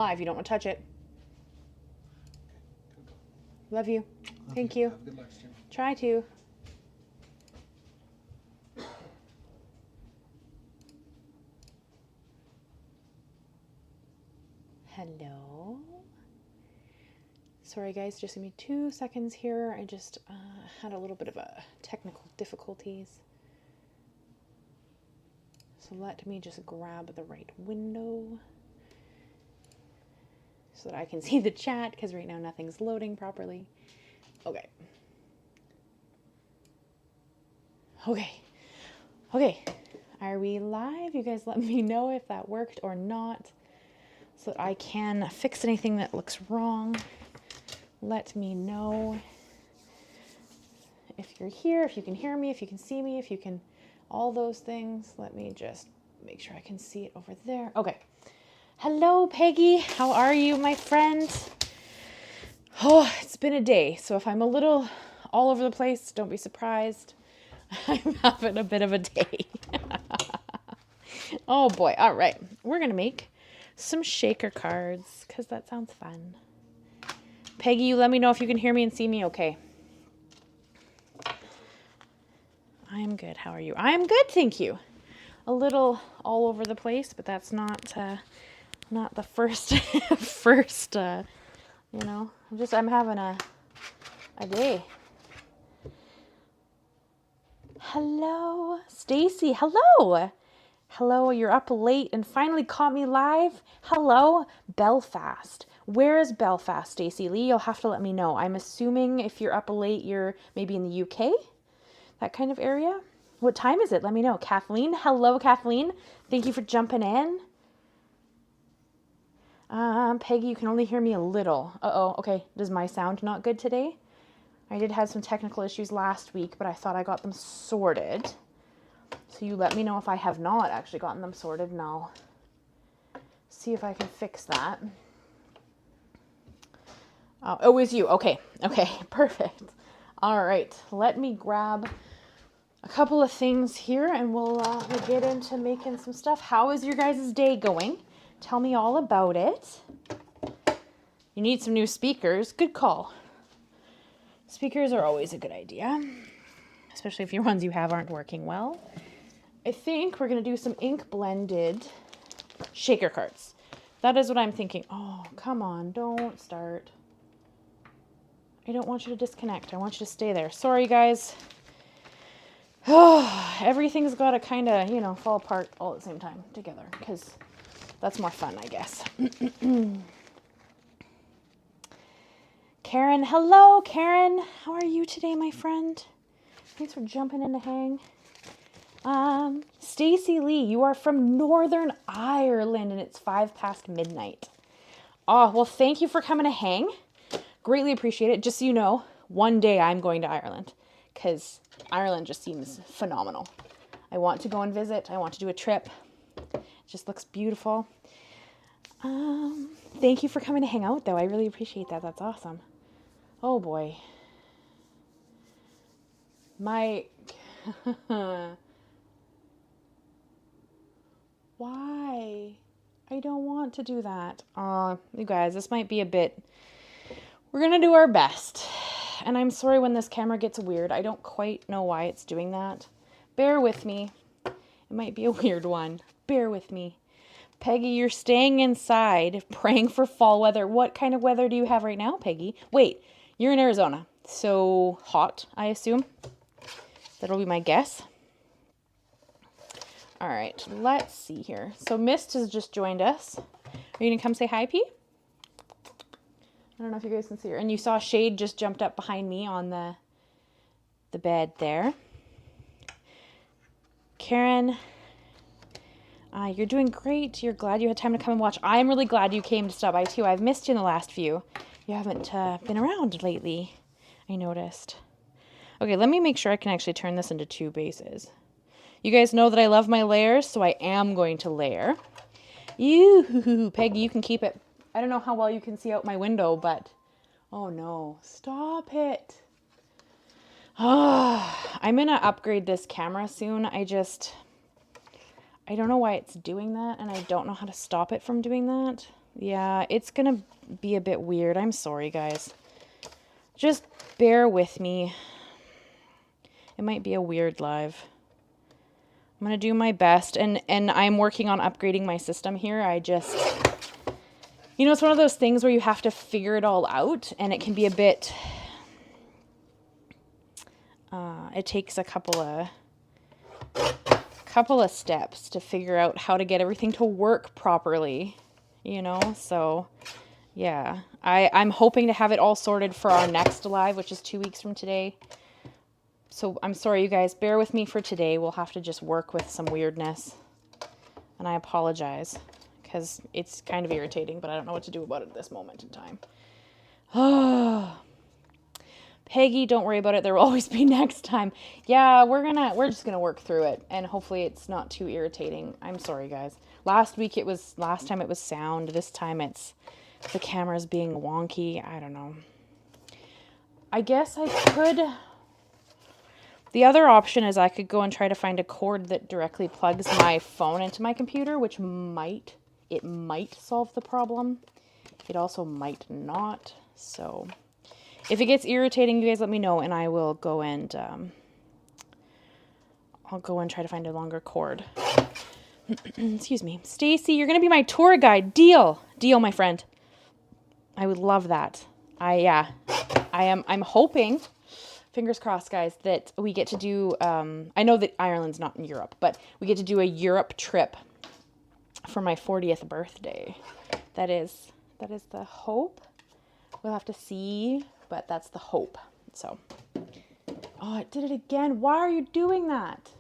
Live, you don't want to touch it. Love you. Thank you. Have a good live stream. Try to. Hello. Sorry guys, just give me 2 seconds here. I just had a little bit of a technical difficulties. So let me just grab the right window so that I can see the chat, because right now nothing's loading properly. Okay. Okay. Are we live? You guys let me know if that worked or not, so that I can fix anything that looks wrong. Let me know if you're here, if you can hear me, if you can see me, if you can, all those things. Let me just make sure I can see it over there. Okay. Hello, Peggy. How are you, my friend? Oh, it's been a day, so if I'm a little all over the place, don't be surprised. I'm having a bit of a day. Oh boy. All right. We're going to make some shaker cards because that sounds fun. Peggy, you let me know if you can hear me and see me okay. I am good. How are you? I am good, thank you. A little all over the place, but that's not the first you know, I'm having a day. Hello, Stacy. Hello. Hello, you're up late and finally caught me live. Hello, Belfast. Where is Belfast, Stacy Lee? You'll have to let me know. I'm assuming if you're up late, you're maybe in the UK, that kind of area. What time is it? Let me know. Kathleen. Hello, Kathleen. Thank you for jumping in. Peggy, you can only hear me a little. Uh-oh. Okay. Does my sound not good today? I did have some technical issues last week, but I thought I got them sorted. So you let me know if I have not actually gotten them sorted, and I'll see if I can fix that. Oh, it was you. Okay. Okay. Perfect. All right. Let me grab a couple of things here and we'll get into making some stuff. How is your guys' day going? Tell me all about it. You need some new speakers. Good call. Speakers are always a good idea, especially if your ones you have aren't working well. I think we're going to do some ink blended shaker cards. That is what I'm thinking. Oh, come on. Don't start. I don't want you to disconnect. I want you to stay there. Sorry, guys. Oh, everything's got to kind of, you know, fall apart all at the same time together because that's more fun, I guess. Karen, hello, Karen. How are you today, my friend? Thanks for jumping in to hang. Stacy Lee, you are from Northern Ireland and it's 5 past midnight. Oh, well, thank you for coming to hang. Greatly appreciate it. Just so you know, one day I'm going to Ireland because Ireland just seems phenomenal. I want to go and visit. I want to do a trip. It just looks beautiful. Thank you for coming to hang out, though. I really appreciate that. That's awesome. Oh, boy. My... Why? I don't want to do that. You guys, this might be a bit... We're going to do our best. And I'm sorry when this camera gets weird. I don't quite know why it's doing that. Bear with me. It might be a weird one. Bear with me. Peggy, you're staying inside, praying for fall weather. What kind of weather do you have right now, Peggy? Wait, you're in Arizona. So hot, I assume. That'll be my guess. All right, let's see here. So Mist has just joined us. Are you going to come say hi, P? I don't know if you guys can see her. And you saw Shade just jumped up behind me on the bed there. Karen, you're doing great. You're glad you had time to come and watch. I'm really glad you came to stop by too. I've missed you in the last few. You haven't been around lately, I noticed. Okay, let me make sure I can actually turn this into 2 bases. You guys know that I love my layers, so I am going to layer. Ew, Peggy, you can keep it. I don't know how well you can see out my window, but... Oh, no. Stop it. I'm going to upgrade this camera soon. I don't know why it's doing that, and I don't know how to stop it from doing that. Yeah, it's gonna be a bit weird. I'm sorry, guys. Just bear with me. It might be a weird live. I'm gonna do my best, and I'm working on upgrading my system here. I just, you know, it's one of those things where you have to figure it all out, and it can be a bit, it takes a couple of steps to figure out how to get everything to work properly, you know? So yeah, I'm hoping to have it all sorted for our next live, which is 2 weeks from today. So I'm sorry, you guys, bear with me for today. We'll have to just work with some weirdness, and I apologize because it's kind of irritating, but I don't know what to do about it at this moment in time. Oh, Peggy, don't worry about it. There will always be next time. Yeah, we're just gonna work through it, and hopefully it's not too irritating. I'm sorry, guys. Last time it was sound. This time it's the camera's being wonky. I don't know. I guess I could. The other option is I could go and try to find a cord that directly plugs my phone into my computer, which might solve the problem. It also might not. So if it gets irritating, you guys let me know, and I will go and I'll go and try to find a longer cord. Excuse me. Stacy, you're going to be my tour guide. Deal, my friend. I would love that. I'm hoping, fingers crossed, guys, that we get to do, I know that Ireland's not in Europe, but we get to do a Europe trip for my 40th birthday. That is the hope. We'll have to see, but that's the hope. So, oh, it did it again. Why are you doing that?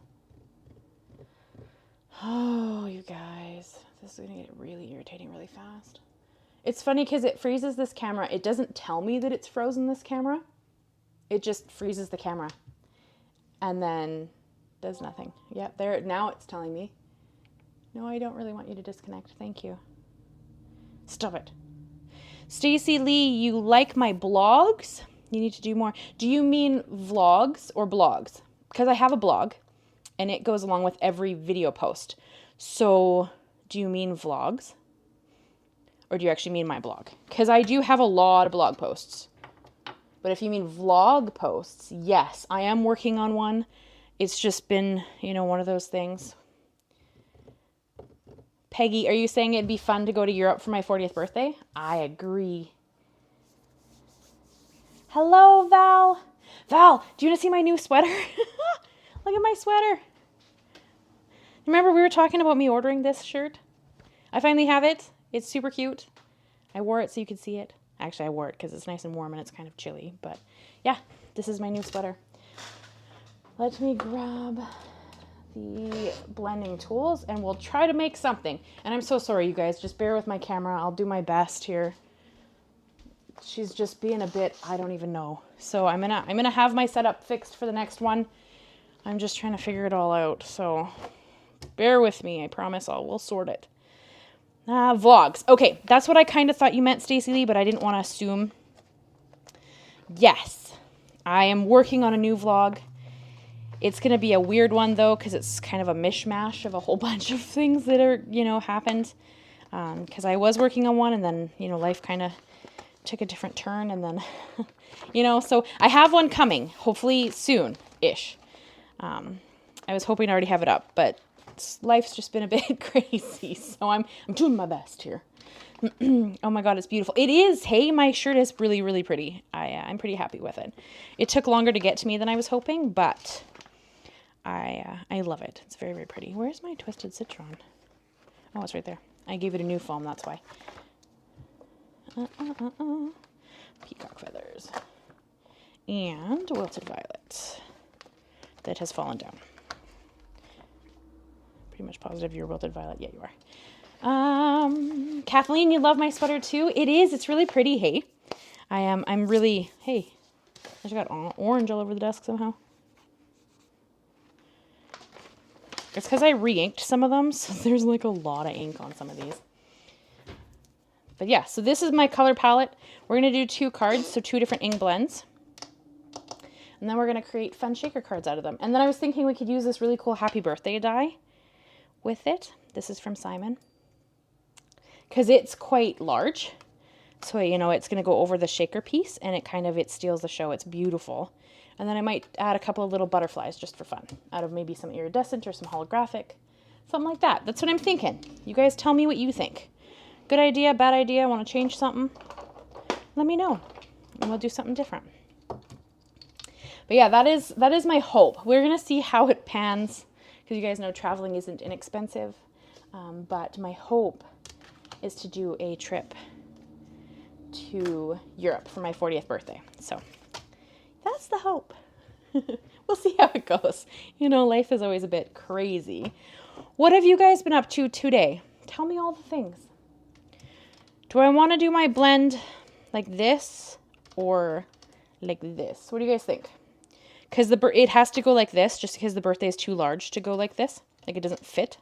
Oh, you guys, this is going to get really irritating really fast. It's funny because it freezes this camera. It doesn't tell me that it's frozen this camera. It just freezes the camera and then does nothing. Yep, there, now it's telling me. No, I don't really want you to disconnect. Thank you. Stop it. Stacy Lee, you like my blogs? You need to do more. Do you mean vlogs or blogs? Because I have a blog and it goes along with every video post. So do you mean vlogs? Or do you actually mean my blog? Because I do have a lot of blog posts. But if you mean vlog posts, yes, I am working on one. It's just been, you know, one of those things. Peggy, are you saying it'd be fun to go to Europe for my 40th birthday? I agree. Hello, Val. Val, do you want to see my new sweater? Look at my sweater. Remember we were talking about me ordering this shirt? I finally have it. It's super cute. I wore it so you could see it. Actually, I wore it because it's nice and warm and it's kind of chilly. But yeah, this is my new sweater. Let me grab the blending tools and we'll try to make something. And I'm so sorry, you guys. Just bear with my camera. I'll do my best here. She's just being a bit, I don't even know. So I'm gonna have my setup fixed for the next one. I'm just trying to figure it all out. So bear with me. I promise we'll sort it. Vlogs. Okay, that's what I kind of thought you meant, Stacy Lee, but I didn't want to assume. Yes, I am working on a new vlog. It's going to be a weird one, though, because it's kind of a mishmash of a whole bunch of things that are, you know, happened. Because I was working on one, and then, you know, life kind of took a different turn, and then, you know, so I have one coming, hopefully soon-ish. I was hoping to already have it up, but life's just been a bit crazy, so I'm doing my best here. Oh my god, it's beautiful. It is. Hey, my shirt is really, really pretty. I'm pretty happy with it. It took longer to get to me than I was hoping, but I love it. It's very, very pretty. Where's my twisted citron? Oh, it's right there. I gave it a new foam, that's why. Peacock feathers. And wilted violet that has fallen down. Pretty much positive you're wilted violet. Yeah, you are. Kathleen, you love my sweater too? It is. It's really pretty. Hey, I'm really, hey, I just got orange all over the desk somehow. It's because I re-inked some of them, so there's like a lot of ink on some of these. But yeah, so this is my color palette. We're going to do 2 cards, so 2 different ink blends. And then we're going to create fun shaker cards out of them. And then I was thinking we could use this really cool happy birthday die with it. This is from Simon. because it's quite large. So, you know, it's going to go over the shaker piece, and it steals the show. It's beautiful. And then I might add a couple of little butterflies just for fun, out of maybe some iridescent or some holographic, something like that. That's what I'm thinking. You guys tell me what you think. Good idea, bad idea, want to change something? Let me know, and we'll do something different. But yeah, that is my hope. We're going to see how it pans, because you guys know traveling isn't inexpensive. But my hope is to do a trip to Europe for my 40th birthday. So that's the hope. We'll see how it goes. You know, life is always a bit crazy. What have you guys been up to today? Tell me all the things. Do I want to do my blend like this or like this? What do you guys think? Because it has to go like this, just because the birthday is too large to go like this. Like, it doesn't fit.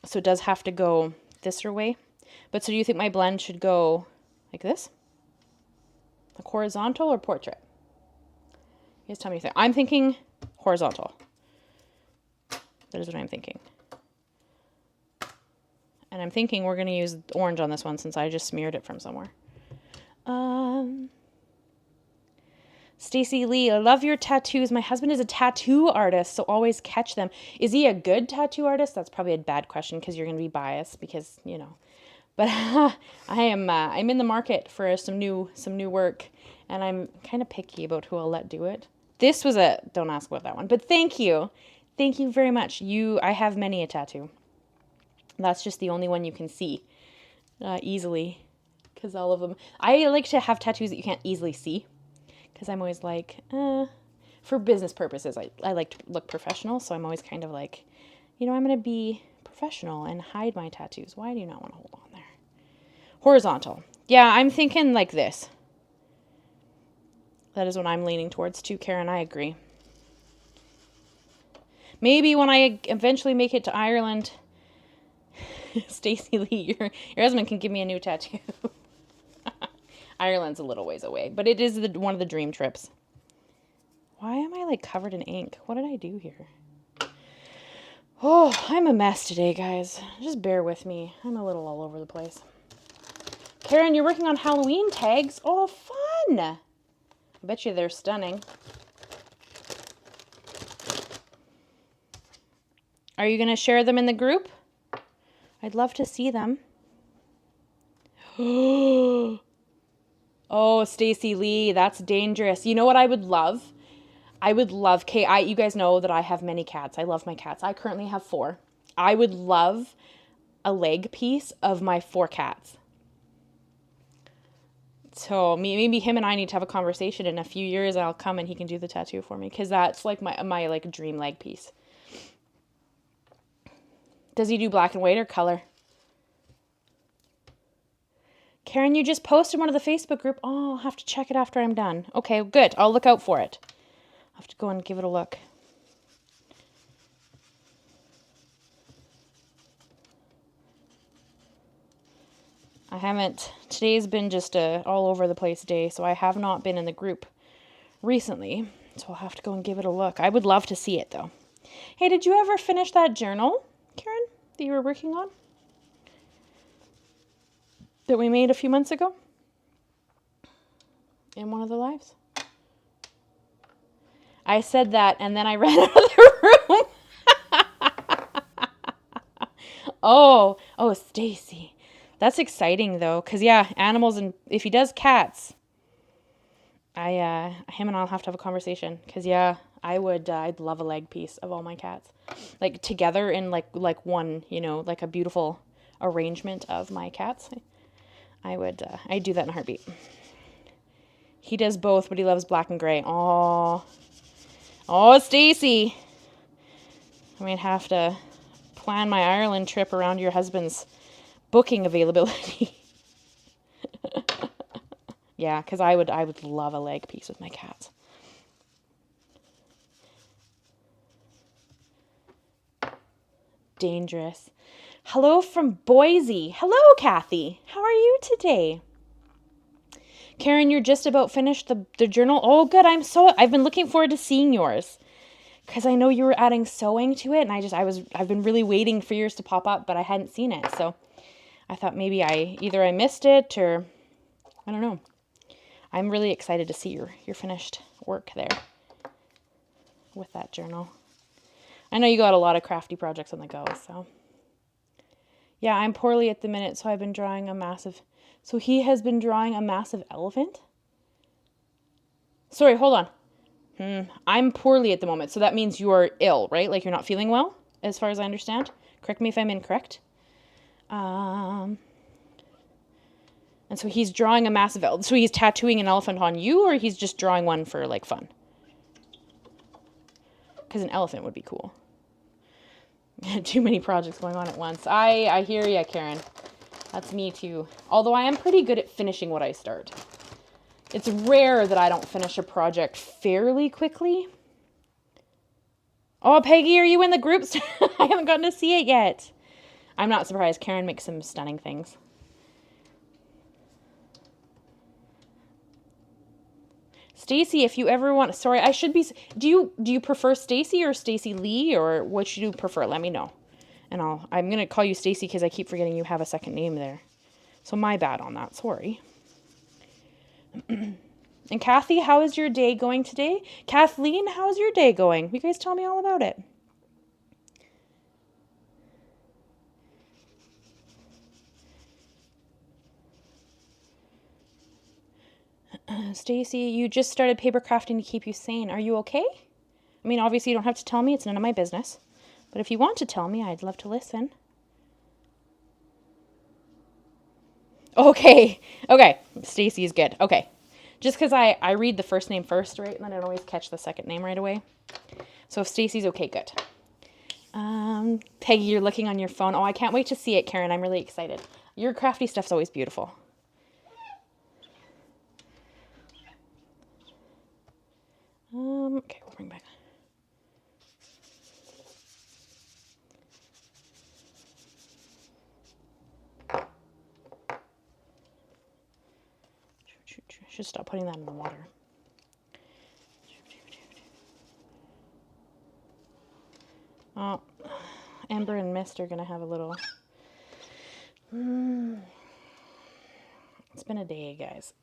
So it does have to go this way. But so do you think my blend should go like this? Like horizontal or portrait? You guys tell me what you think. I'm thinking horizontal. That is what I'm thinking. And I'm thinking we're going to use orange on this one since I just smeared it from somewhere. Stacy Lee, I love your tattoos. My husband is a tattoo artist, so always catch them. Is he a good tattoo artist? That's probably a bad question because you're going to be biased because, you know. But I'm in the market for some new work, and I'm kind of picky about who I'll let do it. This was don't ask about that one, but thank you. Thank you very much. I have many a tattoo. That's just the only one you can see easily, because all of them, I like to have tattoos that you can't easily see, because I'm always like, for business purposes, I like to look professional, so I'm always kind of like, you know, I'm going to be professional and hide my tattoos. Why do you not want to hold on there? Horizontal. Yeah, I'm thinking like this. That is what I'm leaning towards too, Karen. I agree. Maybe when I eventually make it to Ireland, Stacy Lee, your husband can give me a new tattoo. Ireland's a little ways away, but it is one of the dream trips. Why am I like covered in ink? What did I do here? Oh, I'm a mess today, guys. Just bear with me. I'm a little all over the place. Karen, you're working on Halloween tags. Oh, fun. I bet you they're stunning. Are you going to share them in the group? I'd love to see them. Oh, Stacy Lee, that's dangerous. You know what I would love? I would love, you guys know that I have many cats. I love my cats. I currently have 4. I would love a leg piece of my 4 cats. So maybe him and I need to have a conversation. In a few years, I'll come and he can do the tattoo for me, because that's like my like dream leg piece. Does he do black and white or color? Karen, you just posted one of the Facebook group. Oh, I'll have to check it after I'm done. Okay, good. I'll look out for it. I'll have to go and give it a look. I haven't, today's been just a all over the place day, so I have not been in the group recently, so I'll have to go and give it a look. I would love to see it though. Hey, did you ever finish that journal, Karen, that you were working on? That we made a few months ago? In one of the lives? I said that and then I ran out of the room. Oh, Stacy. That's exciting though, because yeah, animals, and if he does cats, him and I'll have to have a conversation, because yeah, I'd love a leg piece of all my cats, like together in like one, you know, like a beautiful arrangement of my cats. I'd do that in a heartbeat. He does both, but he loves black and gray. Oh, Stacy, I might have to plan my Ireland trip around your husband's booking availability. Yeah, because I would love a leg piece with my cats. Dangerous. Hello from Boise. Hello, Kathy. How are you today? Karen, you're just about finished the journal. Oh, good. I've been looking forward to seeing yours, because I know you were adding sewing to it, and I've been really waiting for yours to pop up, but I hadn't seen it. So I thought maybe either I missed it or I don't know. I'm really excited to see your finished work there with that journal. I know you got a lot of crafty projects on the go, so. Yeah, I'm poorly at the minute, so I've been drawing a massive... So he has been drawing a massive elephant? Sorry, hold on. I'm poorly at the moment, so that means you're ill, right? Like you're not feeling well, as far as I understand. Correct me if I'm incorrect. And so he's drawing a massive elephant. So he's tattooing an elephant on you, or he's just drawing one for, like, fun? Because an elephant would be cool. Too many projects going on at once. I hear ya, Karen. That's me too. Although I am pretty good at finishing what I start. It's rare that I don't finish a project fairly quickly. Oh, Peggy, are you in the groups? I haven't gotten to see it yet. I'm not surprised. Karen makes some stunning things. Stacy, if you ever want... Sorry, I should be... Do you prefer Stacy or Stacy Lee, or what should you prefer? Let me know. And I'm going to call you Stacy because I keep forgetting you have a second name there. So my bad on that. Sorry. And Kathy, how is your day going today? Kathleen, how's your day going? You guys tell me all about it. Stacy, you just started paper crafting to keep you sane. Are you okay? I mean, obviously you don't have to tell me. It's none of my business. But if you want to tell me, I'd love to listen. Okay. Okay. Stacy's good. Okay. Just because I read the first name first, right? And then I don't always catch the second name right away. So if Stacy's okay, good. Peggy, you're looking on your phone. Oh, I can't wait to see it, Karen. I'm really excited. Your crafty stuff's always beautiful. Okay, we'll bring back. Should stop putting that in the water. Oh, Amber and Mist are gonna have a little. It's been a day, guys.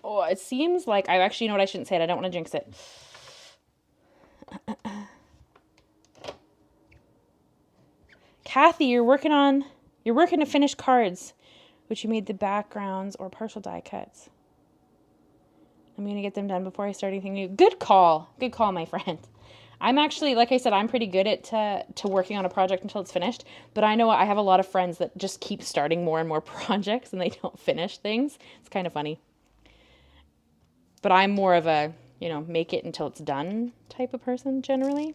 Oh, it seems like you know what, I shouldn't say it. I don't want to jinx it. Kathy, you're working to finish cards, which you made the backgrounds or partial die cuts. I'm going to get them done before I start anything new. Good call. Good call, my friend. I'm actually, like I said, I'm pretty good at to working on a project until it's finished. But I know I have a lot of friends that just keep starting more and more projects and they don't finish things. It's kind of funny. But I'm more of a, make it until it's done type of person generally.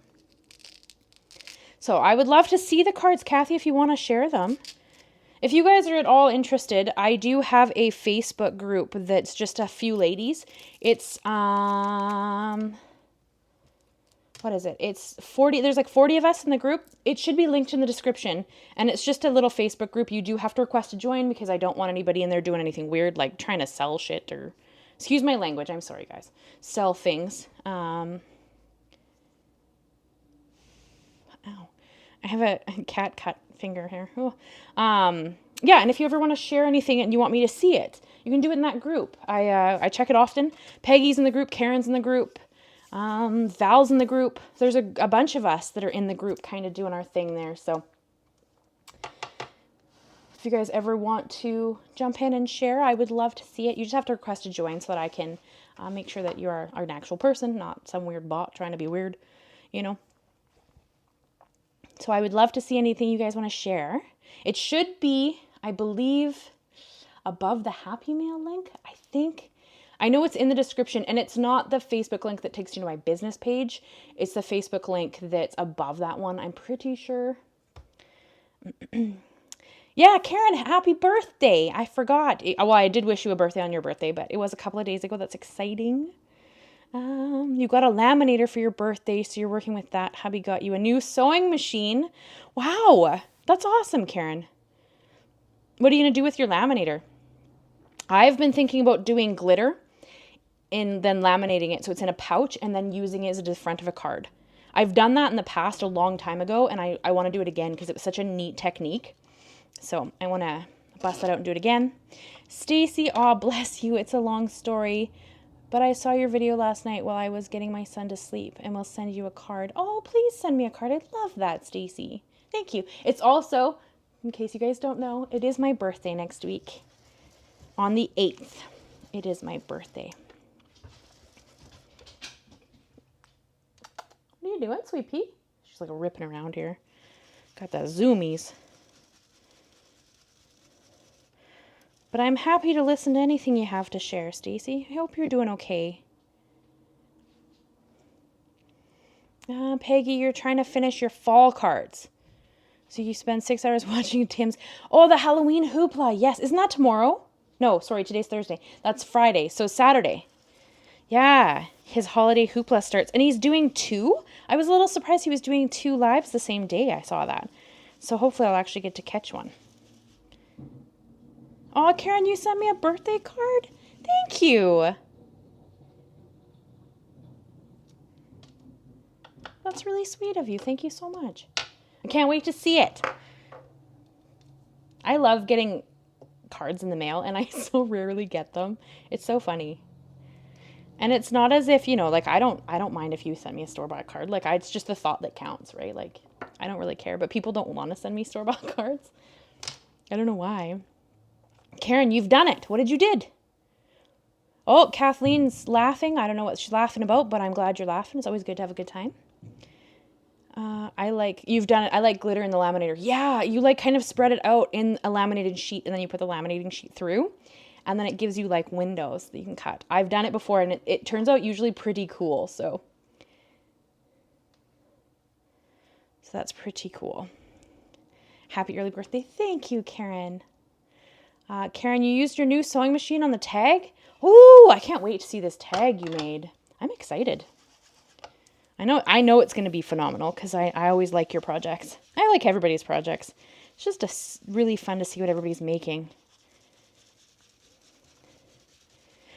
So I would love to see the cards, Kathy, if you want to share them. If you guys are at all interested, I do have a Facebook group that's just a few ladies. It's, what is it? It's 40, there's like 40 of us in the group. It should be linked in the description. And it's just a little Facebook group. You do have to request to join because I don't want anybody in there doing anything weird, like trying to sell shit or, excuse my language, I'm sorry guys, sell things. Ow. I have a cat cut finger here. Oh. Yeah, and if you ever want to share anything and you want me to see it, you can do it in that group. I check it often. Peggy's in the group, Karen's in the group, Val's in the group. There's a bunch of us that are in the group kind of doing our thing there. So if you guys ever want to jump in and share, I would love to see it. You just have to request to join so that I can make sure that you are an actual person, not some weird bot trying to be weird, So I would love to see anything you guys want to share. It should be, I believe, above the Happy Mail link, I think. I know it's in the description, and it's not the Facebook link that takes you to my business page. It's the Facebook link that's above that one, I'm pretty sure. Yeah, Karen, happy birthday. I forgot. Well, I did wish you a birthday on your birthday, but it was a couple of days ago. That's exciting. You got a laminator for your birthday, so you're working with that. Hubby got you a new sewing machine. Wow, that's awesome, Karen. What are you going to do with your laminator? I've been thinking about doing glitter and then laminating it so it's in a pouch and then using it as the front of a card. I've done that in the past a long time ago, and I want to do it again because it was such a neat technique. So I want to bust that out and do it again. Stacy, aw, bless you. It's a long story. But I saw your video last night while I was getting my son to sleep, and we'll send you a card. Oh, please send me a card. I'd love that, Stacy. Thank you. It's also, in case you guys don't know, it is my birthday next week. On the 8th. It is my birthday. What are you doing, Sweet Pea? She's like ripping around here. Got the zoomies. But I'm happy to listen to anything you have to share, Stacy. I hope you're doing okay. Peggy, you're trying to finish your fall cards. So you spend 6 hours watching Tim's... Oh, the Halloween hoopla. Yes. Isn't that tomorrow? No, sorry. Today's Thursday. That's Friday. So Saturday. Yeah. His holiday hoopla starts. And he's doing 2? I was a little surprised he was doing 2 lives the same day I saw that. So hopefully I'll actually get to catch one. Oh, Karen, you sent me a birthday card? Thank you. That's really sweet of you. Thank you so much. I can't wait to see it. I love getting cards in the mail, and I so rarely get them. It's so funny. And it's not as if, you know, like, I don't mind if you send me a store-bought card. Like, it's just the thought that counts, right? Like, I don't really care, but people don't want to send me store-bought cards. I don't know why. Karen, you've done it. What did you did? Oh, Kathleen's laughing. I don't know what she's laughing about, but I'm glad you're laughing. It's always good to have a good time. You've done it. I like glitter in the laminator. Yeah, you like kind of spread it out in a laminated sheet, and then you put the laminating sheet through, and then it gives you like windows that you can cut. I've done it before, and it turns out usually pretty cool. So that's pretty cool. Happy early birthday. Thank you, Karen. Karen, you used your new sewing machine on the tag? Ooh, I can't wait to see this tag you made. I'm excited. I know it's going to be phenomenal because I always like your projects. I like everybody's projects. It's just really fun to see what everybody's making.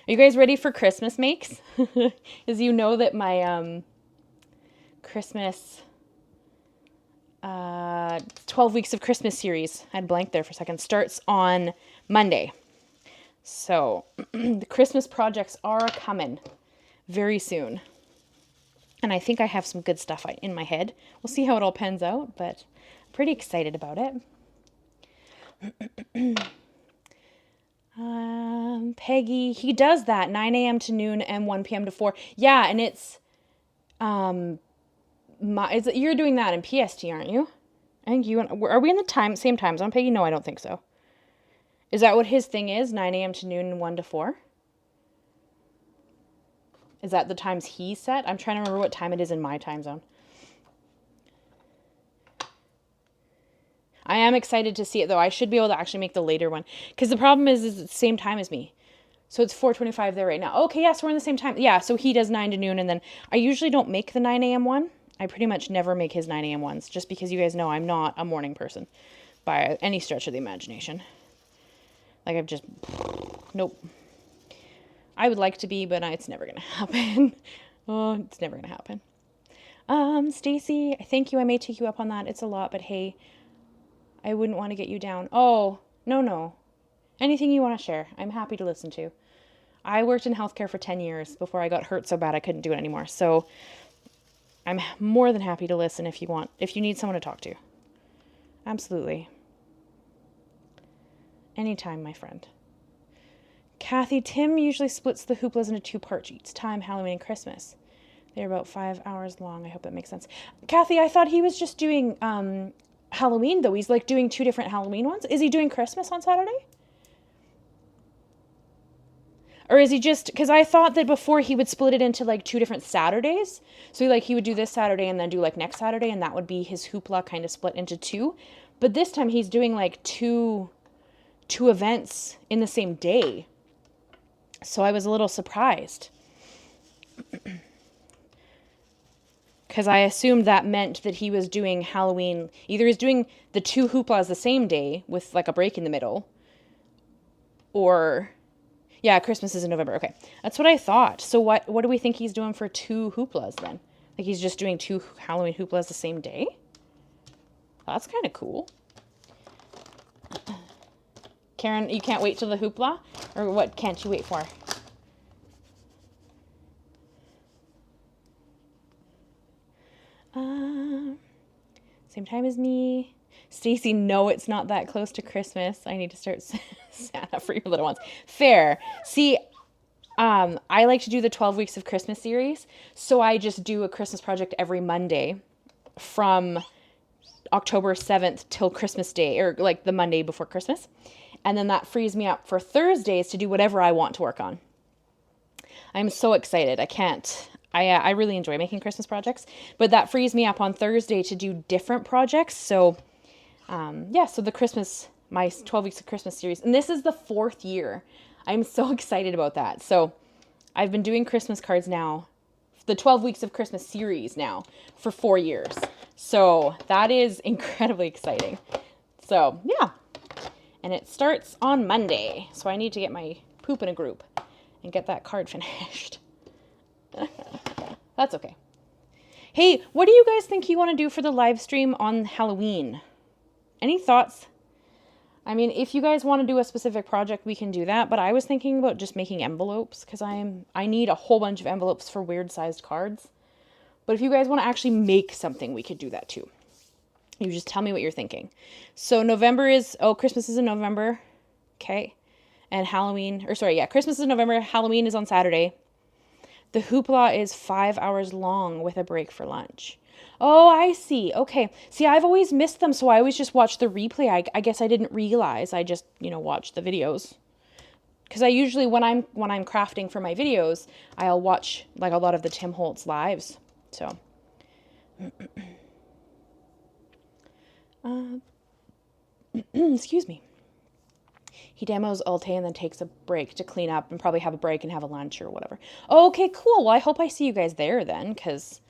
Are you guys ready for Christmas makes? As you know that my Christmas 12 weeks of Christmas series, I had blank there for a second, starts on Monday. So the Christmas projects are coming very soon. And I think I have some good stuff in my head. We'll see how it all pans out, but I'm pretty excited about it. Peggy, he does that 9 a.m. to noon and 1 p.m. to 4. Yeah, and it's you're doing that in PST, aren't you? I think are we in the same time zone, Peggy? No, I don't think so. Is that what his thing is? 9 a.m. to noon and 1 to 4? Is that the times he set? I'm trying to remember what time it is in my time zone. I am excited to see it, though. I should be able to actually make the later one. Because the problem is it's the same time as me. So it's 4:25 there right now. Okay, yeah, so we're in the same time. Yeah, so he does 9 to noon, and then I usually don't make the 9 a.m. one. I pretty much never make his 9 a.m. ones, just because you guys know I'm not a morning person by any stretch of the imagination. Like, I've just... Nope. I would like to be, but it's never going to happen. Oh, it's never going to happen. Stacy, thank you. I may take you up on that. It's a lot, but hey, I wouldn't want to get you down. Oh, no. Anything you want to share, I'm happy to listen to. I worked in healthcare for 10 years before I got hurt so bad I couldn't do it anymore. So I'm more than happy to listen if you need someone to talk to. Absolutely. Anytime, my friend. Kathy, Tim usually splits the hooplas into 2 parts each time, Halloween and Christmas. They're about 5 hours long. I hope that makes sense. Kathy, I thought he was just doing Halloween, though. He's like doing 2 different Halloween ones. Is he doing Christmas on Saturday? Or is he just... Because I thought that before he would split it into like 2 different Saturdays. So he would do this Saturday and then do like next Saturday, and that would be his hoopla kind of split into 2. But this time he's doing like two events in the same day. So I was a little surprised. Because I assumed that meant that he was doing Halloween. Either he's doing the 2 hooplas the same day with like a break in the middle. Or, yeah, Christmas is in November. Okay, that's what I thought. So what do we think he's doing for 2 hooplas then? Like he's just doing 2 Halloween hooplas the same day? That's kind of cool. Karen, you can't wait till the hoopla? Or what can't you wait for? Same time as me. Stacy, no, it's not that close to Christmas. I need to start Santa for your little ones. Fair. See, I like to do the 12 Weeks of Christmas series. So I just do a Christmas project every Monday from October 7th till Christmas Day, or like the Monday before Christmas. And then that frees me up for Thursdays to do whatever I want to work on. I'm so excited. I really enjoy making Christmas projects, but that frees me up on Thursday to do different projects. So, yeah, so my 12 Weeks of Christmas series, and this is the 4th year. I'm so excited about that. So I've been doing Christmas cards now, the 12 Weeks of Christmas series now for 4 years. So that is incredibly exciting. So yeah, and it starts on Monday. So I need to get my poop in a group and get that card finished. That's okay. Hey, what do you guys think you want to do for the live stream on Halloween? Any thoughts? I mean, if you guys want to do a specific project, we can do that. But I was thinking about just making envelopes because I need a whole bunch of envelopes for weird sized cards. But if you guys want to actually make something, we could do that too. You just tell me what you're thinking. So Christmas is in November. Okay. And Christmas is in November. Halloween is on Saturday. The hoopla is 5 hours long with a break for lunch. Oh, I see. Okay. See, I've always missed them, so I always just watch the replay. I guess I didn't realize. I just, watched the videos. Because I usually, when I'm crafting for my videos, I'll watch like a lot of the Tim Holtz lives. So, excuse me. He demos Ulte and then takes a break to clean up and probably have a break and have a lunch or whatever. Okay, cool. Well, I hope I see you guys there then, because,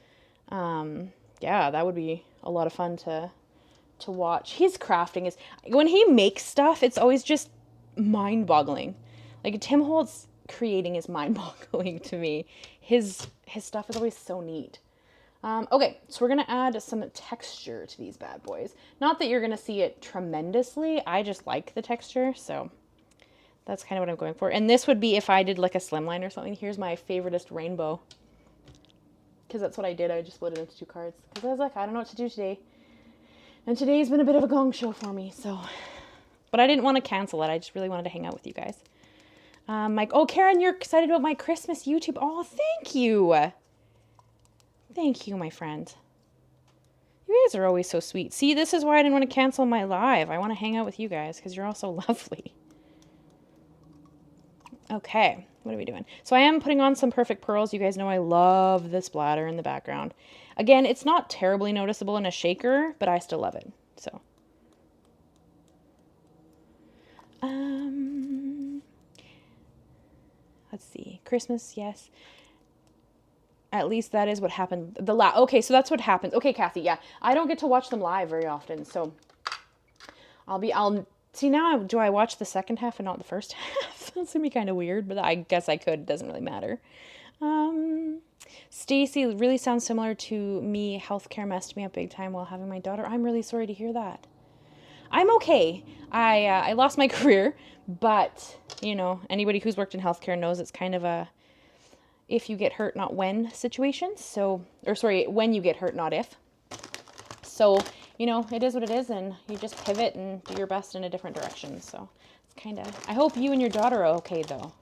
yeah, that would be a lot of fun to watch. His crafting is, when he makes stuff, it's always just mind-boggling. Like, Tim Holtz creating is mind-boggling to me. His stuff is always so neat. Okay, so we're going to add some texture to these bad boys. Not that you're going to see it tremendously. I just like the texture, so that's kind of what I'm going for. And this would be if I did like a slimline or something. Here's my favoritist rainbow. Because that's what I did. I just split it into 2 cards. Because I was like, I don't know what to do today. And today's been a bit of a gong show for me, so. But I didn't want to cancel it. I just really wanted to hang out with you guys. Mike, oh, Karen, you're excited about my Christmas YouTube. Oh, thank you. Thank you, my friend. You guys are always so sweet. See, this is why I didn't want to cancel my live. I want to hang out with you guys because you're all so lovely. Okay, what are we doing? So I am putting on some Perfect Pearls. You guys know I love the splatter in the background. Again, it's not terribly noticeable in a shaker, but I still love it. So, let's see. Christmas, yes. At least that is what happened. Okay, so that's what happens. Okay, Kathy, yeah. I don't get to watch them live very often, so see now, do I watch the second half and not the first half? That's gonna be kind of weird, but I guess I could. It doesn't really matter. Stacy really sounds similar to me. Healthcare messed me up big time while having my daughter. I'm really sorry to hear that. I'm okay. I lost my career, but, anybody who's worked in healthcare knows it's kind of a if you get hurt, not when situation. So, when you get hurt, not if. So, it is what it is, and you just pivot and do your best in a different direction. So, it's kind of, I hope you and your daughter are okay, though.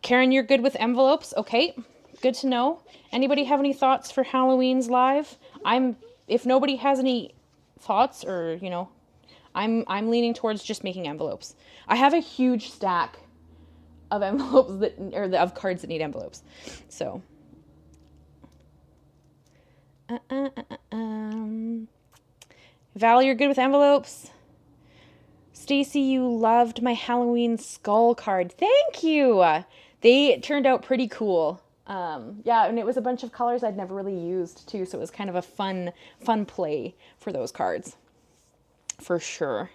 Karen, you're good with envelopes? Okay, good to know. Anybody have any thoughts for Halloween's live? If nobody has any thoughts or, I'm leaning towards just making envelopes. I have a huge stack of envelopes of cards that need envelopes. So, Val, you're good with envelopes. Stacy, you loved my Halloween skull card. Thank you. They turned out pretty cool. Yeah, and it was a bunch of colors I'd never really used too, so it was kind of a fun play for those cards, for sure.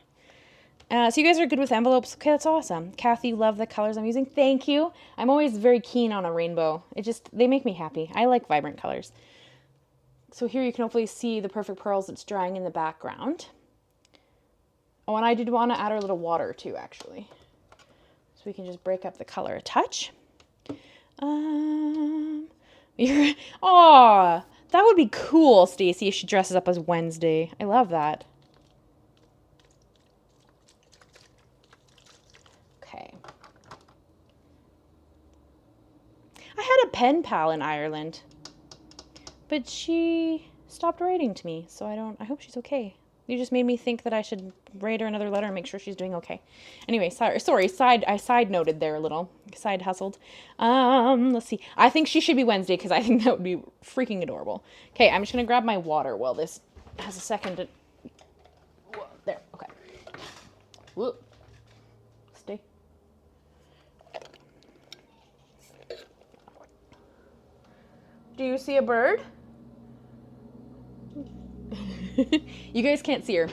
So you guys are good with envelopes. Okay, that's awesome. Kathy, love the colors I'm using. Thank you. I'm always very keen on a rainbow. They make me happy. I like vibrant colors. So here you can hopefully see the Perfect Pearls that's drying in the background. Oh, and I did want to add a little water too, actually. So we can just break up the color a touch. Oh, that would be cool, Stacy, if she dresses up as Wednesday. I love that. Okay. I had a pen pal in Ireland, but she stopped writing to me, so I hope she's okay. You just made me think that I should write her another letter and make sure she's doing okay. Anyway, sorry, I side noted there a little. Side hustled. Let's see. I think she should be Wednesday because I think that would be freaking adorable. Okay, I'm just going to grab my water while this has a second to... Whoa, there, okay. Whoa. Stay. Do you see a bird? You guys can't see her.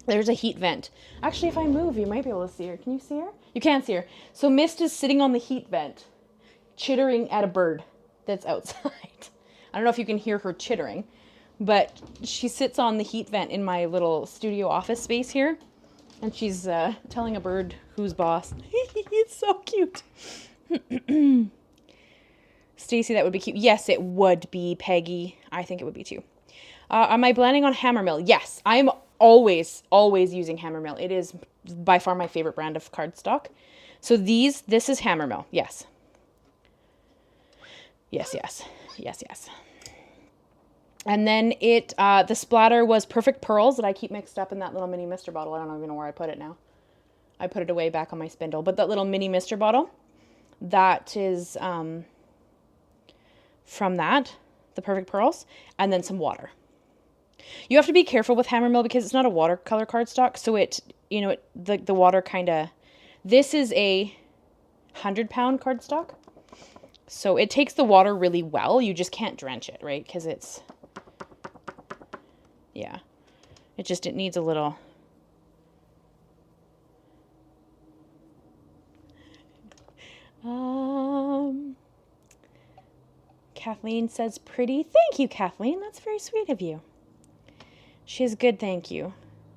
There's a heat vent. Actually, if I move, you might be able to see her. Can you see her? You can't see her. So Mist is sitting on the heat vent, chittering at a bird that's outside. I don't know if you can hear her chittering, but she sits on the heat vent in my little studio office space here, and she's telling a bird who's boss. It's so cute. Stacy, that would be cute. Yes, it would be, Peggy. I think it would be too. Am I blending on HammerMill? Yes, I'm always using HammerMill. It is by far my favorite brand of cardstock. So this is HammerMill. Yes. Yes. And then the splatter was Perfect Pearls that I keep mixed up in that little mini mister bottle. I don't even know where I put it now. I put it away back on my spindle. But that little mini mister bottle, that is from that, the Perfect Pearls, and then some water. You have to be careful with HammerMill because it's not a watercolor cardstock, so the water kind of... This is a 100-pound cardstock, so it takes the water really well. You just can't drench it, right? Because it's... Yeah. It needs a little... Kathleen says pretty. Thank you, Kathleen. That's very sweet of you. She's good, thank you.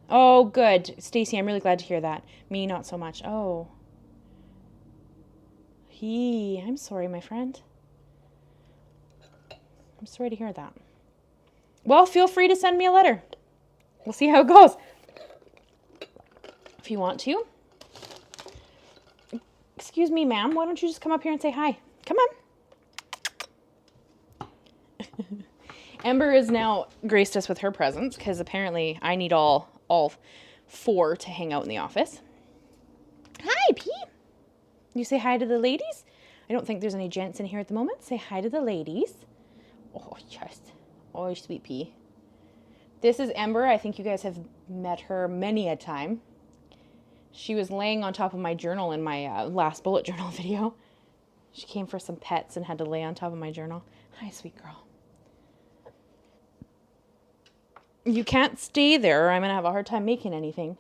Oh, good. Stacy, I'm really glad to hear that. Me, not so much. Oh. I'm sorry, my friend. I'm sorry to hear that. Well, feel free to send me a letter. We'll see how it goes. If you want to. Excuse me, ma'am. Why don't you just come up here and say hi? Come on. Ember is now graced us with her presence because apparently I need all 4 to hang out in the office. Hi, Pete. You say hi to the ladies? I don't think there's any gents in here at the moment. Say hi to the ladies. Oh, yes. Oh, sweet pea. This is Ember. I think you guys have met her many a time. She was laying on top of my journal in my last bullet journal video. She came for some pets and had to lay on top of my journal. Hi, sweet girl. You can't stay there or I'm going to have a hard time making anything.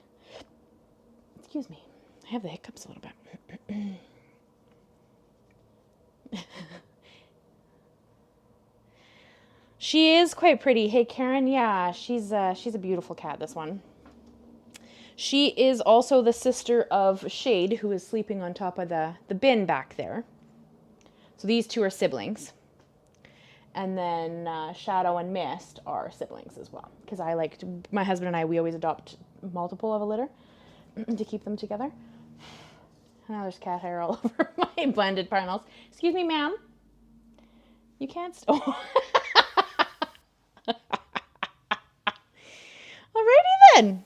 Excuse me. I have the hiccups a little bit. She is quite pretty. Hey, Karen. Yeah, she's a beautiful cat, this one. She is also the sister of Shade, who is sleeping on top of the bin back there. So these two are siblings. And then Shadow and Mist are siblings as well. Because my husband and I, we always adopt multiple of a litter to keep them together. And now there's cat hair all over my blended panels. Excuse me, ma'am. You can't... Alrighty then.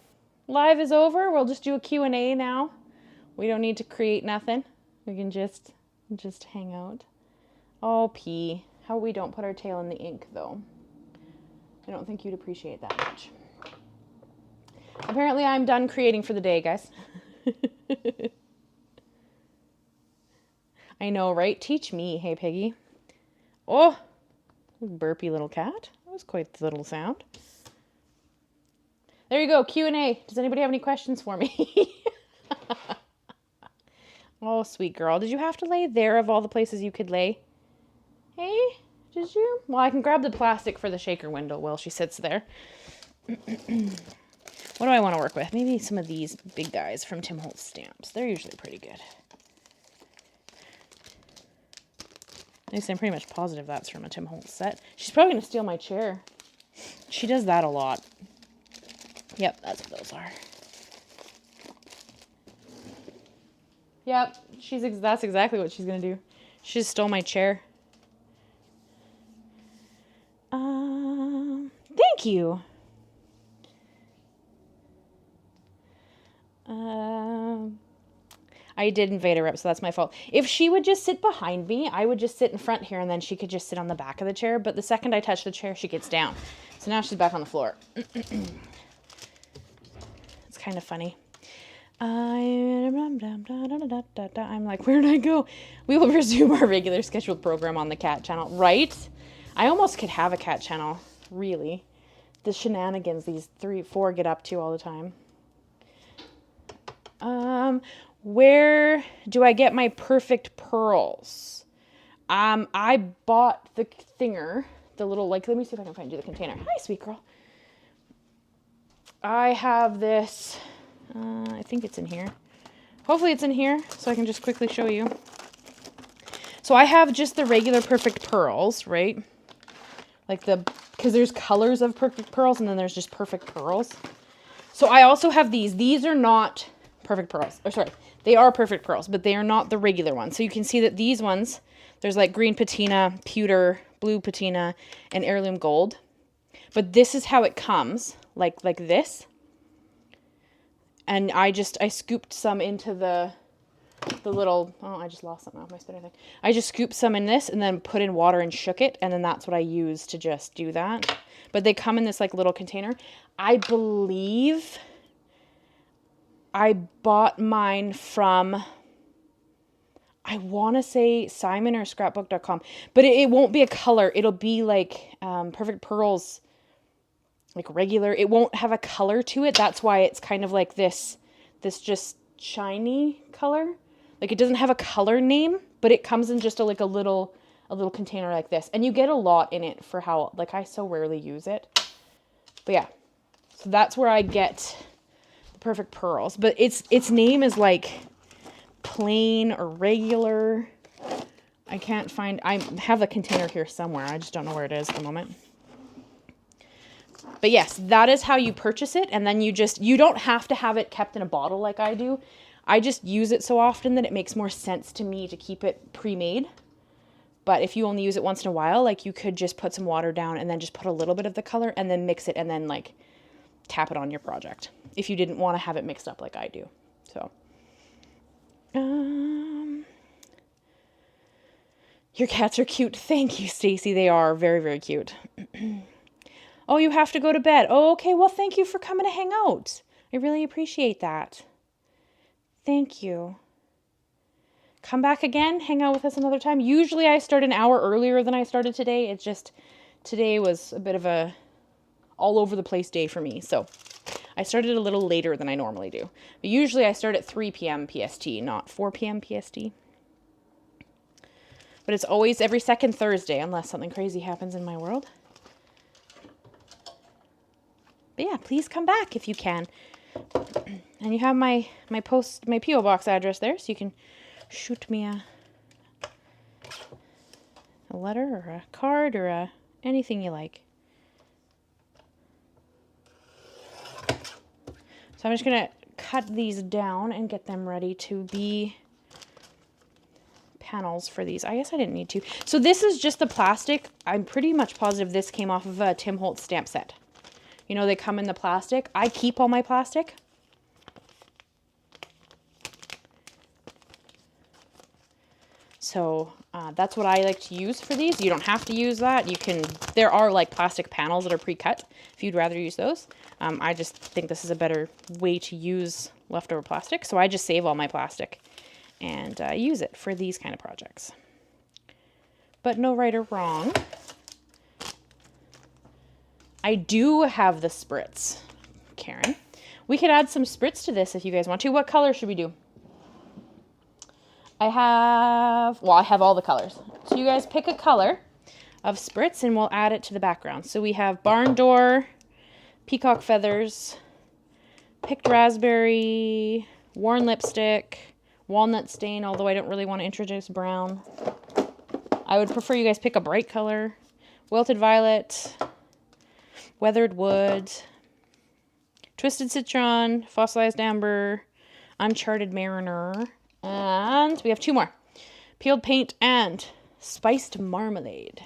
Live is over. We'll just do a Q&A now. We don't need to create nothing. We can just hang out. Oh, P. How we don't put our tail in the ink, though. I don't think you'd appreciate that much. Apparently, I'm done creating for the day, guys. I know, right? Teach me. Hey, Piggy. Oh, burpy little cat. That was quite the little sound. There you go, Q&A. Does anybody have any questions for me? Oh, sweet girl. Did you have to lay there of all the places you could lay? Hey, did you? Well, I can grab the plastic for the shaker window while she sits there. Well, What do I want to work with? Maybe some of these big guys from Tim Holtz Stamps. They're usually pretty good. At least I'm pretty much positive that's from a Tim Holtz set. She's probably going to steal my chair. She does that a lot. Yep, that's what those are. Yep, that's exactly what she's going to do. She just stole my chair. Thank you. I did invade her up, so that's my fault. If she would just sit behind me, I would just sit in front here, and then she could just sit on the back of the chair. But the second I touch the chair, she gets down. So now she's back on the floor. It's kind of funny. I'm like, where did I go? We will resume our regular scheduled program on the cat channel. Right? I almost could have a cat channel, really. The shenanigans these 4 get up to all the time. Where do I get my perfect pearls? I bought the thinger, the little, like, let me see if I can find you the container. Hi, sweet girl. I have this, I think it's in here. Hopefully it's in here, so I can just quickly show you. So I have just the regular perfect pearls, right? Like because there's colors of perfect pearls, and then there's just perfect pearls. So I also have these. These are not perfect pearls. Or sorry, they are perfect pearls, but they are not the regular ones. So you can see that these ones, there's like green patina, pewter, blue patina, and heirloom gold. But this is how it comes, like this. And I scooped some into the little, oh, I just lost something off my spinner thing. I just scooped some in this and then put in water and shook it. And then that's what I use to just do that. But they come in this like little container. I believe I bought mine from, I want to say Simon or scrapbook.com, but it won't be a color. It'll be like Perfect Pearls, like regular. It won't have a color to it. That's why it's kind of like this just shiny color. Like it doesn't have a color name, but it comes in just a little container like this. And you get a lot in it for how, like, I so rarely use it. But yeah, so that's where I get the Perfect Pearls. But its name is like plain or regular. I can't find, I have the container here somewhere. I just don't know where it is at the moment. But yes, that is how you purchase it. And then you don't have to have it kept in a bottle like I do. I just use it so often that it makes more sense to me to keep it pre-made. But if you only use it once in a while, like you could just put some water down and then just put a little bit of the color and then mix it and then like tap it on your project. If you didn't want to have it mixed up like I do. So, your cats are cute. Thank you, Stacy. They are very, very cute. Oh, you have to go to bed. Oh, okay. Well, thank you for coming to hang out. I really appreciate that. Thank you. Come back again. Hang out with us another time. Usually I start an hour earlier than I started today. It's just today was a bit of a all over the place day for me. So I started a little later than I normally do. But usually I start at 3 p.m. PST, not 4 p.m. PST. But it's always every second Thursday unless something crazy happens in my world. But yeah, please come back if you can. And you have my P.O. box address there, so you can shoot me a letter or a card or anything you like. So I'm just going to cut these down and get them ready to be panels for these. I guess I didn't need to. So this is just the plastic. I'm pretty much positive this came off of a Tim Holtz stamp set. You know, they come in the plastic. I keep all my plastic. So that's what I like to use for these. You don't have to use that. You can, there are like plastic panels that are pre-cut if you'd rather use those. I just think this is a better way to use leftover plastic. So I just save all my plastic and use it for these kind of projects. But no right or wrong. I do have the spritz, Karen. We could add some spritz to this if you guys want to. What color should we do? I have all the colors. So you guys pick a color of spritz and we'll add it to the background. So we have barn door, peacock feathers, picked raspberry, worn lipstick, walnut stain, although I don't really want to introduce brown. I would prefer you guys pick a bright color. Wilted violet, weathered wood, twisted citron, fossilized amber, uncharted mariner, and we have 2 more. Peeled paint and spiced marmalade.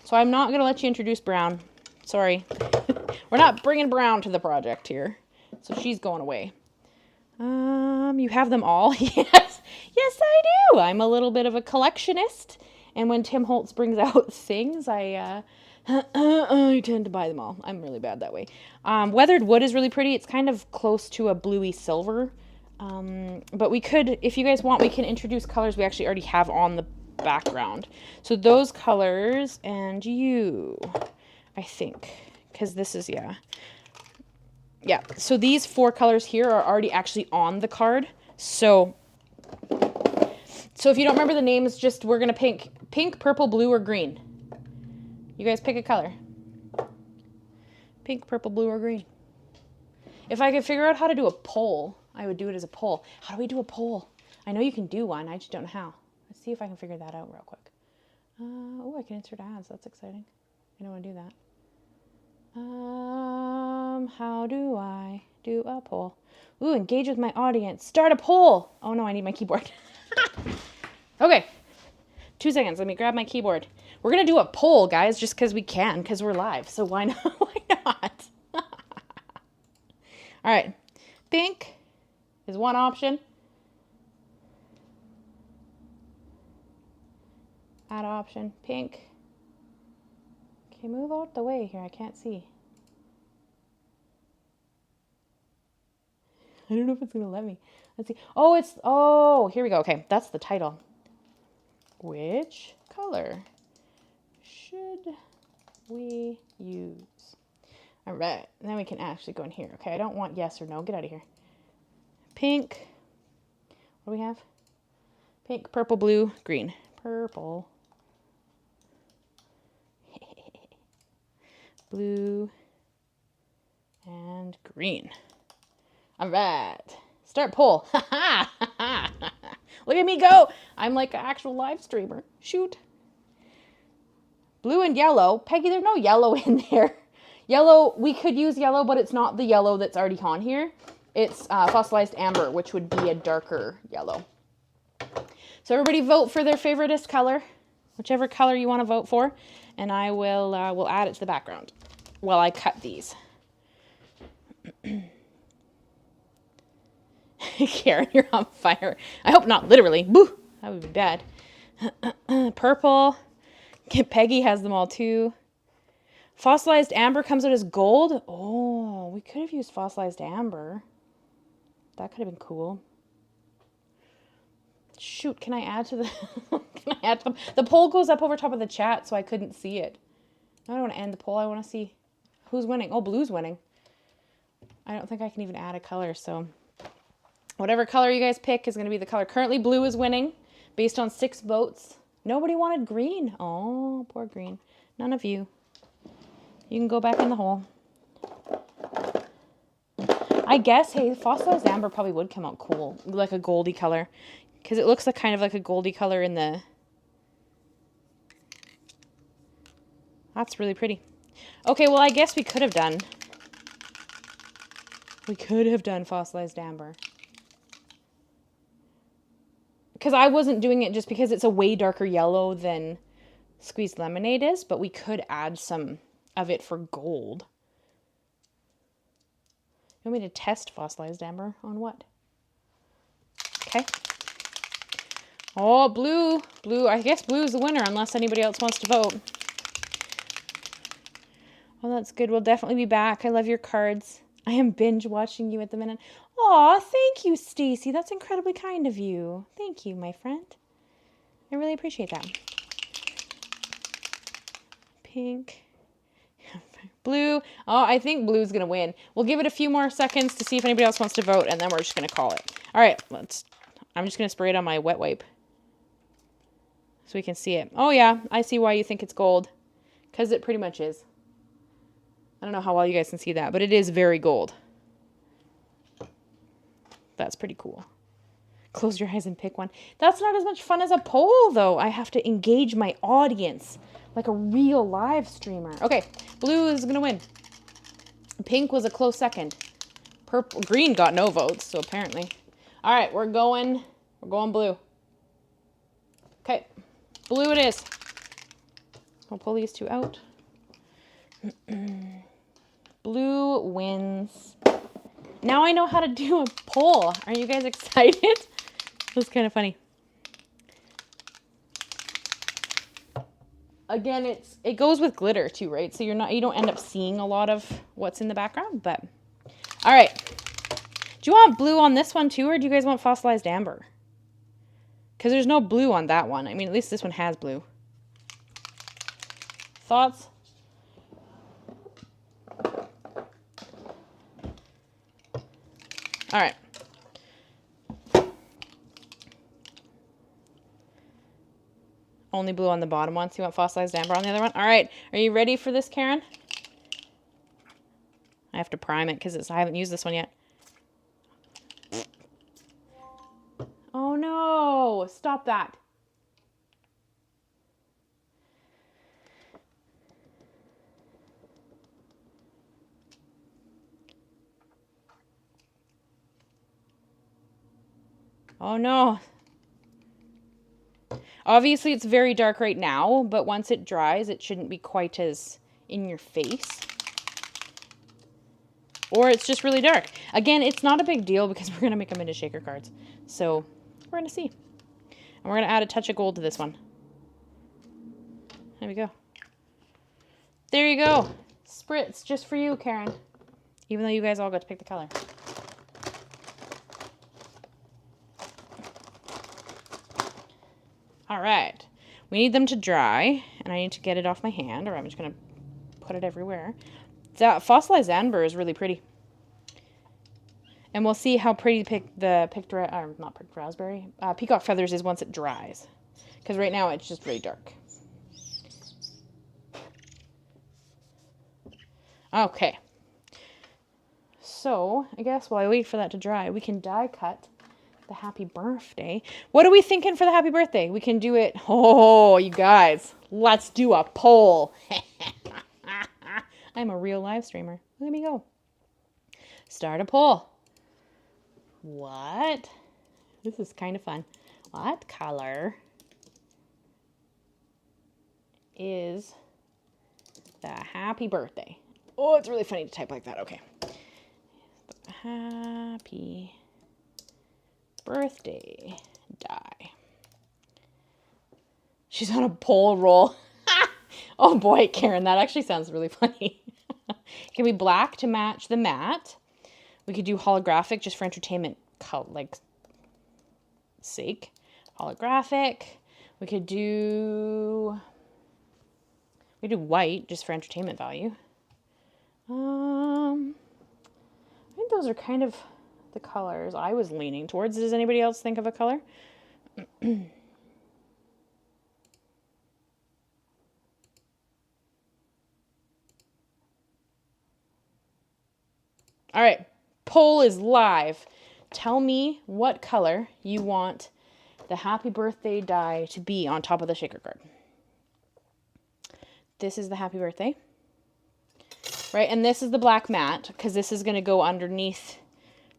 So I'm not going to let you introduce brown. Sorry. We're not bringing brown to the project here. So she's going away. You have them all? Yes. Yes, I do. I'm a little bit of a collectionist. And when Tim Holtz brings out things, I tend to buy them all. I'm really bad that way. Weathered wood is really pretty. It's kind of close to a bluey silver. But we could, if you guys want, we can introduce colors we actually already have on the background. So those colors and you, I think, because this is, yeah. So these 4 colors here are already actually on the card. So if you don't remember the names, just we're going to pink, purple, blue, or green. You guys pick a color. Pink, purple, blue, or green. If I could figure out how to do a poll, I would do it as a poll. How do we do a poll? I know you can do one. I just don't know how. Let's see if I can figure that out real quick. Oh, I can insert ads. That's exciting. I don't want to do that. How do I do a poll? Ooh, engage with my audience. Start a poll. Oh no, I need my keyboard. Okay. 2 seconds. Let me grab my keyboard. We're going to do a poll, guys, just because we can, because we're live. So why not? Why not? All right. Pink is one option. Add option. Pink. Okay, move out the way here. I can't see. I don't know if it's going to let me. Let's see. Oh, here we go. Okay, that's the title. Which color should we use? All right, then we can actually go in here. Okay, I don't want yes or no. Get out of here. Pink. What do we have? Pink, purple, blue, green. Purple. Blue. And green. All right. Start poll. Look at me go. I'm like an actual live streamer. Shoot. Blue and yellow. Peggy, there's no yellow in there. Yellow, we could use yellow, but it's not the yellow that's already on here. It's fossilized amber, which would be a darker yellow. So everybody vote for their favoriteest color, whichever color you want to vote for, and I will add it to the background while I cut these. Karen, you're on fire. I hope not literally. Boo! That would be bad. Purple. Peggy has them all too. Fossilized amber comes out as gold. Oh, we could have used fossilized amber. That could have been cool. Shoot, can I add to the... Can I add to the poll goes up over top of the chat, so I couldn't see it. I don't want to end the poll. I want to see who's winning. Oh, blue's winning. I don't think I can even add a color, so... Whatever color you guys pick is going to be the color. Currently, blue is winning based on 6 votes. Nobody wanted green. Oh, poor green. None of you. You can go back in the hole. I guess, hey, fossilized amber probably would come out cool. Like a goldy color. Because it looks like kind of like a goldy color in the... That's really pretty. Okay, well, I guess we could have done... We could have done fossilized amber. Because I wasn't doing it just because it's a way darker yellow than squeezed lemonade is, but we could add some of it for gold. You want me to test fossilized amber on what? Okay. Oh, blue. Blue. I guess blue is the winner unless anybody else wants to vote. Well, that's good. We'll definitely be back. I love your cards. I am binge watching you at the minute. Aw, thank you, Stacy. That's incredibly kind of you. Thank you, my friend. I really appreciate that. Pink. Blue. Oh, I think blue's going to win. We'll give it a few more seconds to see if anybody else wants to vote, and then we're just going to call it. All right, I'm just going to spray it on my wet wipe so we can see it. Oh, yeah, I see why you think it's gold, because it pretty much is. I don't know how well you guys can see that, but it is very gold. That's pretty cool. Close your eyes and pick one. That's not as much fun as a poll, though. I have to engage my audience like a real live streamer. Okay, blue is going to win. Pink was a close second. Green got no votes, so apparently. All right, we're going blue. Okay, blue it is. I'll pull these two out. Blue wins. Now I know how to do a poll. Are you guys excited? That's kind of funny. Again, it goes with glitter too, right? So you don't end up seeing a lot of what's in the background, but all right. Do you want blue on this one too, or do you guys want fossilized amber? Because there's no blue on that one. I mean, at least this one has blue. Thoughts? All right. Only blue on the bottom one, so you want fossilized amber on the other one? All right. Are you ready for this, Karen? I have to prime it because I haven't used this one yet. Oh no! Stop that. Oh no. Obviously it's very dark right now, but once it dries, it shouldn't be quite as in your face. Or it's just really dark. Again, it's not a big deal because we're going to make them into shaker cards. So we're going to see. And we're going to add a touch of gold to this one. There we go. There you go. Spritz just for you, Karen. Even though you guys all got to pick the color. All right. We need them to dry, and I need to get it off my hand, or I'm just going to put it everywhere. That fossilized amber is really pretty. And we'll see how pretty peacock feathers is once it dries. Because right now it's just very dark. Okay. So, I guess while I wait for that to dry, we can die cut the happy birthday. What are we thinking for the happy birthday? We can do it. Oh, you guys, let's do a poll. I'm a real live streamer. Let me go. Start a poll. What? This is kind of fun. What color is the happy birthday? Oh, it's really funny to type like that. Okay. Happy birthday die. She's on a poll roll. Oh boy, Karen, that actually sounds really funny. Can be black to match the matte. We could do holographic just for entertainment sake. Holographic. We could do white just for entertainment value. I think those are kind of the colors I was leaning towards. Does anybody else think of a color? All right, poll is live. Tell me what color you want the happy birthday die to be on top of the shaker card. This is the happy birthday, right? And this is the black matte because this is going to go underneath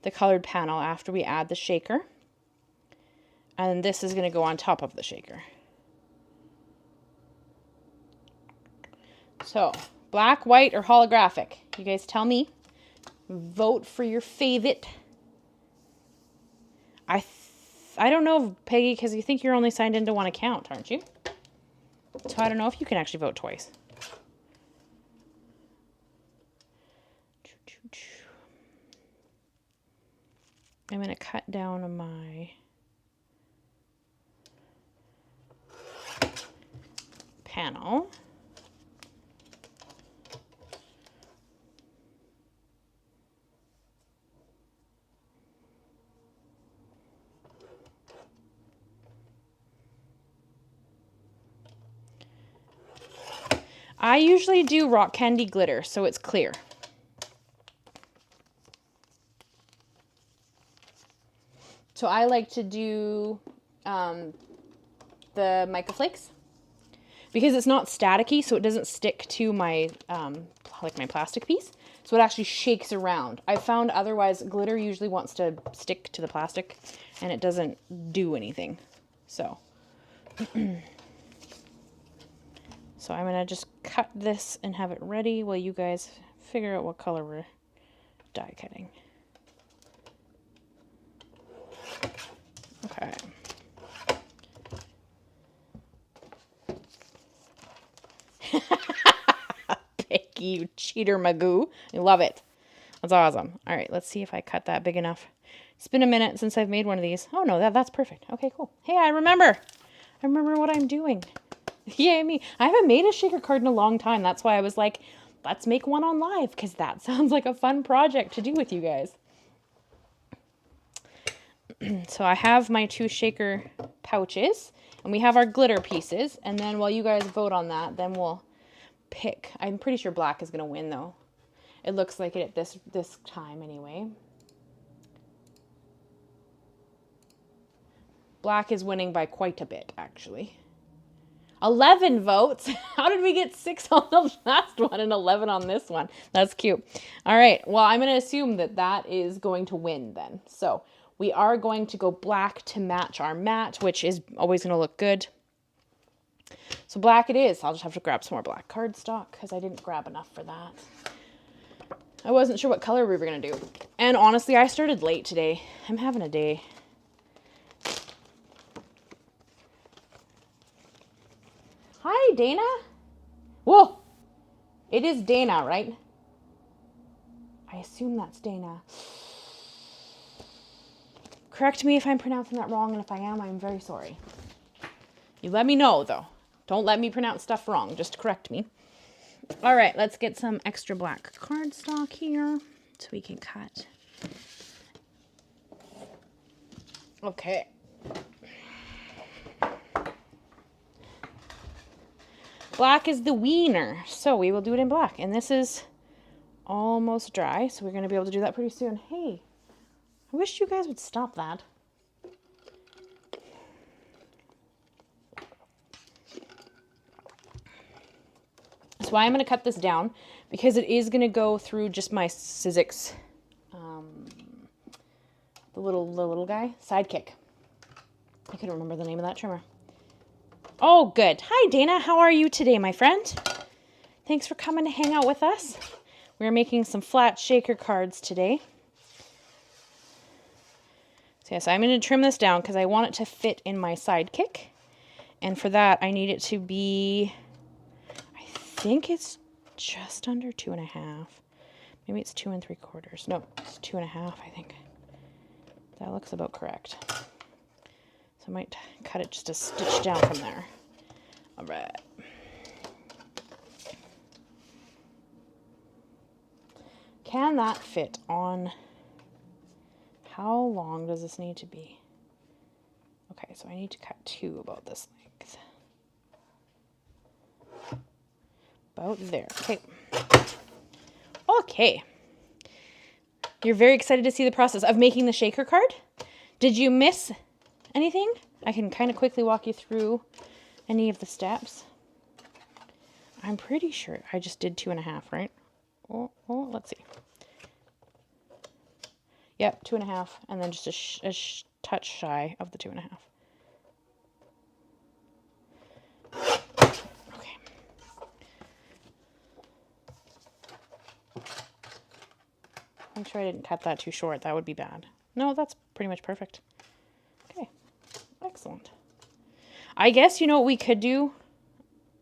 the colored panel after we add the shaker. And this is going to go on top of the shaker. So, black, white, or holographic? You guys tell me. Vote for your favorite. I don't know, Peggy, because you think you're only signed into one account, aren't you? So I don't know if you can actually vote twice. I'm going to cut down on my panel. I usually do rock candy glitter, so it's clear. So I like to do the mica flakes because it's not staticky, so it doesn't stick to my like my plastic piece. So it actually shakes around. I've found otherwise glitter usually wants to stick to the plastic and it doesn't do anything. So, so I'm gonna just cut this and have it ready while you guys figure out what color we're die cutting. Okay. Picky, you cheater magoo. I love it. That's awesome. All right, let's see if I cut that big enough. It's been a minute since I've made one of these. Oh no, that's perfect. Okay, cool. Hey, I remember what I'm doing. Yay me. I haven't made a shaker card in a long time. That's why I was like, let's make one on live, because that sounds like a fun project to do with you guys. So I have my 2 shaker pouches, and we have our glitter pieces, and then while you guys vote on that, then we'll pick. I'm pretty sure black is going to win, though. It looks like it at this time anyway. Black is winning by quite a bit, actually. 11 votes. How did we get 6 on the last one and 11 on this one? That's cute. All right. Well, I'm going to assume that is going to win then. So we are going to go black to match our matte, which is always going to look good. So black it is. I'll just have to grab some more black cardstock because I didn't grab enough for that. I wasn't sure what color we were going to do. And honestly, I started late today. I'm having a day. Hi, Dana. Whoa. It is Dana, right? I assume that's Dana. Correct me if I'm pronouncing that wrong, and if I am, I'm very sorry. You let me know, though. Don't let me pronounce stuff wrong. Just correct me. All right, let's get some extra black cardstock here so we can cut. Okay. Black is the wiener, so we will do it in black. And this is almost dry, so we're going to be able to do that pretty soon. Hey, I wish you guys would stop that. So I'm going to cut this down because it is going to go through just my Sizzix, the little guy, Sidekick. I couldn't remember the name of that trimmer. Oh, good. Hi, Dana. How are you today, my friend? Thanks for coming to hang out with us. We're making some flat shaker cards today. So yes, I'm going to trim this down because I want it to fit in my Sidekick. And for that, I need it to be, I think it's just under 2.5. Maybe it's 2 3/4. No, it's 2.5, I think. That looks about correct. So I might cut it just a stitch down from there. All right. Can that fit on? How long does this need to be? Okay, so I need to cut 2 about this length. About there. Okay. Okay. You're very excited to see the process of making the shaker card? Did you miss anything? I can kind of quickly walk you through any of the steps. I'm pretty sure I just did 2.5, right? Oh, let's see. Yep, 2.5, and then just a touch shy of the 2.5. Okay. I'm sure I didn't cut that too short. That would be bad. No, that's pretty much perfect. Okay, excellent. I guess you know what we could do,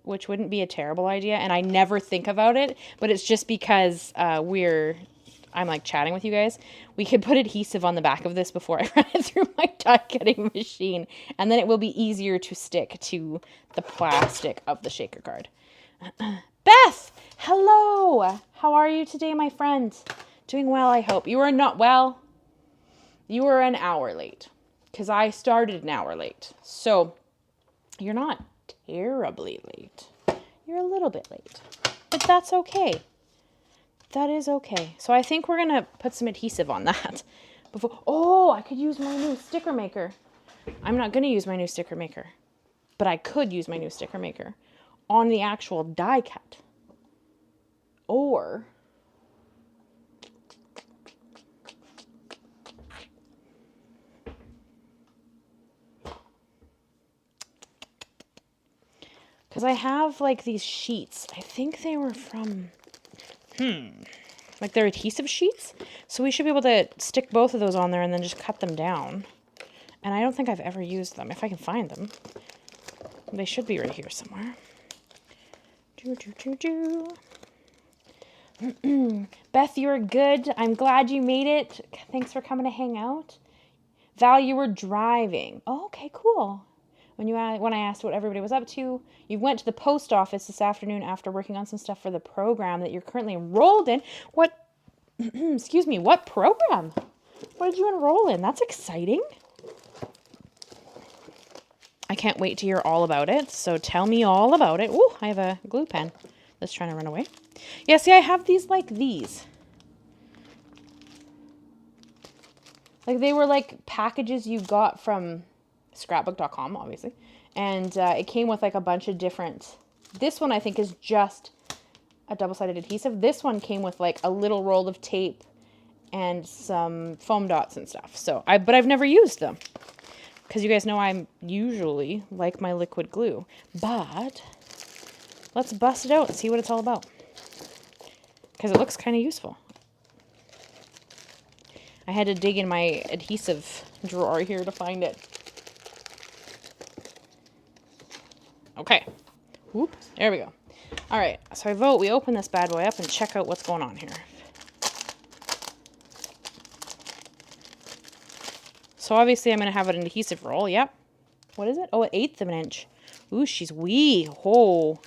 which wouldn't be a terrible idea, and I never think about it, but it's just because I'm like chatting with you guys. We could put adhesive on the back of this before I run it through my die cutting machine, and then it will be easier to stick to the plastic of the shaker card. Beth, hello. How are you today, my friend? Doing well, I hope. You are not well. You were an hour late because I started an hour late. So you're not terribly late. You're a little bit late, but that's okay. That is okay. So I think we're going to put some adhesive on that. before. Oh, I could use my new sticker maker. I'm not going to use my new sticker maker, but I could use my new sticker maker on the actual die cut. Or because I have like these sheets. I think they were from, like they're adhesive sheets. So we should be able to stick both of those on there and then just cut them down. And I don't think I've ever used them. If I can find them, they should be right here somewhere. Beth, you were good. I'm glad you made it. Thanks for coming to hang out. Val, you were driving. Oh, okay, cool. When I asked what everybody was up to, you went to the post office this afternoon after working on some stuff for the program that you're currently enrolled in. What, excuse me, what program? What did you enroll in? That's exciting. I can't wait to hear all about it, so tell me all about it. Ooh, I have a glue pen that's trying to run away. Yeah, see, I have these like these. Like they were like packages you got from scrapbook.com, obviously. And it came with like a bunch of different, this one I think is just a double-sided adhesive. This one came with like a little roll of tape and some foam dots and stuff. So but I've never used them because you guys know I'm usually like my liquid glue, but let's bust it out and see what it's all about because it looks kind of useful. I had to dig in my adhesive drawer here to find it. Okay. Whoop. There we go. All right. So I vote we open this bad boy up and check out what's going on here. So obviously I'm going to have an adhesive roll. Yep. What is it? Oh, 1/8 of an inch. Ooh, she's wee. Oh,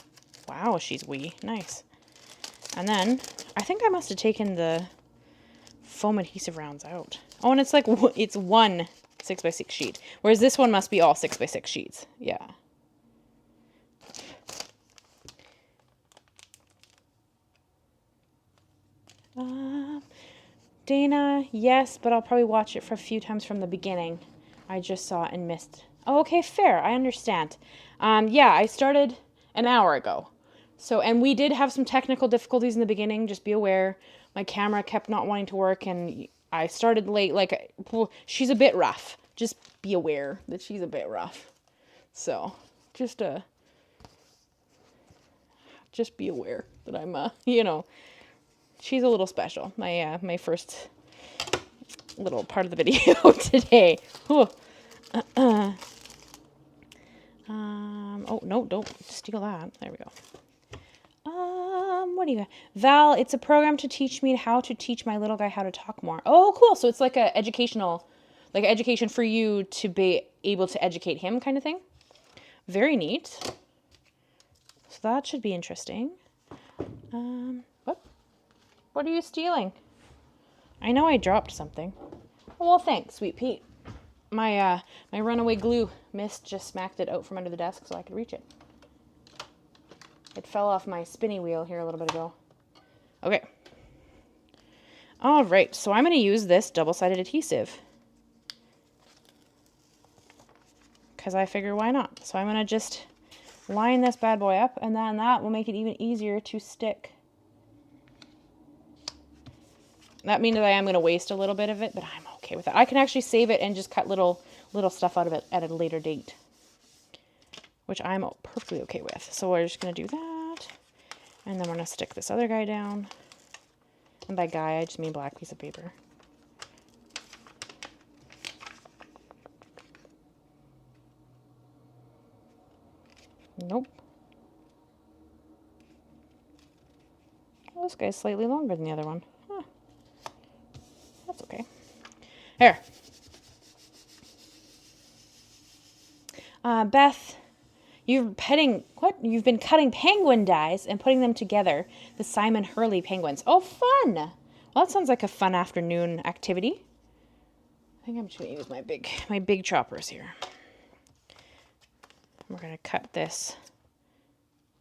wow, she's wee. Nice. And then I think I must have taken the foam adhesive rounds out. Oh, and it's like, it's one 6x6 sheet. Whereas this one must be all 6x6 sheets. Yeah. Dana, yes, but I'll probably watch it for a few times from the beginning. I just saw it and missed. Oh, okay, fair. I understand. Yeah, I started an hour ago. So, and we did have some technical difficulties in the beginning. Just be aware. My camera kept not wanting to work, and I started late. Like, she's a bit rough. Just be aware that she's a bit rough. So, just be aware that I'm, you know, she's a little special. My first little part of the video today. Oh no, don't steal that. There we go. What do you got? Val, it's a program to teach me how to teach my little guy how to talk more. Oh, cool. So it's like a educational, like education for you to be able to educate him kind of thing. Very neat. So that should be interesting. What are you stealing? I know I dropped something. Oh, well, thanks, Sweet Pete. My runaway glue mist just smacked it out from under the desk so I could reach it. It fell off my spinny wheel here a little bit ago. Okay. All right, so I'm going to use this double-sided adhesive. Because I figure why not? So I'm going to just line this bad boy up, and then that will make it even easier to stick. That means that I am going to waste a little bit of it, but I'm okay with that. I can actually save it and just cut little stuff out of it at a later date, which I'm perfectly okay with. So we're just going to do that, and then we're going to stick this other guy down. And by guy, I just mean black piece of paper. Nope. Well, this guy's slightly longer than the other one. Huh. That's okay. Here. Beth, you've been cutting penguin dies and putting them together. The Simon Hurley penguins. Oh, fun! Well, that sounds like a fun afternoon activity. I think I'm just going to use my big choppers here. We're going to cut this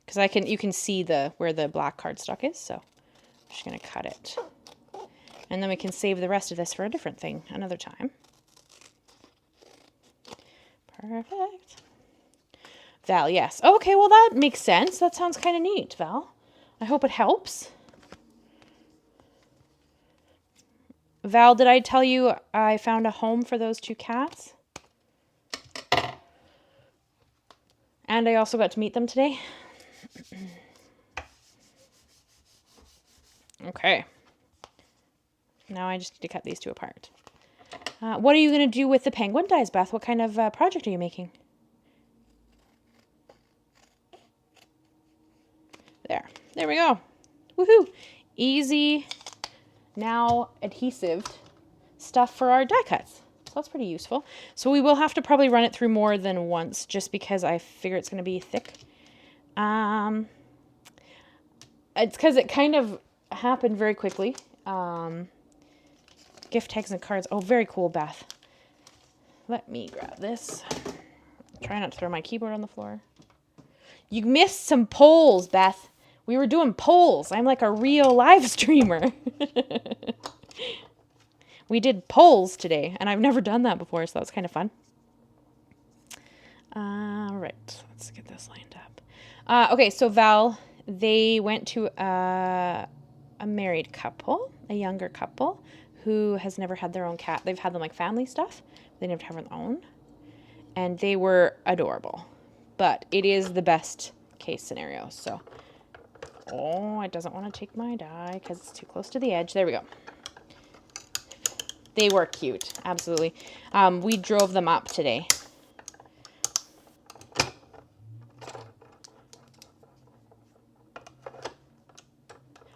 because you can see where the black cardstock is. So I'm just going to cut it. And then we can save the rest of this for a different thing another time. Perfect. Val, yes. Okay, well that makes sense. That sounds kind of neat, Val. I hope it helps. Val, did I tell you I found a home for those 2 cats? And I also got to meet them today. Okay. Now I just need to cut these 2 apart. What are you going to do with the penguin dies, Beth? What kind of project are you making? There we go. Woohoo! Easy, now adhesive stuff for our die cuts. So that's pretty useful. So we will have to probably run it through more than once just because I figure it's going to be thick. It's because it kind of happened very quickly. Gift tags and cards. Oh, very cool, Beth. Let me grab this. Try not to throw my keyboard on the floor. You missed some polls, Beth. We were doing polls. I'm like a real live streamer. We did polls today, and I've never done that before, so that was kind of fun. Right, let's get this lined up. Okay, so Val, they went to a married couple, a younger couple, who has never had their own cat. They've had them like family stuff. They never have their own. And they were adorable. But it is the best case scenario, so... Oh, it doesn't want to take my die because it's too close to the edge. There we go. They were cute, absolutely. We drove them up today.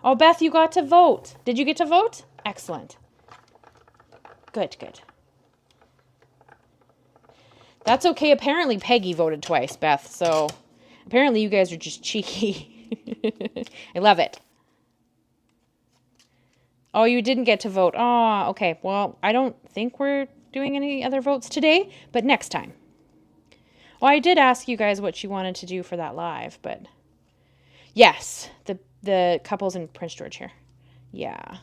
Oh, Beth, you got to vote. Did you get to vote? Excellent. Good, good. That's okay. Apparently, Peggy voted twice, Beth. So, apparently you guys are just cheeky. I love it. Oh, you didn't get to vote. Oh, okay. Well, I don't think we're doing any other votes today, but next time. Well, I did ask you guys what you wanted to do for that live, but... Yes, the couples in Prince George here. Yeah.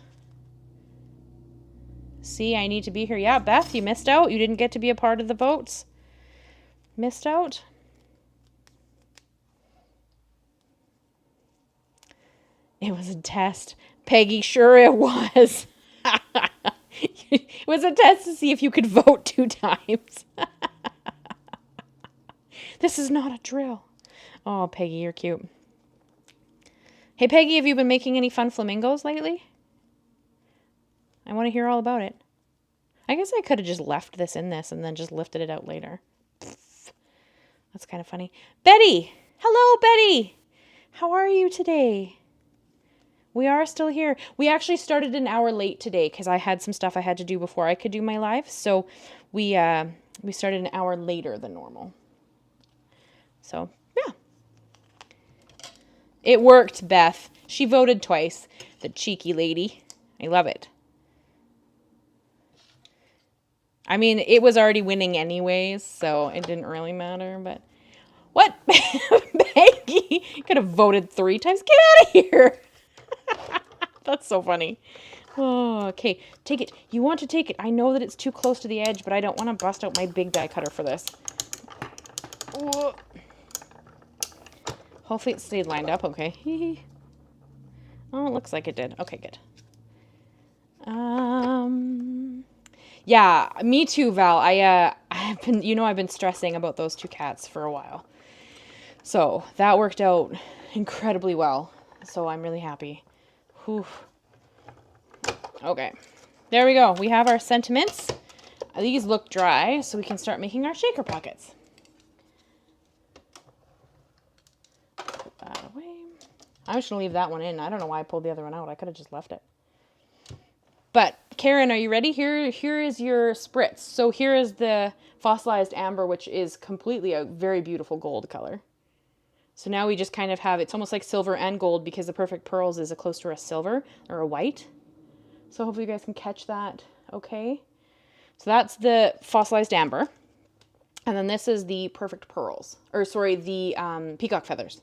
See, I need to be here. Yeah, Beth, you missed out. You didn't get to be a part of the votes. Missed out. It was a test. Peggy, sure it was. It was a test to see if you could vote 2 times. This is not a drill. Oh, Peggy, you're cute. Hey, Peggy, have you been making any fun flamingos lately? I want to hear all about it. I guess I could have just left this in this and then just lifted it out later. That's kind of funny. Betty! Hello, Betty! How are you today? We are still here. We actually started an hour late today because I had some stuff I had to do before I could do my live. So we started an hour later than normal. So, yeah. It worked, Beth. She voted twice. The cheeky lady. I love it. I mean, it was already winning anyways, so it didn't really matter, but... What? Peggy could have voted 3 times. Get out of here! That's so funny. Oh, okay, take it. You want to take it. I know that it's too close to the edge, but I don't want to bust out my big die cutter for this. Whoa. Hopefully it stayed lined up okay. Oh, it looks like it did. Okay, good. Yeah, me too, Val. I've been stressing about those 2 cats for a while. So that worked out incredibly well. So I'm really happy. Whew. Okay, there we go. We have our sentiments. These look dry, so we can start making our shaker pockets. Put that away. I'm just gonna leave that one in. I don't know why I pulled the other one out. I could have just left it. But Karen, are you ready? Here is your spritz. So here is the fossilized amber, which is completely a very beautiful gold color. So now we just kind of have, it's almost like silver and gold because the Perfect Pearls is close to a silver or a white. So hopefully you guys can catch that okay. So that's the fossilized amber. And then this is the Perfect Pearls, or sorry, the Peacock feathers.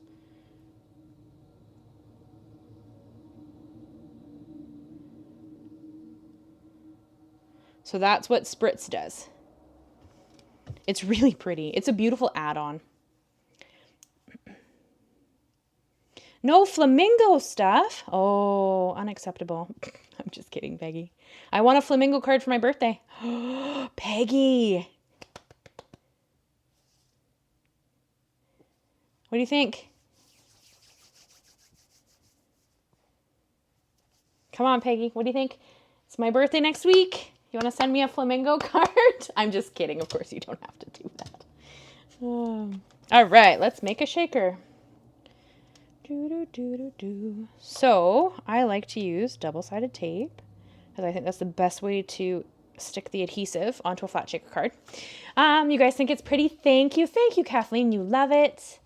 So that's what Spritz does. It's really pretty. It's a beautiful add-on. No flamingo stuff. Oh, unacceptable. I'm just kidding, Peggy. I want a flamingo card for my birthday. Peggy. What do you think? Come on, Peggy. What do you think? It's my birthday next week. You want to send me a flamingo card? I'm just kidding. Of course, you don't have to do that. All right, let's make a shaker. So I like to use double-sided tape because I think that's the best way to stick the adhesive onto a flat shaker card. You guys think it's pretty? Thank you, Kathleen. You love it.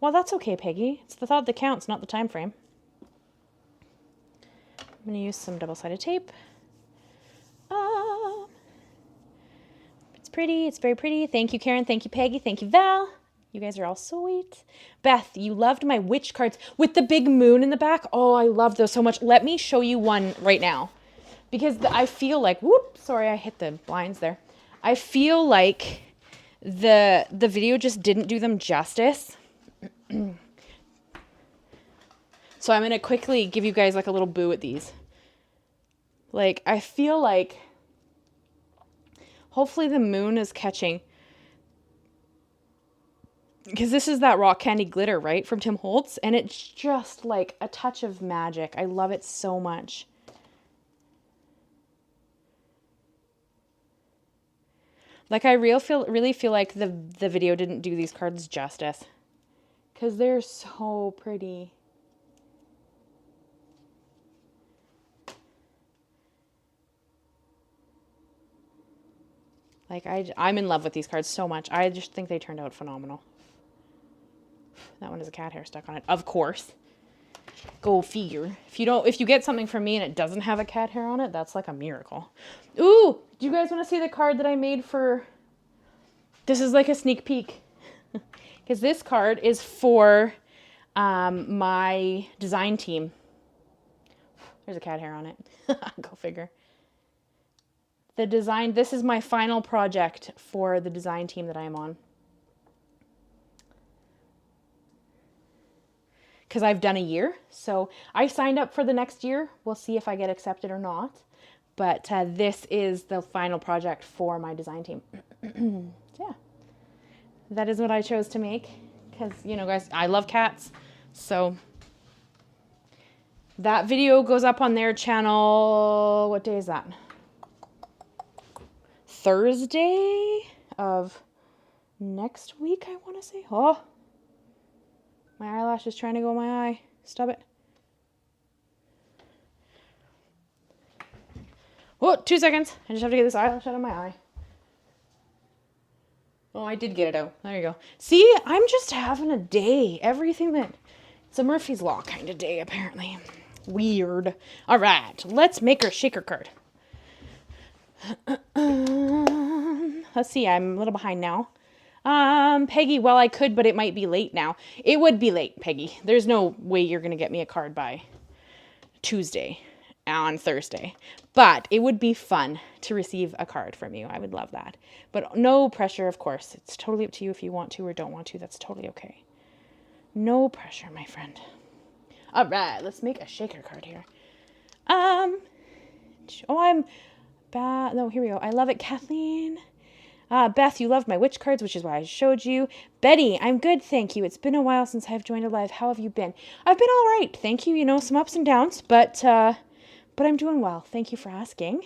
Well, that's okay, Peggy. It's the thought that counts, not the time frame. I'm going to use some double-sided tape. It's pretty. It's very pretty. Thank you, Karen. Thank you, Peggy. Thank you, Val. You guys are all sweet. Beth, you loved my witch cards with the big moon in the back. Oh, I love those so much. Let me show you one right now. Because I feel like, sorry, I hit the blinds there. I feel like the video just didn't do them justice. So I'm going to quickly give you guys like a little boo at these. Like, I feel like hopefully the moon is catching. Because this is that rock candy glitter, right? From Tim Holtz. And it's just like a touch of magic. I love it so much. Like, I really feel like the video didn't do these cards justice. Because they're so pretty. Like, I'm in love with these cards so much. I just think they turned out phenomenal. That one has a cat hair stuck on it. Of course. Go figure. If you get something from me and it doesn't have a cat hair on it, that's like a miracle. Ooh, do you guys want to see the card that I made for... This is like a sneak peek. Because this card is for my design team. There's a cat hair on it. Go figure. This is my final project for the design team that I am on. Because I've done a year. So I signed up for the next year. We'll see if I get accepted or not. But this is the final project for my design team. So yeah. That is what I chose to make. Because, you know, guys, I love cats. So that video goes up on their channel. What day is that? Thursday of next week, I want to say. Oh, my eyelash is trying to go in my eye. Stop it. Oh, 2 seconds. I just have to get this eyelash out of my eye. Oh, I did get it out. There you go. See, I'm just having a day. It's a Murphy's Law kind of day, apparently. Weird. All right, let's make our shaker card. Let's see, I'm a little behind now. Peggy, well, I could, but it might be late now. It would be late, Peggy. There's no way you're going to get me a card by Tuesday on Thursday. But it would be fun to receive a card from you. I would love that. But no pressure, of course. It's totally up to you if you want to or don't want to. That's totally okay. No pressure, my friend. All right, let's make a shaker card here. No, here we go. I love it, Kathleen. Beth, you loved my witch cards, which is why I showed you. Betty, I'm good, thank you. It's been a while since I've joined a live. How have you been? I've been all right, thank you. You know, some ups and downs, but I'm doing well. Thank you for asking.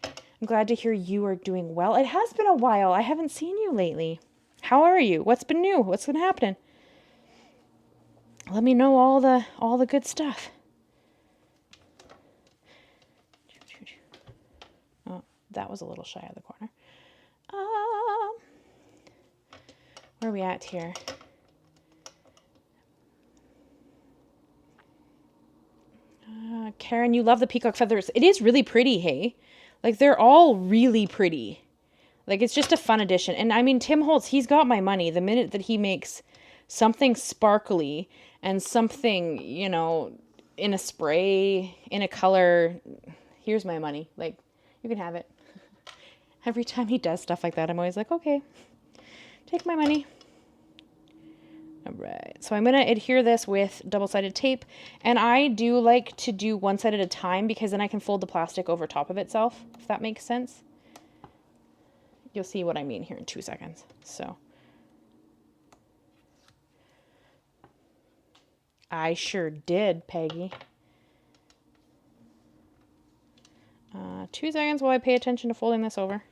I'm glad to hear you are doing well. It has been a while. I haven't seen you lately. How are you? What's been new? What's been happening? Let me know all the good stuff. Oh, that was a little shy of the corner. Where are we at here? Karen, you love the peacock feathers. It is really pretty, hey? Like, they're all really pretty. Like, it's just a fun addition. And, I mean, Tim Holtz, he's got my money. The minute that he makes something sparkly and something, you know, in a spray, in a color, here's my money. Like, You can have it. Every time he does stuff like that, I'm always like, okay, take my money. All right, so I'm going to adhere this with double-sided tape, and I do like to do one side at a time because then I can fold the plastic over top of itself, if that makes sense. You'll see what I mean here in 2 seconds. So I sure did, Peggy. 2 seconds while I pay attention to folding this over.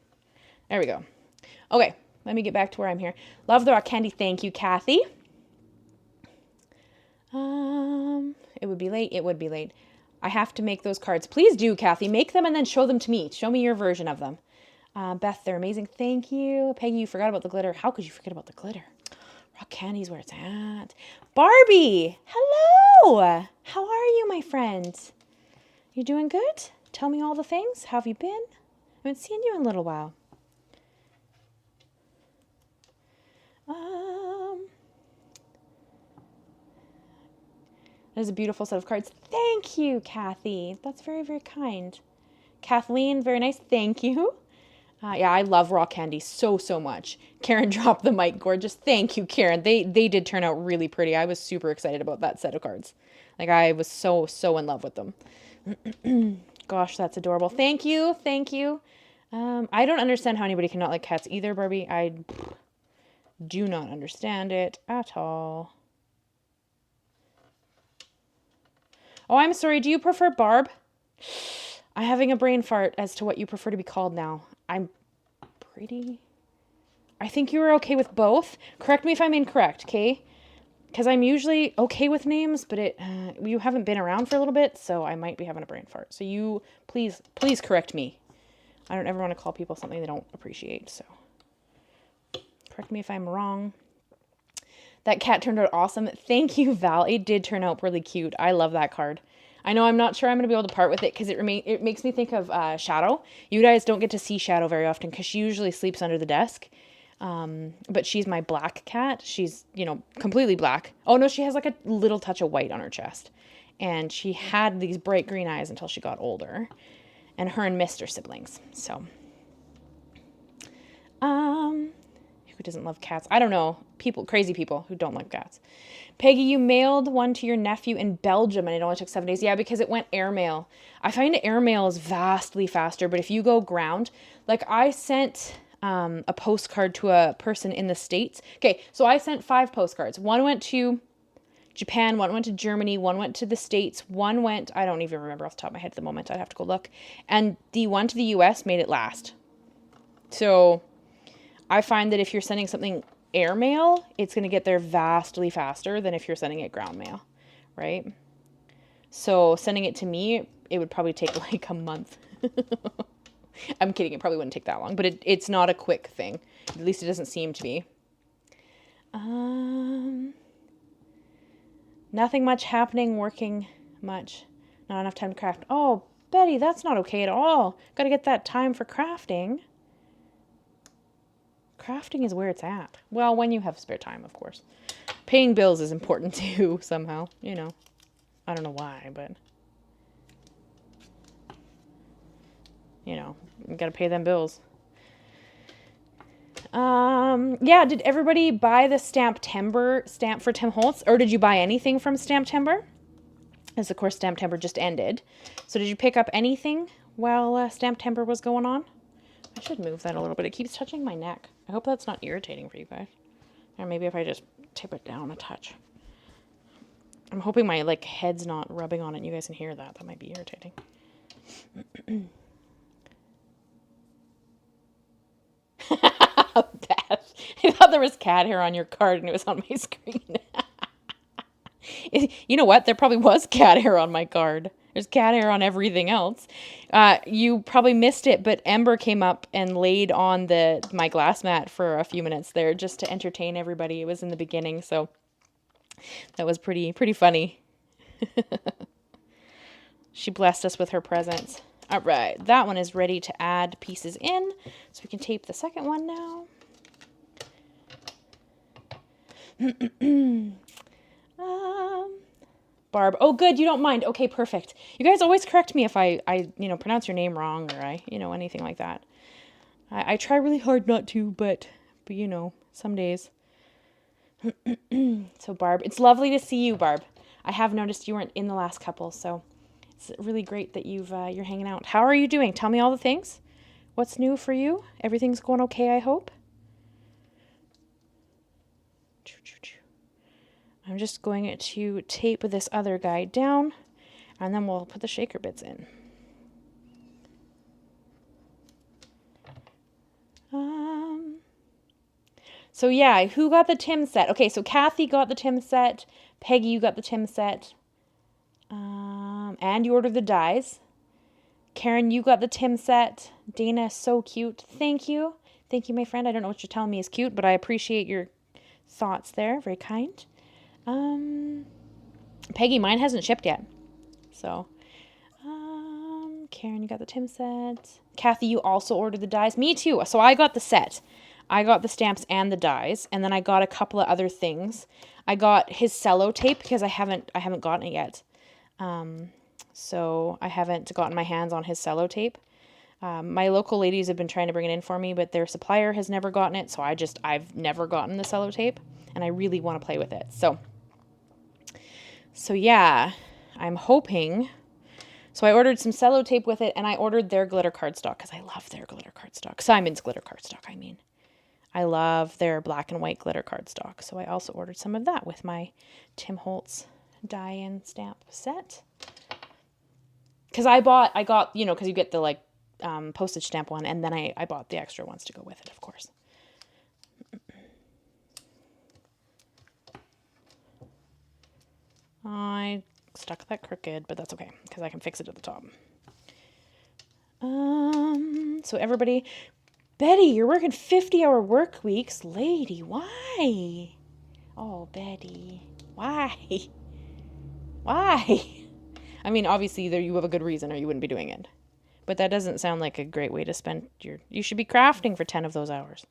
There we go. Okay, let me get back to where I'm here. Love the rock candy. Thank you, Kathy. It would be late. It would be late. I have to make those cards. Please do, Kathy. Make them and then show them to me. Show me your version of them. Beth, they're amazing. Thank you. Peggy, you forgot about the glitter. How could you forget about the glitter? Rock candy's where it's at. Barbie, hello. How are you, my friend? You doing good? Tell me all the things. How have you been? I haven't seen you in a little while. That is a beautiful set of cards. Thank you, Kathy. That's very, very kind. Kathleen, very nice. Thank you. Yeah, I love rock candy so, so much. Karen dropped the mic. Gorgeous. Thank you, Karen. They did turn out really pretty. I was super excited about that set of cards. Like, I was so, so in love with them. Gosh, that's adorable. Thank you. Thank you. I don't understand how anybody cannot like cats either, Barbie. I do not understand it at all. Oh, I'm sorry. Do you prefer Barb? I'm having a brain fart as to what you prefer to be called now. I think you were okay with both. Correct me if I'm incorrect, okay? Because I'm usually okay with names, but you haven't been around for a little bit, so I might be having a brain fart. So you, please correct me. I don't ever want to call people something they don't appreciate, so correct me if I'm wrong. That cat turned out awesome. Thank you, Val. It did turn out really cute. I love that card. I know I'm not sure I'm going to be able to part with it because it makes me think of Shadow. You guys don't get to see Shadow very often because she usually sleeps under the desk. But she's my black cat. She's, completely black. Oh, no, she has like a little touch of white on her chest. And she had these bright green eyes until she got older. And her and Mist are siblings. So, who doesn't love cats? I don't know. Crazy people who don't like cats. Peggy, you mailed one to your nephew in Belgium and it only took 7 days. Yeah, because it went airmail. I find airmail is vastly faster, but if you go ground, like I sent a postcard to a person in the States. Okay, so I sent 5 postcards. One went to Japan, one went to Germany, one went to the States, one went, I don't even remember off the top of my head at the moment. I'd have to go look. And the one to the US made it last. So I find that if you're sending something airmail, it's going to get there vastly faster than if you're sending it ground mail, right? So sending it to me, it would probably take like a month. I'm kidding. It probably wouldn't take that long, but it's not a quick thing. At least it doesn't seem to be. Nothing much happening, working much. Not enough time to craft. Oh, Betty, that's not okay at all. Got to get that time for crafting. Crafting is where it's at. Well, when you have spare time, of course. Paying bills is important too, somehow. I don't know why, but you gotta pay them bills. Yeah, did everybody buy the Stamptember stamp for Tim Holtz? Or did you buy anything from Stamptember? As of course, Stamptember just ended. So did you pick up anything while Stamptember was going on? I should move that a little bit. It keeps touching my neck. I hope that's not irritating for you guys. Or maybe if I just tip it down a touch. I'm hoping my head's not rubbing on it and you guys can hear that. That might be irritating. Beth, I thought there was cat hair on your card and it was on my screen. You know what? There probably was cat hair on my card. There's cat hair on everything else. You probably missed it, but Ember came up and laid on my glass mat for a few minutes there just to entertain everybody. It was in the beginning, so that was pretty funny. She blessed us with her presence. All right, that one is ready to add pieces in, so we can tape the second one now. Barb. Oh, good. You don't mind. Okay, perfect. You guys always correct me if I pronounce your name wrong or anything like that. I try really hard not to, but some days. So Barb, it's lovely to see you, Barb. I have noticed you weren't in the last couple, so it's really great that you're hanging out. How are you doing? Tell me all the things. What's new for you? Everything's going okay, I hope. I'm just going to tape this other guy down, and then we'll put the shaker bits in. So yeah, who got the Tim set? Okay, so Kathy got the Tim set. Peggy, you got the Tim set. And you ordered the dies. Karen, you got the Tim set. Dana, so cute. Thank you. Thank you, my friend. I don't know what you're telling me is cute, but I appreciate your thoughts there. Very kind. Peggy, mine hasn't shipped yet. So, Karen, you got the Tim set. Kathy, you also ordered the dies. Me too. So I got the set. I got the stamps and the dies, and then I got a couple of other things. I got his cello tape because I haven't gotten it yet. So I haven't gotten my hands on his cello tape. My local ladies have been trying to bring it in for me, but their supplier has never gotten it, so I've never gotten the cello tape, and I really want to play with it. So yeah, I'm hoping. So I ordered some cello tape with it, and I ordered their glitter cardstock because I love their glitter cardstock. Simon's glitter cardstock, I mean. I love their black and white glitter cardstock. So I also ordered some of that with my Tim Holtz die and stamp set. Because I got, because you get the postage stamp one, and then I bought the extra ones to go with it, of course. I stuck that crooked, but that's okay, because I can fix it at the top. So everybody, Betty, you're working 50-hour work weeks. Lady, why? Oh, Betty, why? Why? I mean, obviously either you have a good reason or you wouldn't be doing it. But that doesn't sound like a great way to spend you should be crafting for 10 of those hours.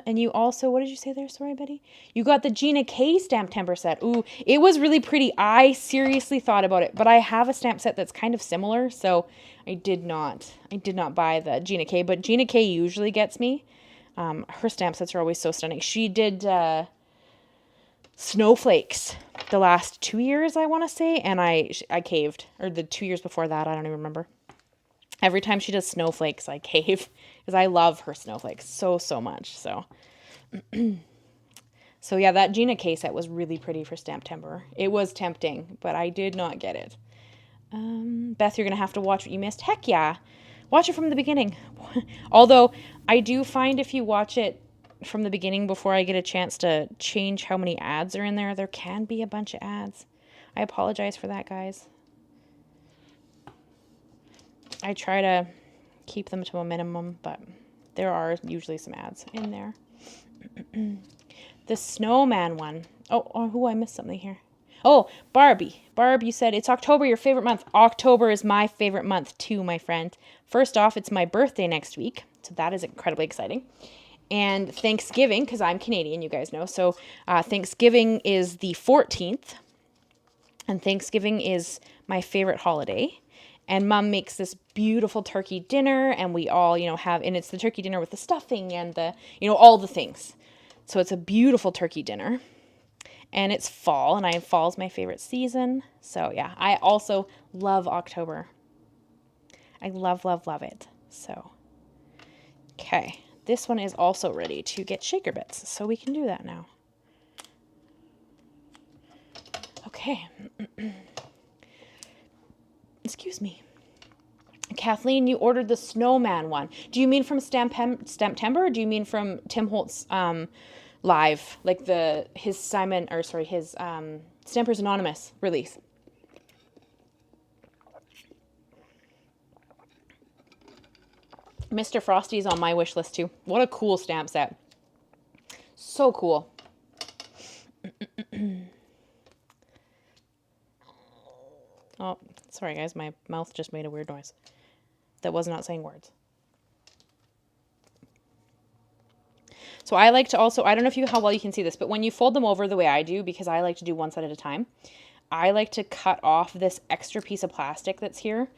And you also, what did you say there? Sorry, Betty. You got the Gina K stamp temper set. Ooh, it was really pretty. I seriously thought about it, but I have a stamp set that's kind of similar, so I did not buy the Gina K, but Gina K usually gets me. Her stamp sets are always so stunning. She did snowflakes the last 2 years, I want to say, and I caved, or the 2 years before that, I don't even remember. Every time she does snowflakes, I cave because I love her snowflakes so much. So, so yeah, that Gina K set was really pretty for stamp timber. It was tempting, but I did not get it. Beth, you're gonna have to watch what you missed. Heck yeah, watch it from the beginning. Although I do find if you watch it from the beginning before I get a chance to change how many ads are in there, there can be a bunch of ads. I apologize for that, guys. I try to keep them to a minimum, but there are usually some ads in there. The snowman one. Oh, I missed something here. Oh, Barbie. Barb, you said it's October, your favorite month. October is my favorite month too, my friend. First off, it's my birthday next week, so that is incredibly exciting. And Thanksgiving, because I'm Canadian, you guys know. So Thanksgiving is the 14th, and Thanksgiving is my favorite holiday. And Mom makes this beautiful turkey dinner, and we all, have, and it's the turkey dinner with the stuffing and the, all the things. So it's a beautiful turkey dinner, and it's fall, and fall's my favorite season. So yeah, I also love October. I love it. So, okay, this one is also ready to get shaker bits, so we can do that now. Okay. Excuse me. Kathleen, you ordered the snowman one. Do you mean from Stamptember, or do you mean from Tim Holtz live, like his Stampers Anonymous release? Mr. Frosty's on my wish list too. What a cool stamp set. So cool. Oh, sorry guys, my mouth just made a weird noise. That was not saying words. So I like to also, I don't know if how well you can see this, but when you fold them over the way I do, because I like to do one side at a time, I like to cut off this extra piece of plastic that's here,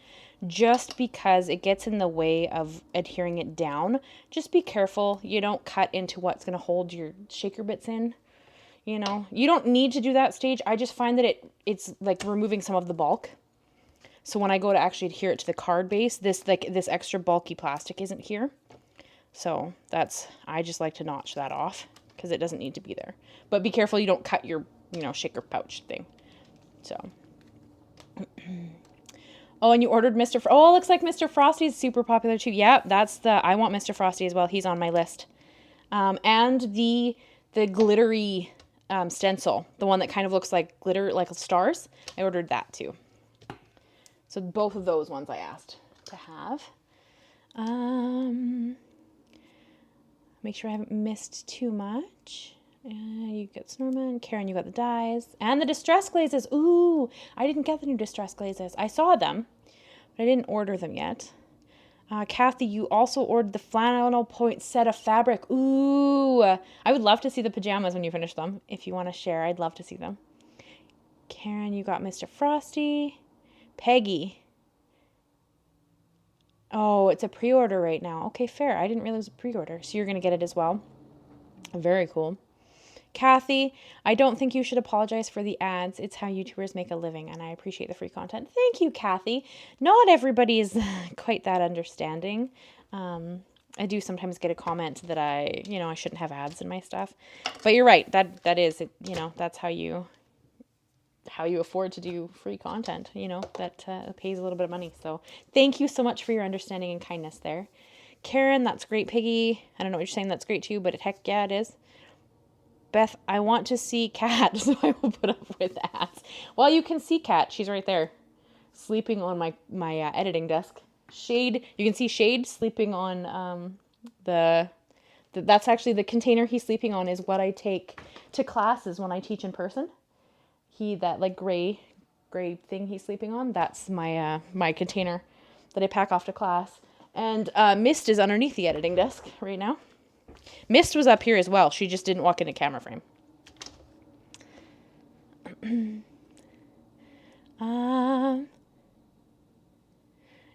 just because it gets in the way of adhering it down. Just be careful you don't cut into what's going to hold your shaker bits in. You know, you don't need to do that stage. I just find that it's like removing some of the bulk. So when I go to actually adhere it to the card base, this extra bulky plastic isn't here. So I just like to notch that off because it doesn't need to be there. But be careful you don't cut your, shaker pouch thing. So. Oh, and you ordered Mr. Oh, it looks like Mr. Frosty is super popular too. Yeah, I want Mr. Frosty as well. He's on my list. And the glittery stencil, the one that kind of looks like glitter, like stars. I ordered that too. So both of those ones I asked to have. Make sure I haven't missed too much. You got Snorman, Karen, you got the dies, and the distress glazes. Ooh, I didn't get the new distress glazes. I saw them, but I didn't order them yet. Kathy, you also ordered the flannel point set of fabric. Ooh, I would love to see the pajamas when you finish them. If you want to share, I'd love to see them. Karen, you got Mr. Frosty. Peggy. Oh, it's a pre-order right now. Okay, fair. I didn't realize it was a pre-order. So you're going to get it as well. Very cool. Kathy, I don't think you should apologize for the ads. It's how YouTubers make a living, and I appreciate the free content. Thank you, Kathy. Not everybody is quite that understanding. I do sometimes get a comment that I shouldn't have ads in my stuff. But you're right. That is it. That's how you afford to do free content. That pays a little bit of money. So thank you so much for your understanding and kindness there. Karen, that's great. Piggy, I don't know what you're saying. That's great too, but heck yeah, it is. Beth, I want to see Kat, so I will put up with ads. Well, you can see Kat. She's right there, sleeping on my editing desk. Shade, you can see Shade sleeping on that's actually the container he's sleeping on is what I take to classes when I teach in person. That like gray thing he's sleeping on, that's my container that I pack off to class. And Mist is underneath the editing desk right now. Mist was up here as well. She just didn't walk into camera frame.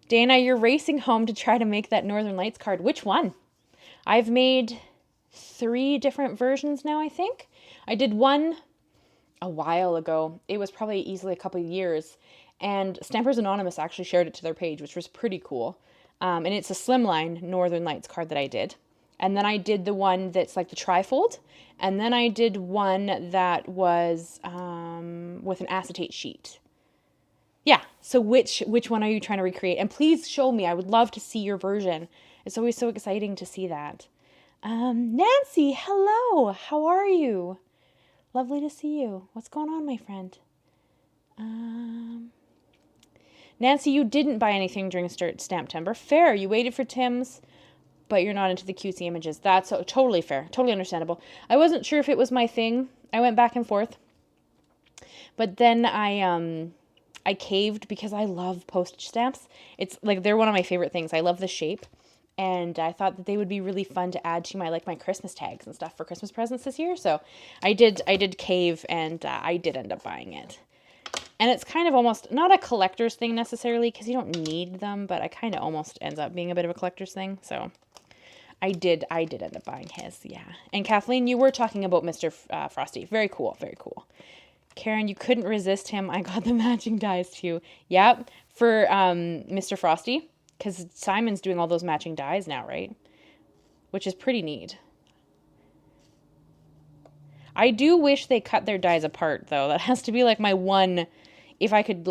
Dana, you're racing home to try to make that Northern Lights card. Which one? I've made 3 different versions now, I think. I did one a while ago. It was probably easily a couple of years. And Stampers Anonymous actually shared it to their page, which was pretty cool. And it's a slimline Northern Lights card that I did. And then I did the one that's like the trifold. And then I did one that was with an acetate sheet. Yeah. So which one are you trying to recreate? And please show me. I would love to see your version. It's always so exciting to see that. Nancy, hello. How are you? Lovely to see you. What's going on, my friend? Nancy, you didn't buy anything during Stamptember. Fair. You waited for Tim's, but you're not into the cutesy images. That's totally fair. Totally understandable. I wasn't sure if it was my thing. I went back and forth. But then I caved because I love postage stamps. It's like they're one of my favorite things. I love the shape. And I thought that they would be really fun to add to my Christmas tags and stuff for Christmas presents this year. So I did cave, and I did end up buying it. And it's kind of almost not a collector's thing necessarily because you don't need them, but I kind of almost ends up being a bit of a collector's thing. So I did end up buying his, yeah. And Kathleen, you were talking about Mr. Frosty. Very cool, very cool. Karen, you couldn't resist him. I got the matching dies too. Yep, for Mr. Frosty. Because Simon's doing all those matching dies now, right? Which is pretty neat. I do wish they cut their dies apart, though. That has to be like my one, if I could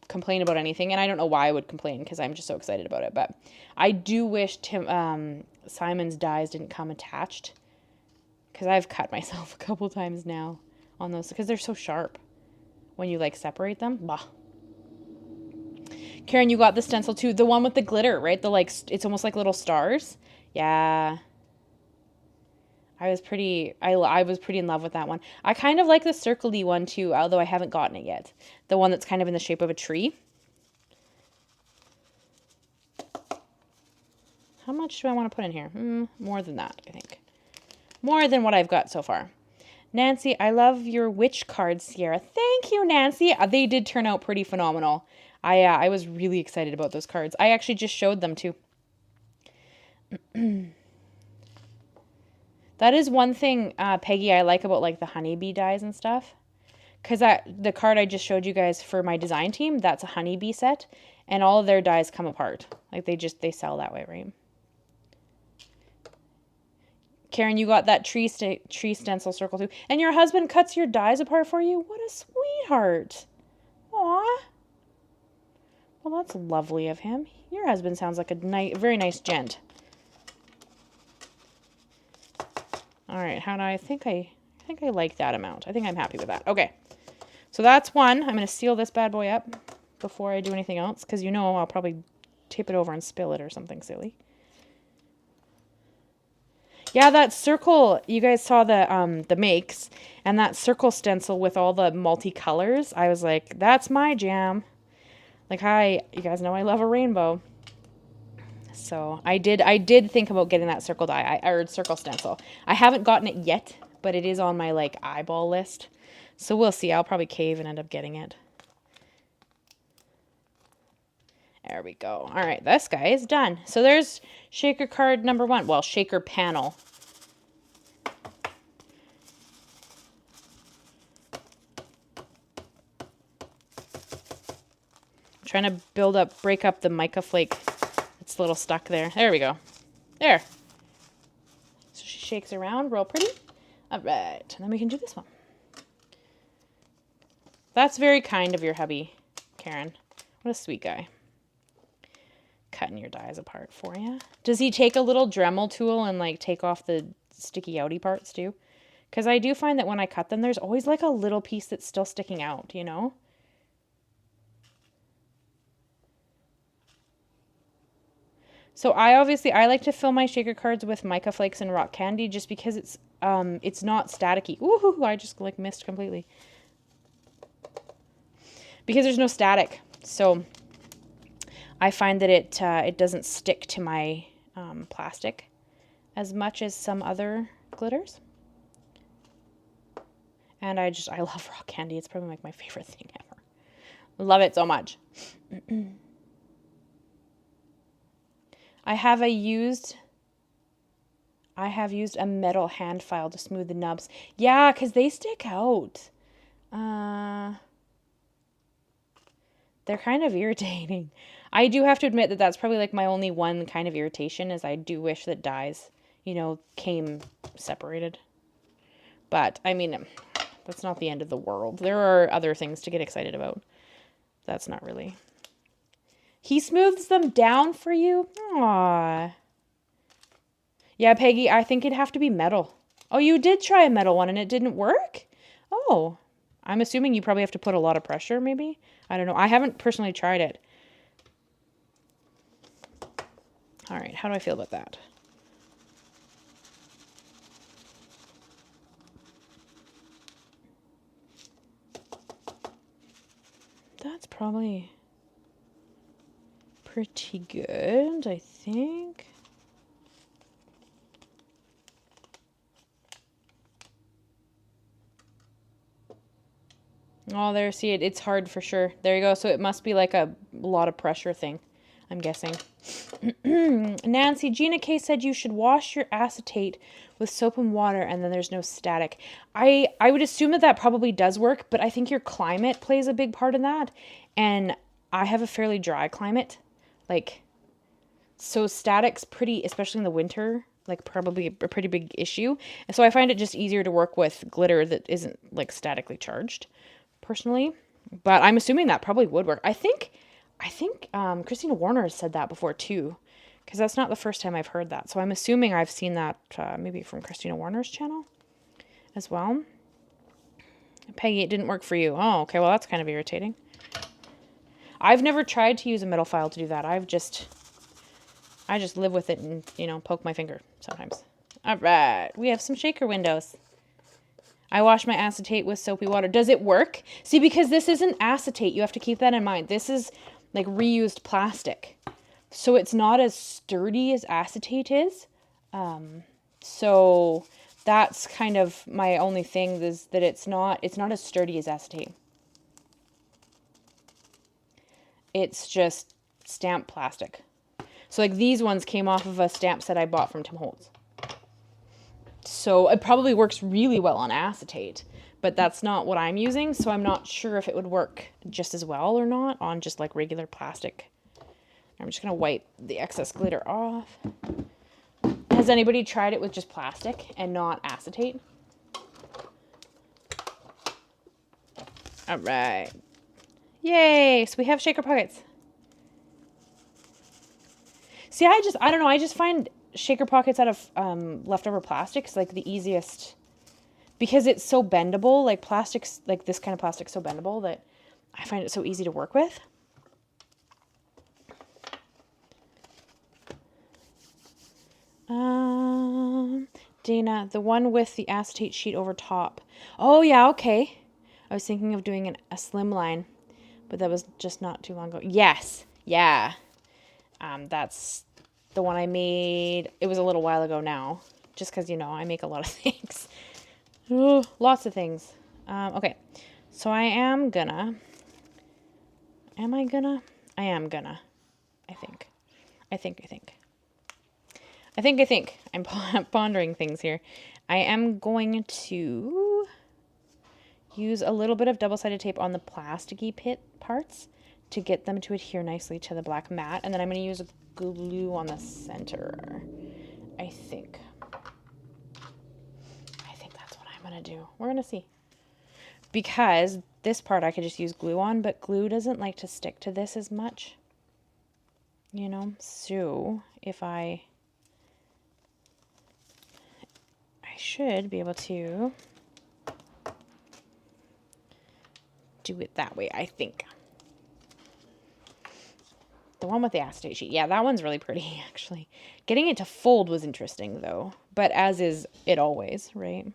complain about anything. And I don't know why I would complain because I'm just so excited about it. But I do wish Simon's dies didn't come attached. Because I've cut myself a couple times now on those. Because they're so sharp when you separate them. Bah. Karen, you got the stencil too. The one with the glitter, right? It's almost like little stars. Yeah. I was pretty in love with that one. I kind of like the circle-y one too, although I haven't gotten it yet. The one that's kind of in the shape of a tree. How much do I want to put in here? More than that, I think. More than what I've got so far. Nancy, I love your witch cards, Ciara. Thank you, Nancy. They did turn out pretty phenomenal. I was really excited about those cards. I actually just showed them too. That is one thing, Peggy, I like about like the honeybee dies and stuff. Because the card I just showed you guys for my design team, that's a honeybee set. And all of their dies come apart. Like they sell that way, right? Karen, you got that tree stencil circle too. And your husband cuts your dies apart for you? What a sweetheart. Aw. Well, that's lovely of him. Your husband sounds like a very nice gent. All right, how do I think I like that amount. I think I'm happy with that. Okay. So that's one. I'm going to seal this bad boy up before I do anything else because you know I'll probably tip it over and spill it or something silly. Yeah, that circle, you guys saw the makes, and that circle stencil with all the multicolors. I was like, that's my jam. Like, you guys know I love a rainbow. So I did think about getting that circle die, or circle stencil. I haven't gotten it yet, but it is on my like eyeball list. So we'll see. I'll probably cave and end up getting it. There we go. All right, this guy is done. So there's shaker card number 1. Well, shaker panel. I'm trying to break up the mica flake. It's a little stuck there. There we go. There. So she shakes around real pretty. All right, and then we can do this one. That's very kind of your hubby, Karen. What a sweet guy. Cutting your dies apart for you. Does he take a little Dremel tool and like take off the sticky outy parts too? Because I do find that when I cut them, there's always like a little piece that's still sticking out, you know? So I like to fill my shaker cards with mica flakes and rock candy just because it's not staticky. Ooh, I just like missed completely. Because there's no static. So I find that it doesn't stick to my plastic as much as some other glitters. And I love rock candy. It's probably like my favorite thing ever. Love it so much. I have used a metal hand file to smooth the nubs. Yeah, because they stick out. They're kind of irritating. I do have to admit that that's probably like my only one kind of irritation is I do wish that dies, came separated. But, I mean, that's not the end of the world. There are other things to get excited about. That's not really. He smooths them down for you? Aww. Yeah, Peggy, I think it'd have to be metal. Oh, you did try a metal one and it didn't work? Oh, I'm assuming you probably have to put a lot of pressure, maybe? I don't know. I haven't personally tried it. All right, how do I feel about that? That's probably pretty good, I think. Oh, there, see it. It's hard for sure. There you go. So it must be like a lot of pressure thing, I'm guessing. Nancy, Gina K said you should wash your acetate with soap and water and then there's no static. I would assume that probably does work, but I think your climate plays a big part in that. And I have a fairly dry climate. Like, so static's pretty, especially in the winter, like probably a pretty big issue. And so I find it just easier to work with glitter that isn't like statically charged, personally. But I'm assuming that probably would work. I think Christina Warner has said that before too, because that's not the first time I've heard that. So I'm assuming I've seen that maybe from Christina Warner's channel as well. Peggy, it didn't work for you. Oh, okay. Well, that's kind of irritating. I've never tried to use a metal file to do that. I just live with it and, poke my finger sometimes. All right. We have some shaker windows. I wash my acetate with soapy water. Does it work? See, because this isn't acetate. You have to keep that in mind. This is like reused plastic. So it's not as sturdy as acetate is. So That's kind of my only thing, is that it's not as sturdy as acetate. It's just stamped plastic. So like these ones came off of a stamp set I bought from Tim Holtz. So it probably works really well on acetate, but that's not what I'm using. So I'm not sure if it would work just as well or not on just like regular plastic. I'm just going to wipe the excess glitter off. Has anybody tried it with just plastic and not acetate? All right. Yay. So we have shaker pockets. See, I don't know. I just find shaker pockets out of leftover plastics like the easiest, because it's so bendable. Like plastics, like this kind of plastic, so bendable that I find it so easy to work with. Dana, the one with the acetate sheet over top. Oh yeah, okay. I was thinking of doing a slim line, but that was just not too long ago. Yes, yeah. That's the one I made. It was a little while ago now, just because, you know, I make a lot of things. Ooh, lots of things. Okay, so I am gonna. I'm pondering things here. I am going to use a little bit of double-sided tape on the plasticky pit parts to get them to adhere nicely to the black mat. And then I'm going to use glue on the center. I think that's what I'm going to do. We're going to see. Because this part I could just use glue on, but glue doesn't like to stick to this as much. You know? So if I should be able to do it that way, I think. The one with the acetate sheet. Yeah, that one's really pretty, actually. Getting it to fold was interesting, though. But as is it always, right?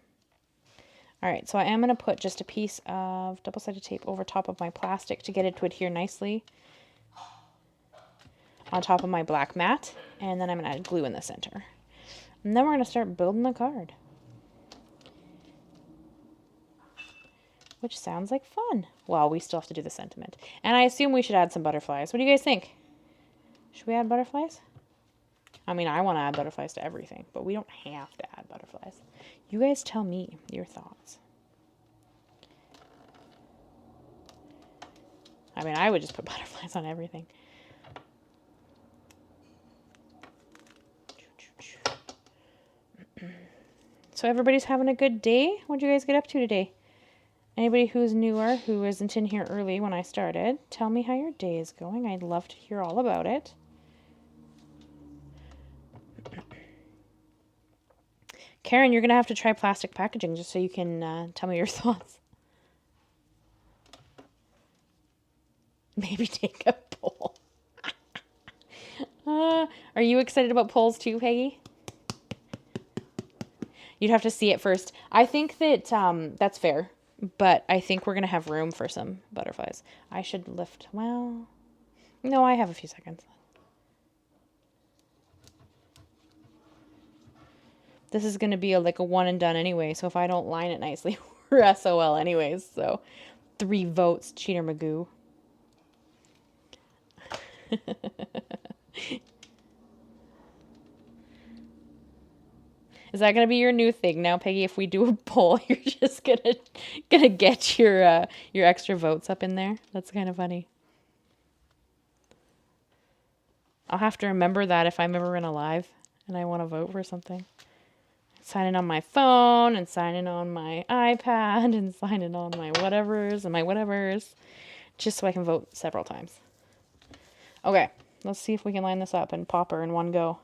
All right, so I am going to put just a piece of double-sided tape over top of my plastic to get it to adhere nicely on top of my black mat. And then I'm going to add glue in the center. And then we're going to start building the card. Which sounds like fun. Well, we still have to do the sentiment. And I assume we should add some butterflies. What do you guys think? Should we add butterflies? I mean, I want to add butterflies to everything, but we don't have to add butterflies. You guys tell me your thoughts. I mean, I would just put butterflies on everything. So everybody's having a good day? What did you guys get up to today? Anybody who's newer, who isn't in here early when I started, tell me how your day is going. I'd love to hear all about it. Karen, you're going to have to try plastic packaging just so you can tell me your thoughts. Maybe take a poll. Are you excited about polls too, Peggy? You'd have to see it first. I think that that's fair. But I think we're going to have room for some butterflies. I should lift, well, no, I have a few seconds. This is going to be like a one and done anyway, so if I don't line it nicely, we're SOL anyways. So 3 votes, Cheater Magoo. Is that gonna be your new thing now, Peggy? If we do a poll, you're just gonna get your extra votes up in there. That's kind of funny. I'll have to remember that if I'm ever in a live and I want to vote for something. Sign in on my phone and sign in on my iPad and sign in on my whatevers and my whatevers, just so I can vote several times. Okay, let's see if we can line this up and pop her in one go.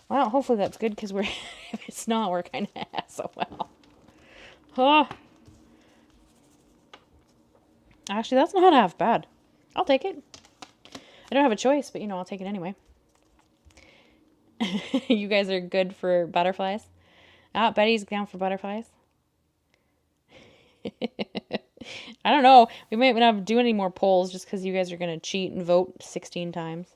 Well, hopefully that's good, because if it's not, we're kind of SOL. Oh. Actually, that's not half bad. I'll take it. I don't have a choice, but, you know, I'll take it anyway. You guys are good for butterflies? Ah, Betty's down for butterflies. I don't know. We might not do any more polls just because you guys are going to cheat and vote 16 times.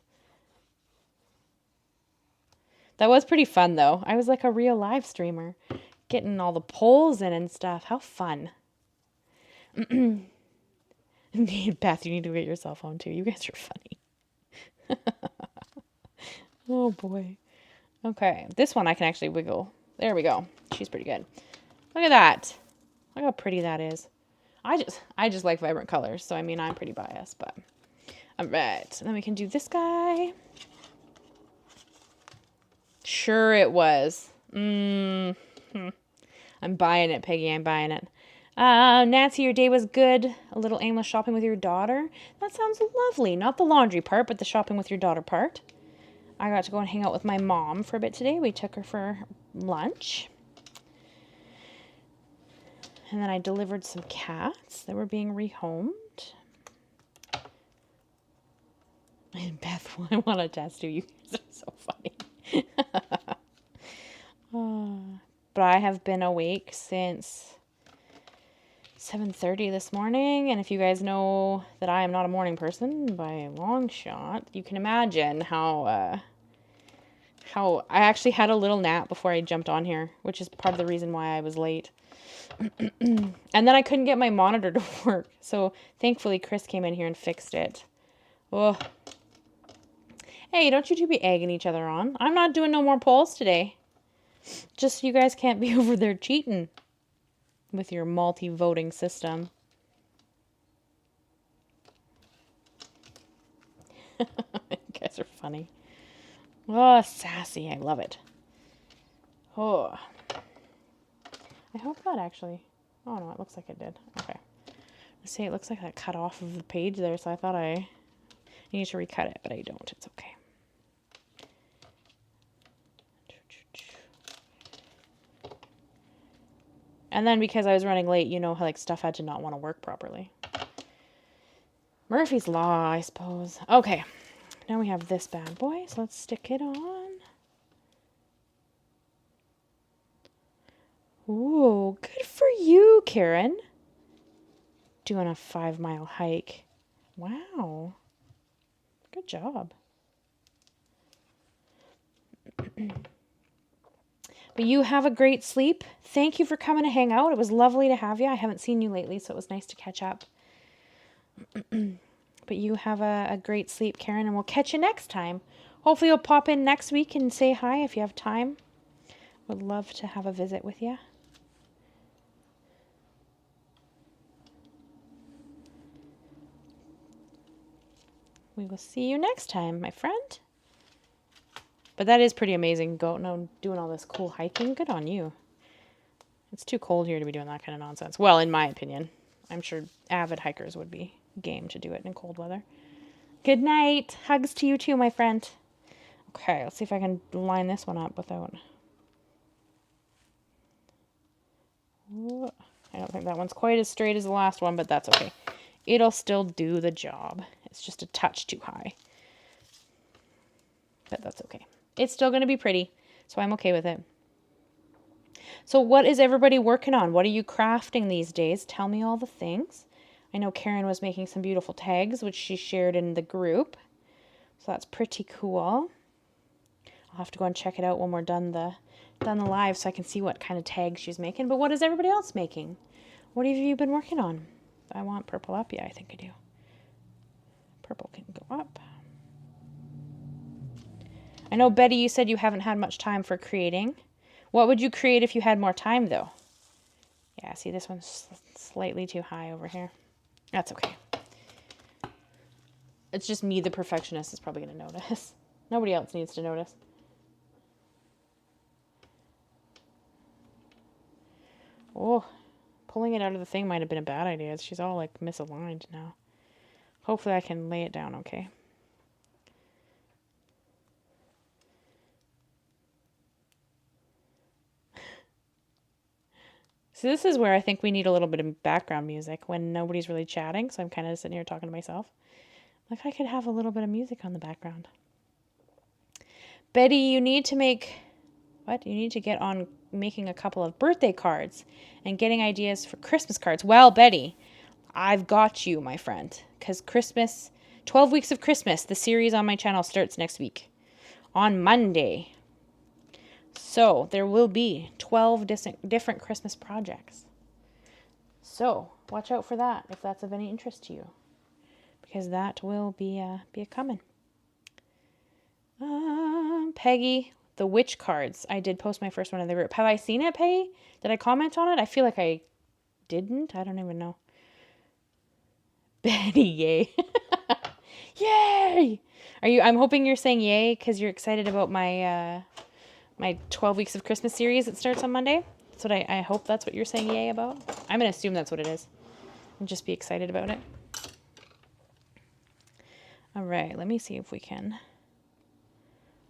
That was pretty fun, though. I was like a real live streamer, getting all the polls in and stuff. How fun. Beth, you need to get your cell phone, too. You guys are funny. Oh, boy. Okay, this one I can actually wiggle. There we go. She's pretty good. Look at that. Look how pretty that is. I just like vibrant colors, so I mean, I'm pretty biased, but... All right, then we can do this guy. Sure it was. I'm buying it, Peggy. I'm buying it. Nancy, your day was good. A little aimless shopping with your daughter. That sounds lovely. Not the laundry part, but the shopping with your daughter part. I got to go and hang out with my mom for a bit today. We took her for lunch. And then I delivered some cats that were being rehomed. And Beth, I want to test you. You guys are so funny. But I have been awake since 7:30 this morning, and if you guys know that I am not a morning person by a long shot, you can imagine how I actually had a little nap before I jumped on here, which is part of the reason why I was late. And then I couldn't get my monitor to work, so thankfully Chris came in here and fixed it. Oh. Hey, don't you two be egging each other on. I'm not doing no more polls today. Just so you guys can't be over there cheating with your multi-voting system. You guys are funny. Oh, sassy. I love it. Oh. I hope that actually... Oh, no, it looks like it did. Okay. Let's see, it looks like that cut off of the page there, so I thought I need to recut it, but I don't. It's okay. And then because I was running late, you know how like stuff had to not want to work properly. Murphy's Law, I suppose. Okay. Now we have this bad boy, so let's stick it on. Ooh, good for you, Karen. Doing a 5-mile hike. Wow. Good job. But you have a great sleep. Thank you for coming to hang out. It was lovely to have you. I haven't seen you lately, so it was nice to catch up. But you have a great sleep, Karen, and we'll catch you next time. Hopefully you'll pop in next week and say hi if you have time. Would love to have a visit with you. We will see you next time, my friend. But that is pretty amazing, doing all this cool hiking. Good on you. It's too cold here to be doing that kind of nonsense. Well, in my opinion. I'm sure avid hikers would be game to do it in cold weather. Good night. Hugs to you too, my friend. Okay, let's see if I can line this one up without... I don't think that one's quite as straight as the last one, but that's okay. It'll still do the job. It's just a touch too high. But that's okay. It's still going to be pretty, so I'm okay with it. So what is everybody working on? What are you crafting these days? Tell me all the things. I know Karen was making some beautiful tags, which she shared in the group. So that's pretty cool. I'll have to go and check it out when we're done the live so I can see what kind of tags she's making. But what is everybody else making? What have you been working on? I want purple up. Yeah, I think I do. Purple can go up. I know, Betty, you said you haven't had much time for creating. What would you create if you had more time, though? Yeah, see, this one's slightly too high over here. That's okay. It's just me, the perfectionist, is probably going to notice. Nobody else needs to notice. Oh, pulling it out of the thing might have been a bad idea. She's all, like, misaligned now. Hopefully I can lay it down okay. So this is where I think we need a little bit of background music when nobody's really chatting. So I'm kind of sitting here talking to myself. Like I could have a little bit of music on the background. Betty, you need to make... What? You need to get on making a couple of birthday cards and getting ideas for Christmas cards. Well, Betty, I've got you, my friend. Because Christmas, 12 Weeks of Christmas, the series on my channel starts next week on Monday. So there will be 12 different Christmas projects. So watch out for that if that's of any interest to you, because that will be a coming. Peggy, the witch cards. I did post my first one in the group. Have I seen it, Peggy? Did I comment on it? I feel like I didn't. I don't even know. Betty, yay. Yay! I'm hoping you're saying yay because you're excited about my my 12 Weeks of Christmas series that starts on Monday. That's what I hope that's what you're saying yay about. I'm going to assume that's what it is and just be excited about it. All right, let me see if we can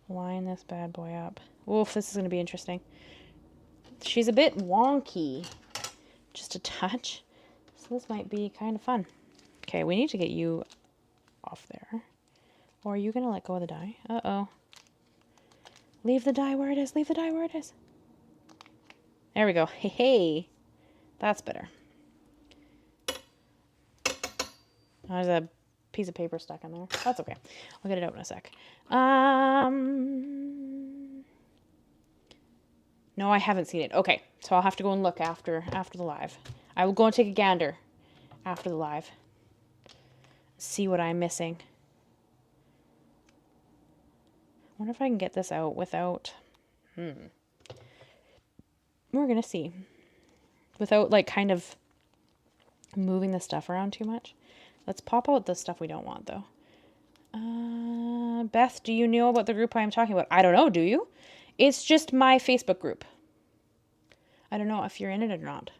line this bad boy up. Oof, this is going to be interesting. She's a bit wonky, just a touch. So this might be kind of fun. Okay, we need to get you off there. Or are you going to let go of the die? Uh-oh. Leave the die where it is. Leave the die where it is. There we go. Hey, hey. That's better. There's a piece of paper stuck in there. That's okay. I'll get it out in a sec. No, I haven't seen it. Okay, so I'll have to go and look after the live. I will go and take a gander after the live. See what I'm missing. I wonder if I can get this out without... We're going to see. Without, like, kind of moving the stuff around too much. Let's pop out the stuff we don't want, though. Beth, do you know about the group I'm talking about? I don't know, do you? It's just my Facebook group. I don't know if you're in it or not.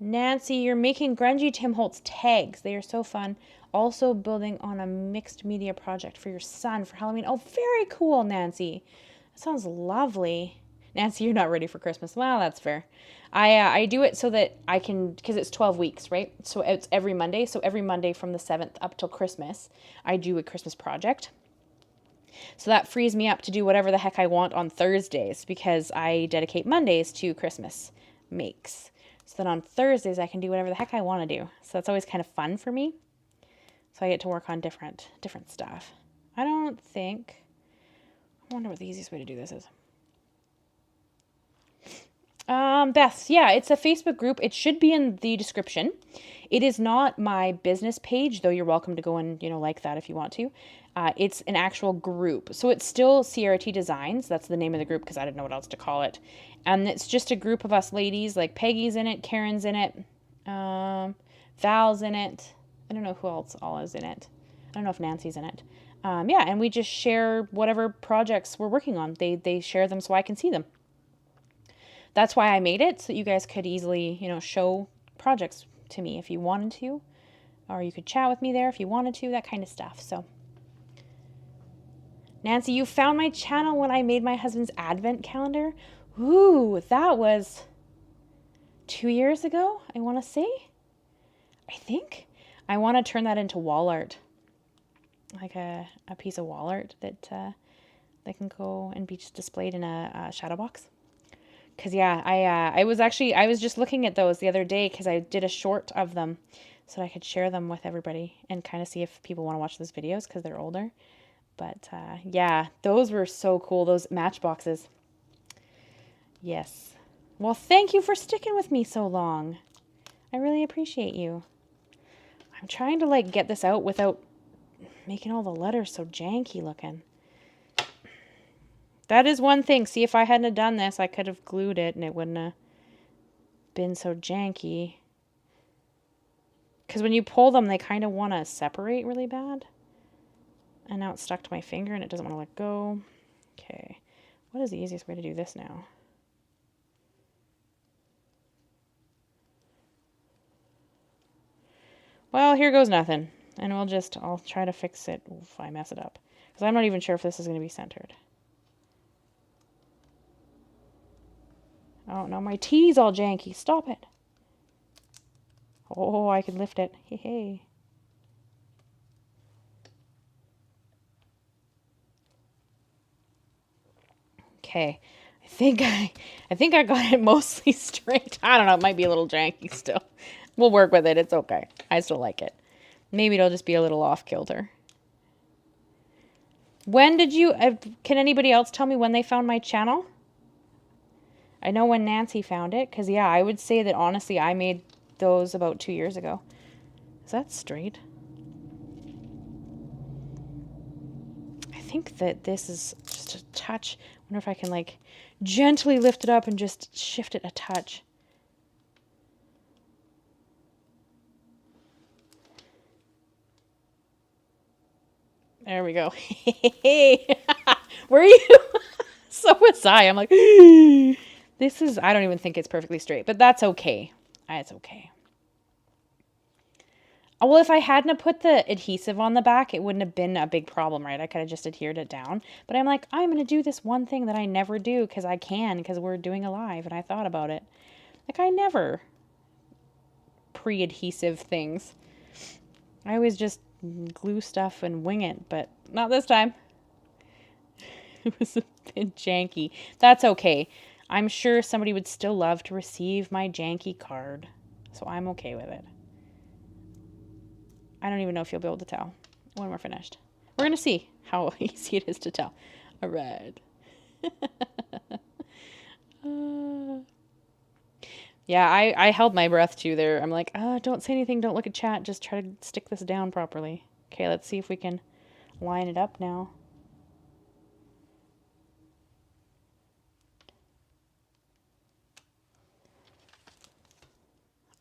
Nancy, you're making grungy Tim Holtz tags. They are so fun. Also building on a mixed media project for your son for Halloween. Oh, very cool, Nancy. That sounds lovely. Nancy, you're not ready for Christmas. Well, that's fair. I do it so that I can, because it's 12 weeks, right? So it's every Monday. So every Monday from the 7th up till Christmas, I do a Christmas project. So that frees me up to do whatever the heck I want on Thursdays, because I dedicate Mondays to Christmas makes. So that on Thursdays I can do whatever the heck I want to do. So that's always kind of fun for me. So I get to work on different stuff. I wonder what the easiest way to do this is. Beth, yeah, it's a Facebook group. It should be in the description. It is not my business page, though you're welcome to go and, like that if you want to. It's an actual group. So it's still Ciara T Designs. That's the name of the group because I didn't know what else to call it. And it's just a group of us ladies, like Peggy's in it, Karen's in it, Val's in it. I don't know who else all is in it. I don't know if Nancy's in it. Yeah, and we just share whatever projects we're working on. They share them so I can see them. That's why I made it, so that you guys could easily, show projects to me if you wanted to. Or you could chat with me there if you wanted to, that kind of stuff. So, Nancy, you found my channel when I made my husband's advent calendar. Ooh, that was 2 years ago, I want to say. I think. I want to turn that into wall art. Like a piece of wall art that can go and be just displayed in a shadow box. Because, yeah, I was just looking at those the other day because I did a short of them so that I could share them with everybody and kind of see if people want to watch those videos because they're older. But, yeah, those were so cool, those matchboxes. Yes. Well, thank you for sticking with me so long. I really appreciate you. I'm trying to, get this out without making all the letters so janky looking. That is one thing. See, if I hadn't done this, I could have glued it and it wouldn't have been so janky. Because when you pull them, they kind of want to separate really bad. And now it's stuck to my finger and it doesn't want to let go. Okay. What is the easiest way to do this now? Well, here goes nothing. And I'll try to fix it if I mess it up. Because I'm not even sure if this is going to be centered. Oh, no, my T's all janky. Stop it. Oh, I can lift it. Hey, hey. Okay. I I think I got it mostly straight. I don't know. It might be a little janky still. We'll work with it. It's okay. I still like it. Maybe it'll just be a little off kilter. When did you, can anybody else tell me when they found my channel? I know when Nancy found it, because yeah, I would say that honestly, I made those about 2 years ago. Is that straight? I think that this is just a touch. I wonder if I can like gently lift it up and just shift it a touch. There we go. Hey, were you? So was I. I'm like, this is, I don't even think it's perfectly straight, but that's okay. It's okay. Well, if I hadn't put the adhesive on the back, it wouldn't have been a big problem, right? I could have just adhered it down. But I'm like, I'm going to do this one thing that I never do because I can, because we're doing a live, and I thought about it. Like, I never pre-adhesive things. I always just glue stuff and wing it, but not this time. It was a bit janky. That's okay. I'm sure somebody would still love to receive my janky card, so I'm okay with it. I don't even know if you'll be able to tell when we're finished. We're going to see how easy it is to tell. All right. Yeah, I held my breath too there. I'm like, don't say anything. Don't look at chat. Just try to stick this down properly. Okay, let's see if we can line it up now.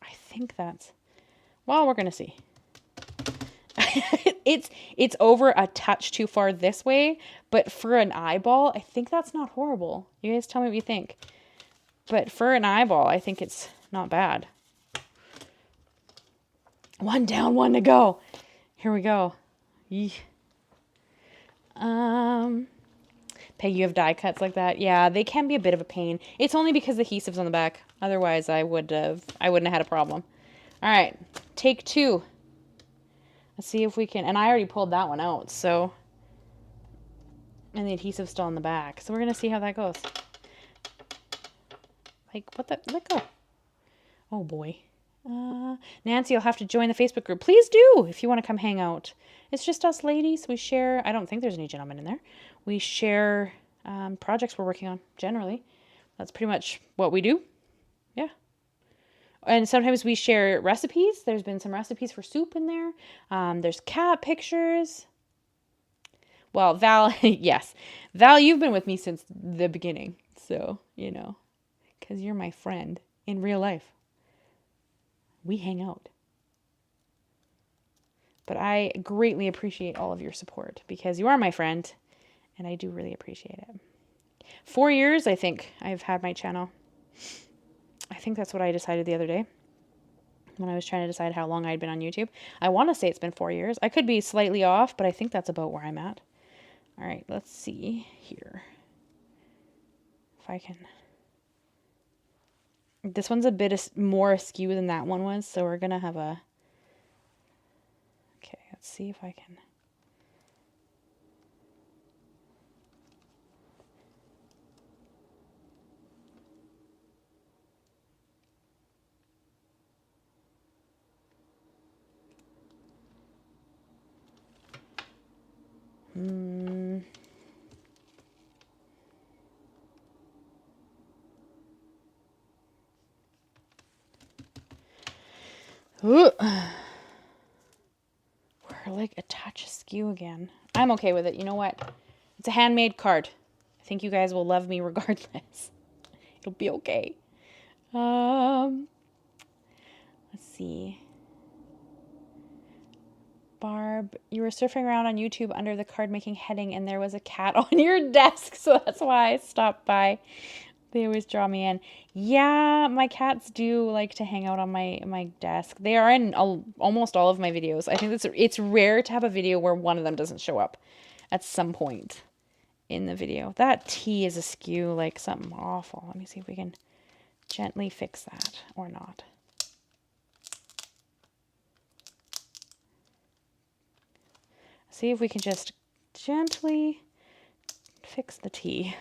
I think that's, well, we're going to see. It's over a touch too far this way, but for an eyeball, I think that's not horrible. You guys tell me what you think. But for an eyeball, I think it's not bad. One down, one to go. Here we go. Peg, you have die cuts like that? Yeah, they can be a bit of a pain. It's only because the adhesive's on the back. Otherwise, I wouldn't have had a problem. All right, take 2. Let's see if we can, and I already pulled that one out, so, and the adhesive's still on the back. So we're going to see how that goes. Like, what the, let go. Oh boy. Nancy, you'll have to join the Facebook group. Please do, if you want to come hang out. It's just us ladies. We share, I don't think there's any gentlemen in there. We share projects we're working on, generally. That's pretty much what we do. Yeah. And sometimes we share recipes. There's been some recipes for soup in there. There's cat pictures. Well, Val, yes. Val, you've been with me since the beginning. So, you know, because you're my friend in real life. We hang out. But I greatly appreciate all of your support because you are my friend. And I do really appreciate it. 4 years, I think, I've had my channel. I think that's what I decided the other day when I was trying to decide how long I'd been on YouTube. I want to say it's been 4 years. I could be slightly off, but I think that's about where I'm at. All right, let's see here. If I can. This one's a bit more askew than that one was, so we're going to have a... Okay, let's see if I can... Ooh. We're like a touch askew again. I'm okay with it. You know what? It's a handmade card. I think you guys will love me regardless. It'll be okay. Let's see. Barb, you were surfing around on YouTube under the card making heading and there was a cat on your desk, so that's why I stopped by. They always draw me in. Yeah, my cats do like to hang out on my desk. They are in almost all of my videos. I think it's rare to have a video where one of them doesn't show up at some point in the video. That T is askew, like something awful. Let me see if we can gently fix that or not. See if we can just gently fix the T.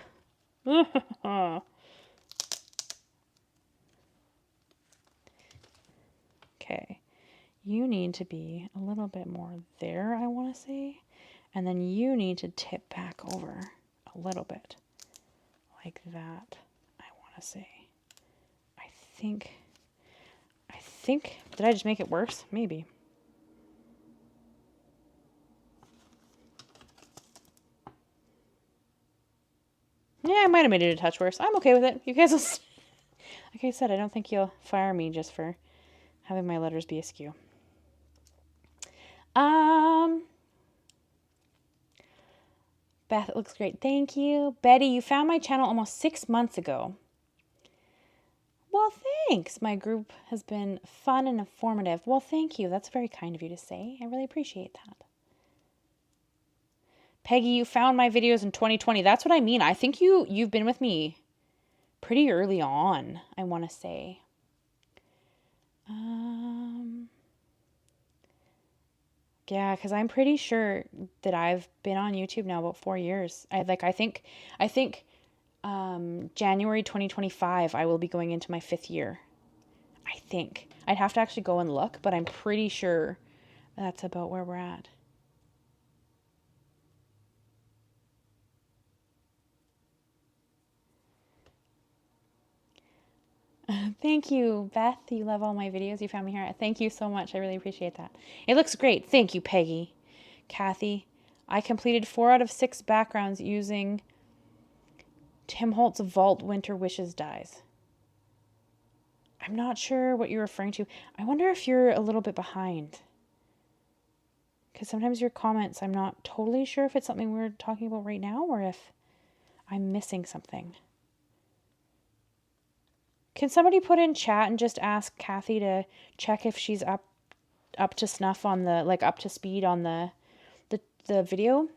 Okay. You need to be a little bit more there, I want to say. And then you need to tip back over a little bit. Like that, I want to say. I think, did I just make it worse? Maybe. Yeah, I might have made it a touch worse. I'm okay with it. You guys will, like I said, I don't think you'll fire me just for having my letters be askew. Beth, it looks great. Thank you. Betty, you found my channel almost 6 months ago. Well, thanks. My group has been fun and informative. Well, thank you. That's very kind of you to say. I really appreciate that. Peggy, you found my videos in 2020. That's what I mean. I think you've been with me pretty early on, I want to say. Yeah, because I'm pretty sure that I've been on YouTube now about 4 years. I think January 2025, I will be going into my 5th year. I think. I'd have to actually go and look, but I'm pretty sure that's about where we're at. Thank you, Beth. You love all my videos. You found me here. Thank you so much. I really appreciate that. It looks great. Thank you, Peggy. Kathy, I completed 4 out of 6 backgrounds using Tim Holtz Vault Winter Wishes dies. I'm not sure what you're referring to. I wonder if you're a little bit behind. Because sometimes your comments, I'm not totally sure if it's something we're talking about right now or if I'm missing something. Can somebody put in chat and just ask Kathy to check if she's up to snuff on the, like up to speed on the video?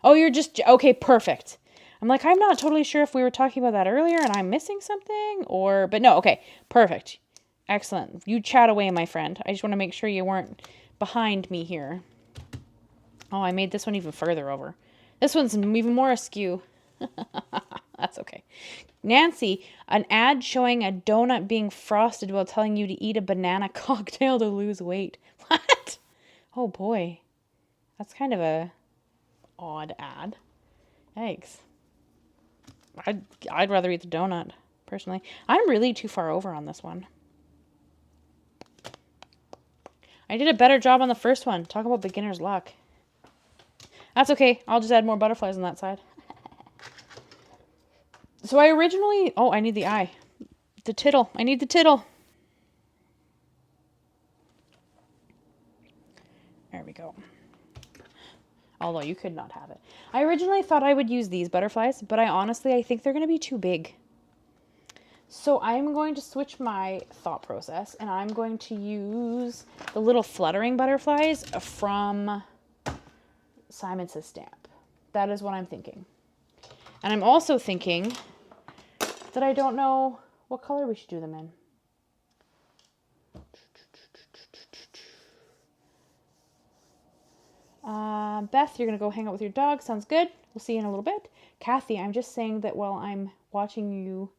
Oh, you're just, okay, perfect. I'm like, I'm not totally sure if we were talking about that earlier and I'm missing something or, but no, okay, perfect. Excellent. You chat away, my friend. I just want to make sure you weren't behind me here. Oh, I made this one even further over. This one's even more askew. That's okay. Nancy, an ad showing a donut being frosted while telling you to eat a banana cocktail to lose weight. What? Oh boy. That's kind of a odd ad. Yikes. I'd rather eat the donut, personally. I'm really too far over on this one. I did a better job on the first one. Talk about beginner's luck. That's okay. I'll just add more butterflies on that side. So I originally... Oh, I need the eye. The tittle. I need the tittle. There we go. Although you could not have it. I originally thought I would use these butterflies, but I think they're going to be too big. So I'm going to switch my thought process, and I'm going to use the little fluttering butterflies from Simon Says Stamp. That is what I'm thinking. And I'm also thinking that I don't know what color we should do them in. Beth, you're going to go hang out with your dog. Sounds good. We'll see you in a little bit. Kathy, I'm just saying that while I'm watching you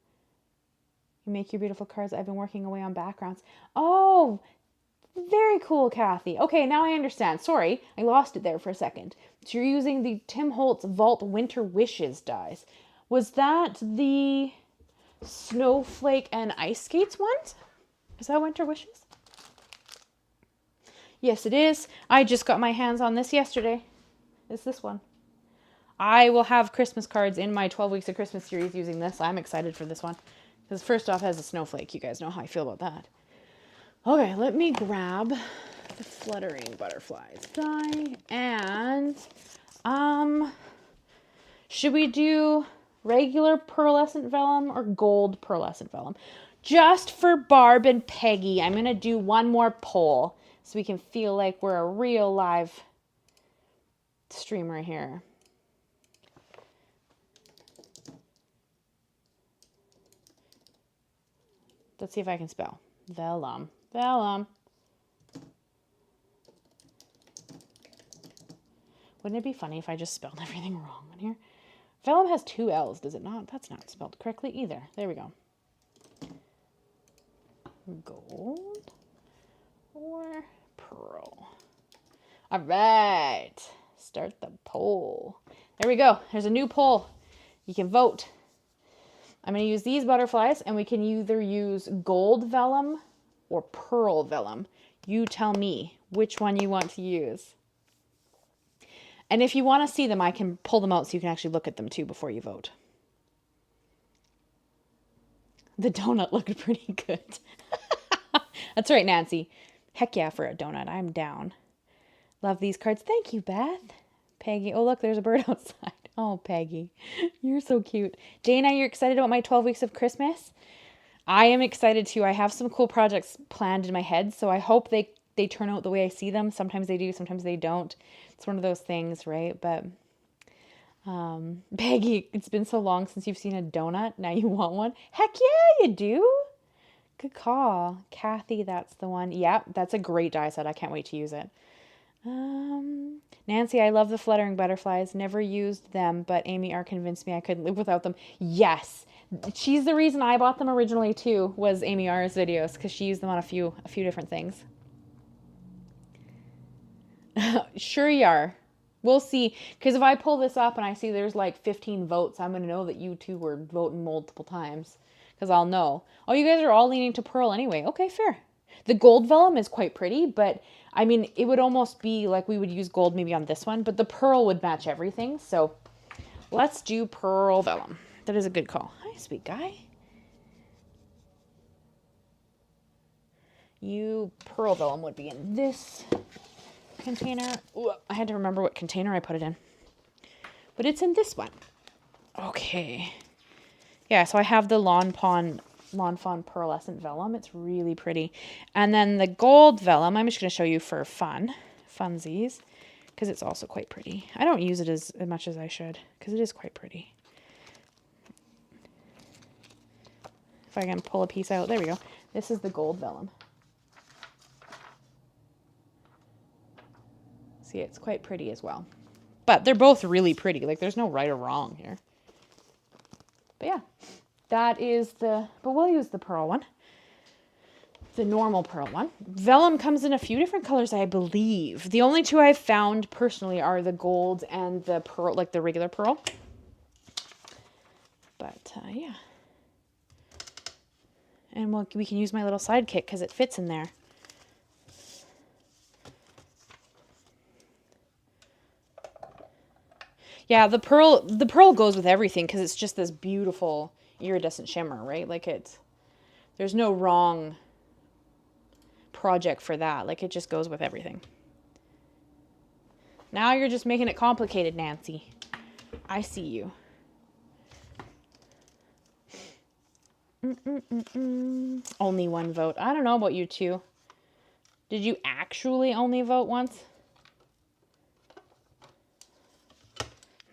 make your beautiful cards, I've been working away on backgrounds. Oh, very cool, Kathy. Okay, now I understand. Sorry, I lost it there for a second. So you're using the Tim Holtz Vault Winter Wishes dies. Was that the Snowflake and Ice Skates ones? Is that Winter Wishes? Yes, it is. I just got my hands on this yesterday. It's this one. I will have Christmas cards in my 12 Weeks of Christmas series using this. I'm excited for this one. Because first off, it has a snowflake. You guys know how I feel about that. Okay, let me grab the Fluttering Butterflies die. And, should we do regular pearlescent vellum or gold pearlescent vellum? Just for Barb and Peggy, I'm going to do one more poll so we can feel like we're a real live streamer here. Let's see if I can spell. Vellum. Vellum. Wouldn't it be funny if I just spelled everything wrong on here? Vellum has 2 L's, does it not? That's not spelled correctly either. There we go. Gold or pearl. All right. Start the poll. There we go. There's a new poll. You can vote. I'm going to use these butterflies, and we can either use gold vellum or pearl vellum. You tell me which one you want to use. And if you want to see them, I can pull them out so you can actually look at them too before you vote. The donut looked pretty good. That's right, Nancy. Heck yeah for a donut. I'm down. Love these cards. Thank you, Beth. Peggy. Oh, look, there's a bird outside. Oh, Peggy. You're so cute. Dana, you're excited about my 12 weeks of Christmas? I am excited too. I have some cool projects planned in my head, so I hope they turn out the way I see them. Sometimes they do, sometimes they don't. It's one of those things, right? But Peggy, it's been so long since you've seen a donut. Now you want one? Heck yeah, you do. Good call. Kathy, that's the one. Yeah, that's a great die set. I can't wait to use it. Nancy, I love the fluttering butterflies. Never used them, but Amy R convinced me I couldn't live without them. Yes. She's the reason I bought them originally too, was Amy R's videos, because she used them on a few different things. Sure you are. We'll see. Because if I pull this up and I see there's like 15 votes, I'm going to know that you two were voting multiple times. Because I'll know. Oh, you guys are all leaning to pearl anyway. Okay, fair. The gold vellum is quite pretty, but I mean, it would almost be like we would use gold maybe on this one, but the pearl would match everything. So let's do pearl vellum. That is a good call. Hi, sweet guy. Pearl vellum would be in this container. Ooh, I had to remember what container I put it in. But it's in this one. Okay. Yeah, so I have the Lawn Fawn Pearlescent Vellum. It's really pretty. And then the gold vellum, I'm just going to show you for funsies, because it's also quite pretty. I don't use it as much as I should, because it is quite pretty. If I can pull a piece out, there we go. This is the gold vellum. See, it's quite pretty as well. But they're both really pretty. Like, there's no right or wrong here. But yeah, that is but we'll use the pearl one. The normal pearl one. Vellum comes in a few different colors, I believe. The only two I've found personally are the gold and the pearl, like the regular pearl. But yeah. And we can use my little sidekick because it fits in there. Yeah, the pearl goes with everything because it's just this beautiful iridescent shimmer, right? Like there's no wrong project for that. Like it just goes with everything. Now you're just making it complicated, Nancy. I see you. Only one vote. I don't know about you two. Did you actually only vote once?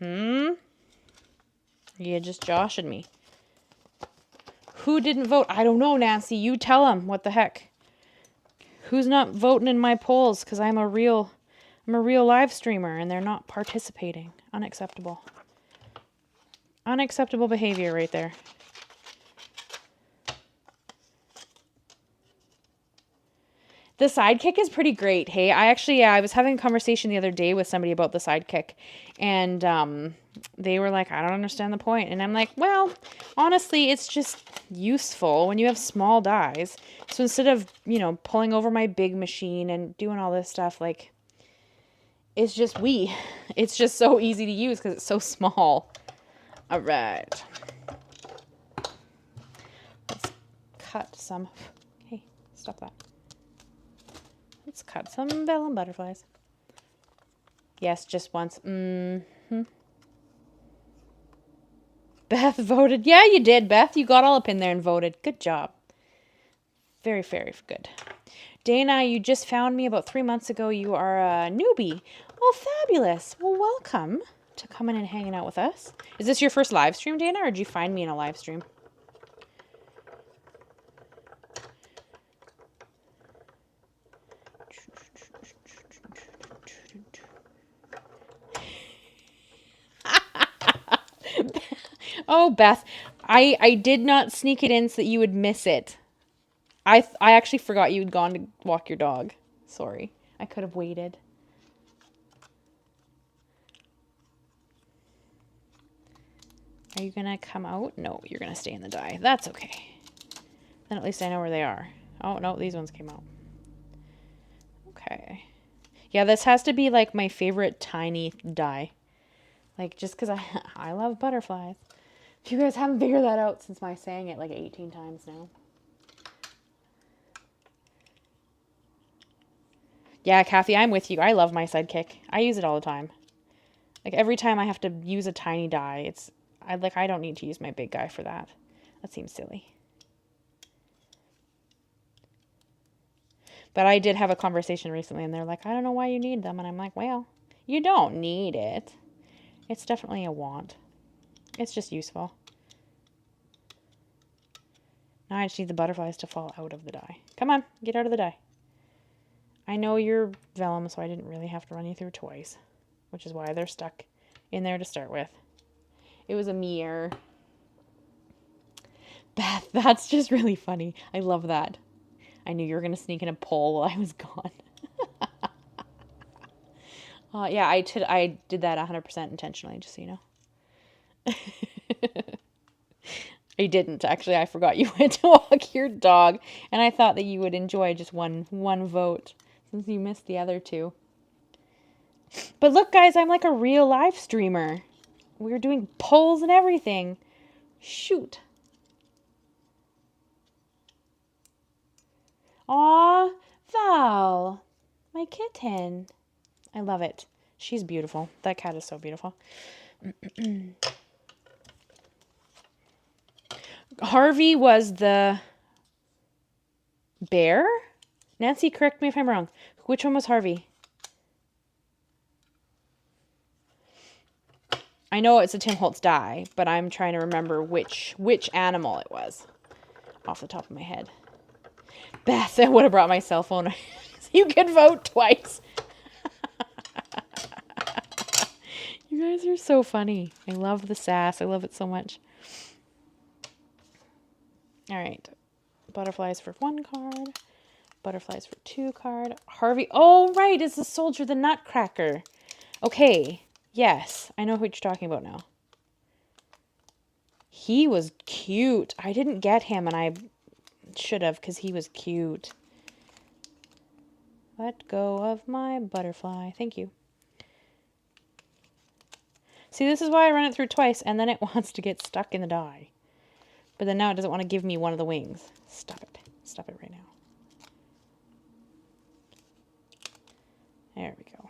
You just joshing me. Who didn't vote? I don't know, Nancy. You tell them. What the heck? Who's not voting in my polls? Because I'm a real live streamer and they're not participating. Unacceptable. Unacceptable behavior right there. The sidekick is pretty great. Hey, I was having a conversation the other day with somebody about the sidekick, and they were like, I don't understand the point. And I'm like, well, honestly, it's just useful when you have small dies. So instead of, pulling over my big machine and doing all this stuff, like, it's just so easy to use because it's so small. All right. Let's cut some. Hey, stop that. Let's cut some vellum butterflies. Yes, just once. Beth voted. Yeah, you did, Beth. You got all up in there and voted. Good job. Very, very good. Dana, you just found me about 3 months ago. You are a newbie. Oh, fabulous. Well, welcome to coming and hanging out with us. Is this your first live stream, Dana, or did you find me in a live stream? Oh, Beth, I did not sneak it in so that you would miss it. I actually forgot you'd gone to walk your dog. Sorry. I could have waited. Are you gonna come out? No, you're gonna stay in the die. That's okay. Then at least I know where they are. Oh, no, these ones came out. Okay. Yeah, this has to be like my favorite tiny die. Like, just because I love butterflies. If you guys haven't figured that out since my saying it like 18 times now. Yeah, Kathy, I'm with you. I love my sidekick. I use it all the time. Like, every time I have to use a tiny die, I don't need to use my big guy for that. That seems silly. But I did have a conversation recently, and they're like, I don't know why you need them. And I'm like, well, you don't need it. It's definitely a want. It's just useful. Now I just need the butterflies to fall out of the die. Come on, get out of the die. I know you're vellum, so I didn't really have to run you through twice, which is why they're stuck in there to start with. It was a me error. Beth, that's just really funny. I love that. I knew you were going to sneak in a poll while I was gone. Yeah, I did that 100% intentionally, just so you know. I didn't, actually. I forgot you went to walk your dog, and I thought that you would enjoy just one vote, since you missed the other two. But look, guys, I'm like a real live streamer. We're doing polls and everything. Shoot. Aw, Val, my kitten. I love it. She's beautiful. That cat is so beautiful. Harvey was the bear? Nancy, correct me if I'm wrong. Which one was Harvey? I know it's a Tim Holtz die, but I'm trying to remember which animal it was off the top of my head. Beth, I would have brought my cell phone. You can vote twice. You guys are so funny. I love the sass. I love it so much. All right. Butterflies for 1 card. Butterflies for 2 card. Harvey. Oh, right. It's the soldier, the nutcracker. Okay. Yes. I know what you're talking about now. He was cute. I didn't get him, and I should have, because he was cute. Let go of my butterfly. Thank you. See, this is why I run it through twice, and then it wants to get stuck in the die. But then now it doesn't want to give me one of the wings. Stop it. Stop it right now. There we go.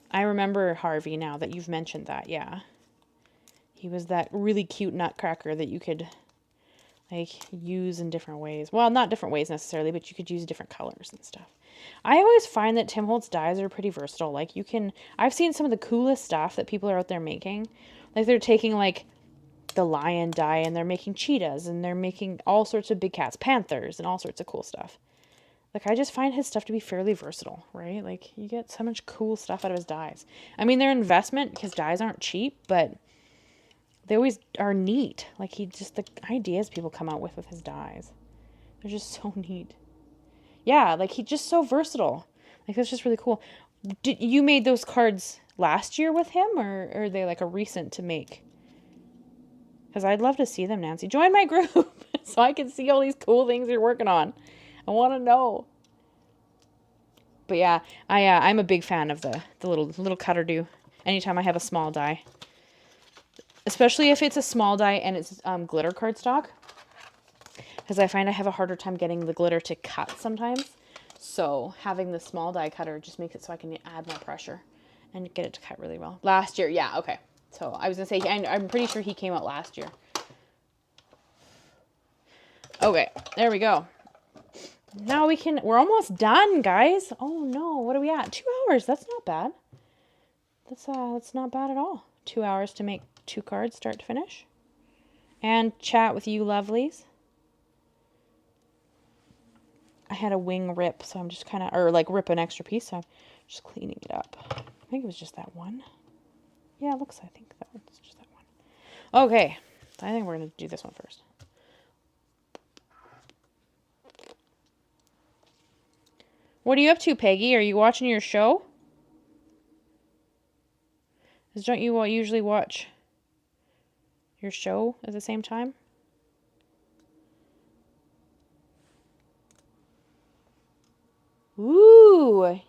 I remember Harvey now that you've mentioned that, yeah. He was that really cute nutcracker that you could, like, use in different ways. Well, not different ways necessarily, but you could use different colors and stuff. I always find that Tim Holtz dies are pretty versatile. Like, you can, I've seen some of the coolest stuff that people are out there making. Like, they're taking, like, the lion die, and they're making cheetahs, and they're making all sorts of big cats, panthers, and all sorts of cool stuff. Like, I just find his stuff to be fairly versatile, right? Like, you get so much cool stuff out of his dies. I mean, they're an investment because dies aren't cheap, but they always are neat. Like, the ideas people come out with his dies, they're just so neat. Yeah, like, he's just so versatile. Like, that's just really cool. Did you made those cards last year with him, or are they, like, a recent to make? Because I'd love to see them, Nancy. Join my group so I can see all these cool things you're working on. I want to know. But yeah, I'm a big fan of the little cutter do. Anytime I have a small die. Especially if it's a small die and it's glitter cardstock. Because I find I have a harder time getting the glitter to cut sometimes. So having the small die cutter just makes it so I can add more pressure and get it to cut really well. Last year, yeah, okay. So I was going to say, I'm pretty sure he came out last year. Okay, there we go. Now we're almost done, guys. Oh no, what are we at? 2 hours, that's not bad. That's not bad at all. 2 hours to make 2 cards, start to finish. And chat with you lovelies. I had a wing rip, so I'm just kind of, or like rip an extra piece, so I'm just cleaning it up. I think it was just that one. Yeah, it looks, I think that one's just that one. Okay. I think we're going to do this one first. What are you up to, Peggy? Are you watching your show? Don't you usually watch your show at the same time? Ooh.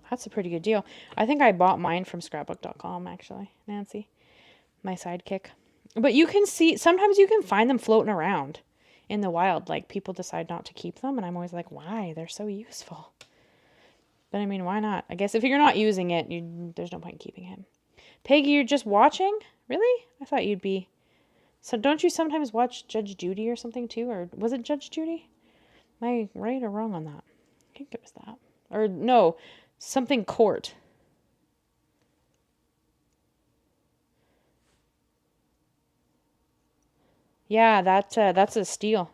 That's a pretty good deal. I think I bought mine from scrapbook.com, actually, Nancy. My sidekick. But you can see, sometimes you can find them floating around in the wild. Like, people decide not to keep them, and I'm always like, why? They're so useful. But I mean, why not? I guess if you're not using it, there's no point in keeping him. Peggy, you're just watching? Really? I thought you'd be. So don't you sometimes watch Judge Judy or something too? Or was it Judge Judy? Am I right or wrong on that? I think it was that. Or no, something court. Yeah, that's a steal.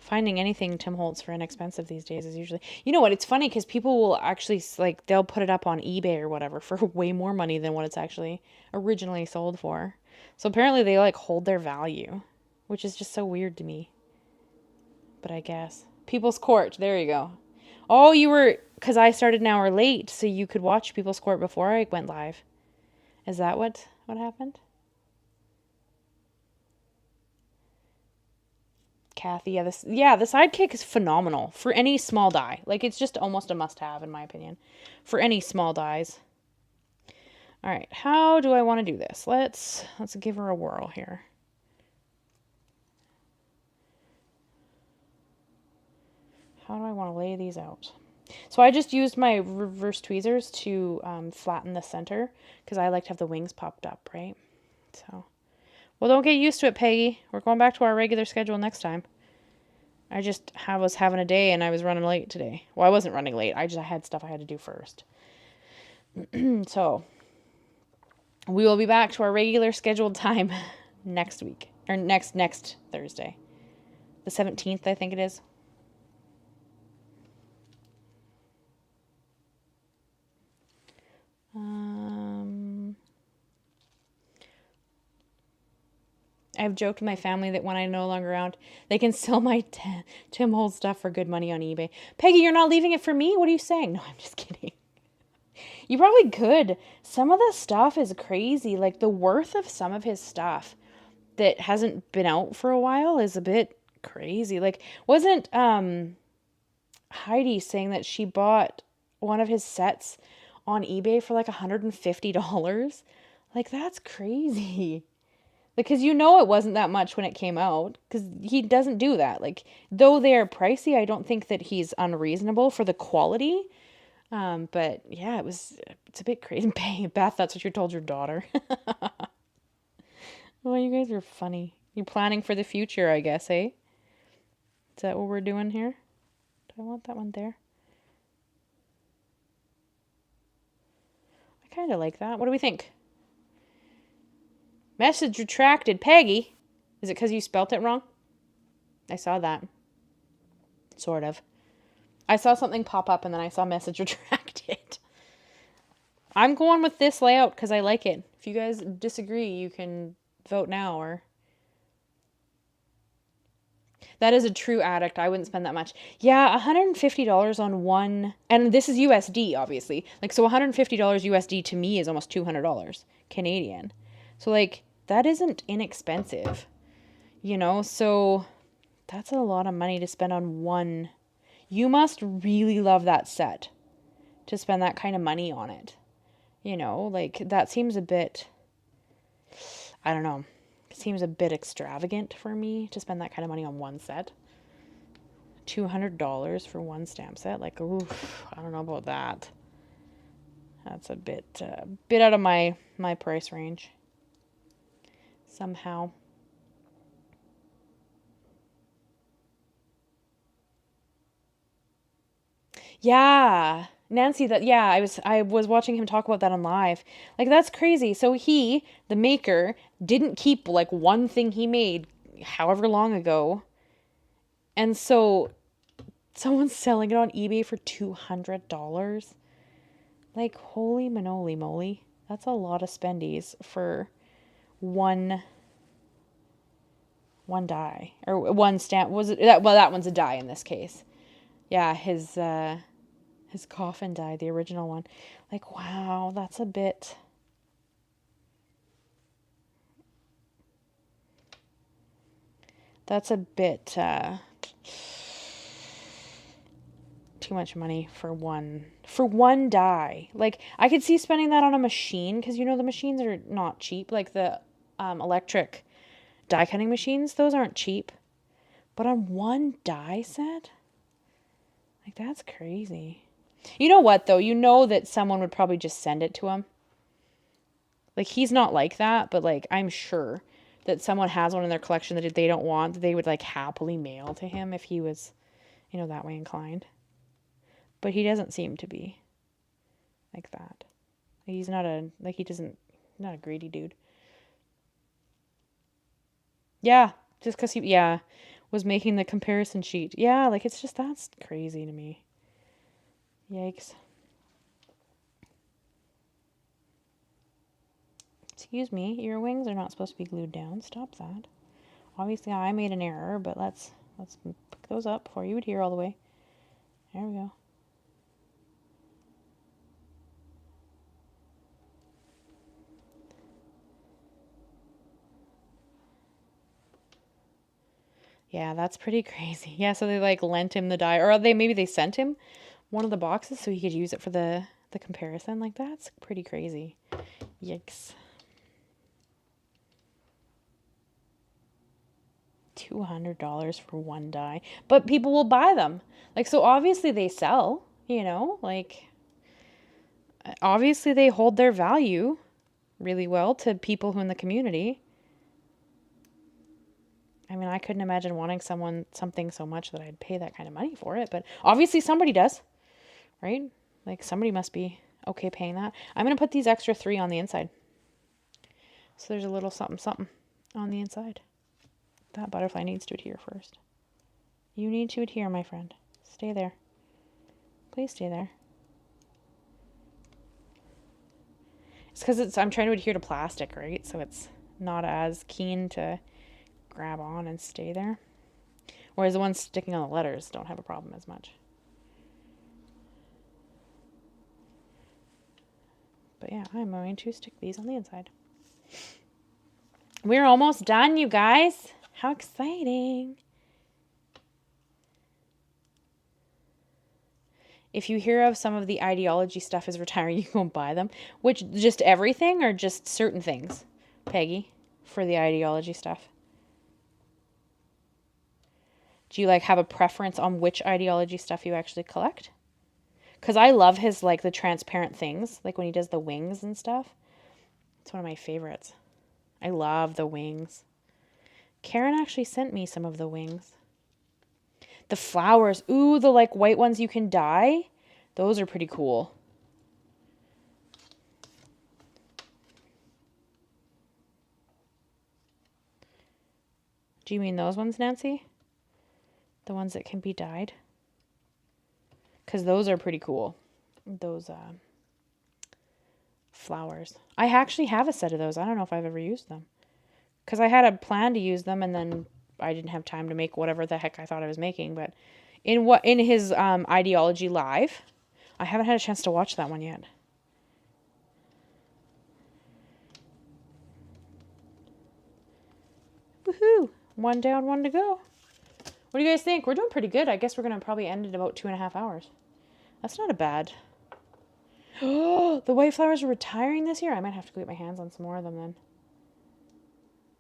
Finding anything Tim Holtz for inexpensive these days is usually... You know what? It's funny because people will actually, like, they'll put it up on eBay or whatever for way more money than what it's actually originally sold for. So apparently they, like, hold their value, which is just so weird to me. But I guess. People's Court. There you go. Oh, you were... Because I started an hour late, so you could watch People's Court before I went live. Is that what happened? Kathy, yeah, the sidekick is phenomenal for any small die. Like, it's just almost a must-have, in my opinion, for any small dies. All right, how do I want to do this? Let's give her a whirl here. How do I want to lay these out? So I just used my reverse tweezers to flatten the center because I like to have the wings popped up, right? So, well, don't get used to it, Peggy. We're going back to our regular schedule next time. I was having a day and I was running late today. Well, I wasn't running late. I had stuff I had to do first. So, we will be back to our regular scheduled time next week. Or next Thursday. The 17th, I think it is. I've joked with my family that when I'm no longer around, they can sell my Tim Holtz stuff for good money on eBay. Peggy, you're not leaving it for me? What are you saying? No, I'm just kidding. You probably could. Some of the stuff is crazy. Like, the worth of some of his stuff that hasn't been out for a while is a bit crazy. Like, wasn't Heidi saying that she bought one of his sets on eBay for like $150? Like, that's crazy. Because you know it wasn't that much when it came out. Because he doesn't do that. Like, though they are pricey, I don't think that he's unreasonable for the quality. But yeah, it's a bit crazy. Beth, that's what you told your daughter. Well, you guys are funny. You're planning for the future, I guess, eh? Is that what we're doing here? Do I want that one there? I kind of like that. What do we think? Message retracted. Peggy. Is it because you spelt it wrong? I saw that. Sort of. I saw something pop up and then I saw message retracted. I'm going with this layout because I like it. If you guys disagree, you can vote now or... That is a true addict. I wouldn't spend that much. Yeah, $150 on one... And this is USD, obviously. Like, so $150 USD to me is almost $200 Canadian. So, like, that isn't inexpensive, you know? So, that's a lot of money to spend on one. You must really love that set to spend that kind of money on it. You know, like, that seems a bit, I don't know. It seems a bit extravagant for me to spend that kind of money on one set. $200 for one stamp set? Like, oof, I don't know about that. That's a bit out of my price range. Somehow. Yeah. Nancy, I was watching him talk about that on live. Like, that's crazy. So he, the maker, didn't keep like one thing he made however long ago. And so Someone's selling it on eBay for $200. Like, holy manoli moly. That's a lot of spendies for one die. Or one stamp. Was it that? Well, that one's a die in this case. Yeah, his coffin die, the original one. Like, wow, that's a bit... That's a bit too much money for one die. Like, I could see spending that on a machine, because, you know, the machines are not cheap. Like, the electric die cutting machines, those aren't cheap. But on one die set? Like, that's crazy. You know what, though? You know that someone would probably just send it to him. Like, he's not like that, but, like, I'm sure that someone has one in their collection that they don't want, that they would, like, happily mail to him if he was, you know, that way inclined. But he doesn't seem to be like that. He's not not a greedy dude. Yeah, just because he, was making the comparison sheet. Yeah, like, it's just, that's crazy to me. Yikes. Excuse me, your wings are not supposed to be glued down. Stop that. Obviously, I made an error, but let's pick those up before you adhere all the way. There we go. Yeah, that's pretty crazy. Yeah, so they, like, lent him the die, or maybe they sent him one of the boxes so he could use it for the comparison. Like, that's pretty crazy. Yikes. $200 for one die. But people will buy them. Like, so obviously they sell, you know? Like, obviously they hold their value really well to people who in the community. I mean, I couldn't imagine wanting something so much that I'd pay that kind of money for it. But obviously somebody does, right? Like, somebody must be okay paying that. I'm going to put these extra 3 on the inside. So there's a little something something on the inside. That butterfly needs to adhere first. You need to adhere, my friend. Stay there. Please stay there. It's because I'm trying to adhere to plastic, right? So it's not as keen to grab on and stay there. Whereas the ones sticking on the letters don't have a problem as much. But yeah, I'm going to stick these on the inside. We're almost done, you guys. How exciting. If you hear of some of the ideology stuff is retiring, you go and buy them. Which, just everything or just certain things, Peggy, for the ideology stuff? Do you, like, have a preference on which ideology stuff you actually collect? Because I love his, like, the transparent things. Like, when he does the wings and stuff. It's one of my favorites. I love the wings. Karen actually sent me some of the wings. The flowers. Ooh, the, like, white ones you can dye. Those are pretty cool. Do you mean those ones, Nancy? The ones that can be dyed? Because those are pretty cool. Those flowers. I actually have a set of those. I don't know if I've ever used them. Because I had a plan to use them, and then I didn't have time to make whatever the heck I thought I was making. But in his ideology live, I haven't had a chance to watch that one yet. Woohoo! One down, one to go. What do you guys think? We're doing pretty good. I guess we're going to probably end in about 2.5 hours. That's not a bad. Oh, the white flowers are retiring this year. I might have to go get my hands on some more of them then.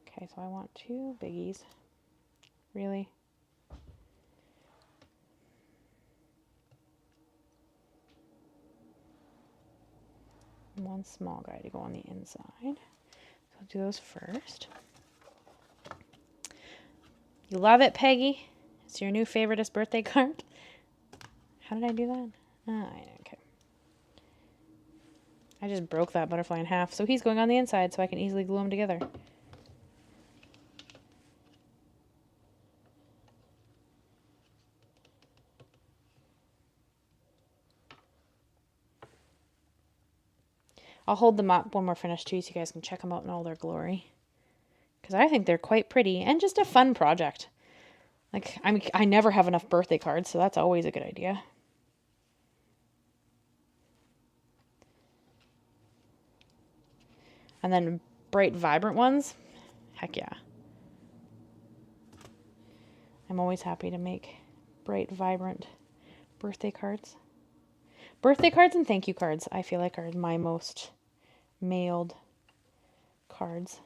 Okay, so I want 2 biggies. Really? One small guy to go on the inside. So I'll do those first. You love it, Peggy? It's your new favoriteest birthday card? How did I do that? Okay. I just broke that butterfly in half. So he's going on the inside so I can easily glue them together. I'll hold them up when we're finished too, so you guys can check them out in all their glory. Because I think they're quite pretty and just a fun project. Like, I never have enough birthday cards, so that's always a good idea. And then bright, vibrant ones. Heck yeah. I'm always happy to make bright, vibrant birthday cards. Birthday cards and thank you cards, I feel like, are my most mailed cards.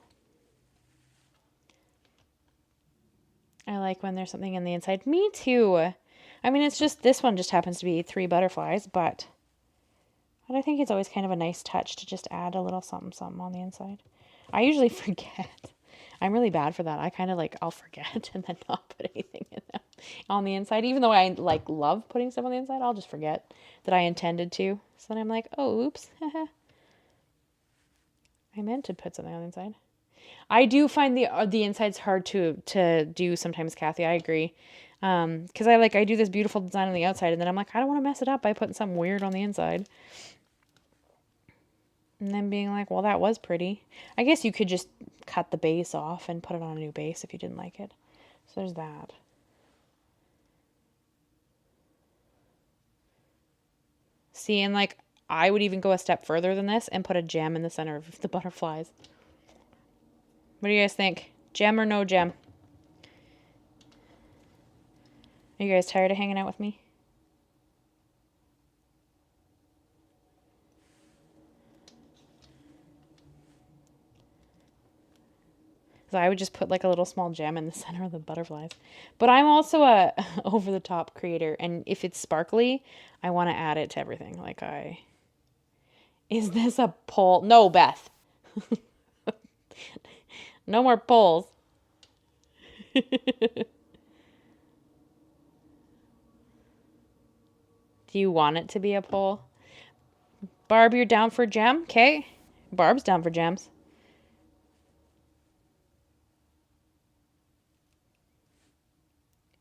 I like when there's something in the inside. Me too. I mean, it's just, this one just happens to be 3 butterflies, but I think it's always kind of a nice touch to just add a little something, something on the inside. I usually forget. I'm really bad for that. I kind of like, I'll forget and then not put anything in them on the inside. Even though I like love putting stuff on the inside, I'll just forget that I intended to. So then I'm like, oh, oops. I meant to put something on the inside. I do find the insides hard to do sometimes, Kathy. I agree. Because I do this beautiful design on the outside, and then I'm like, I don't want to mess it up by putting something weird on the inside. And then being like, well, that was pretty. I guess you could just cut the base off and put it on a new base if you didn't like it. So there's that. See, and like, I would even go a step further than this and put a gem in the center of the butterflies. What do you guys think? Gem or no gem? Are you guys tired of hanging out with me? So I would just put like a little small gem in the center of the butterflies. But I'm also a over-the-top creator, and if it's sparkly, I want to add it to everything. Like Is this a pole? No, Beth. No more poles. Do you want it to be a pole? Barb, you're down for gem? Okay. Barb's down for gems.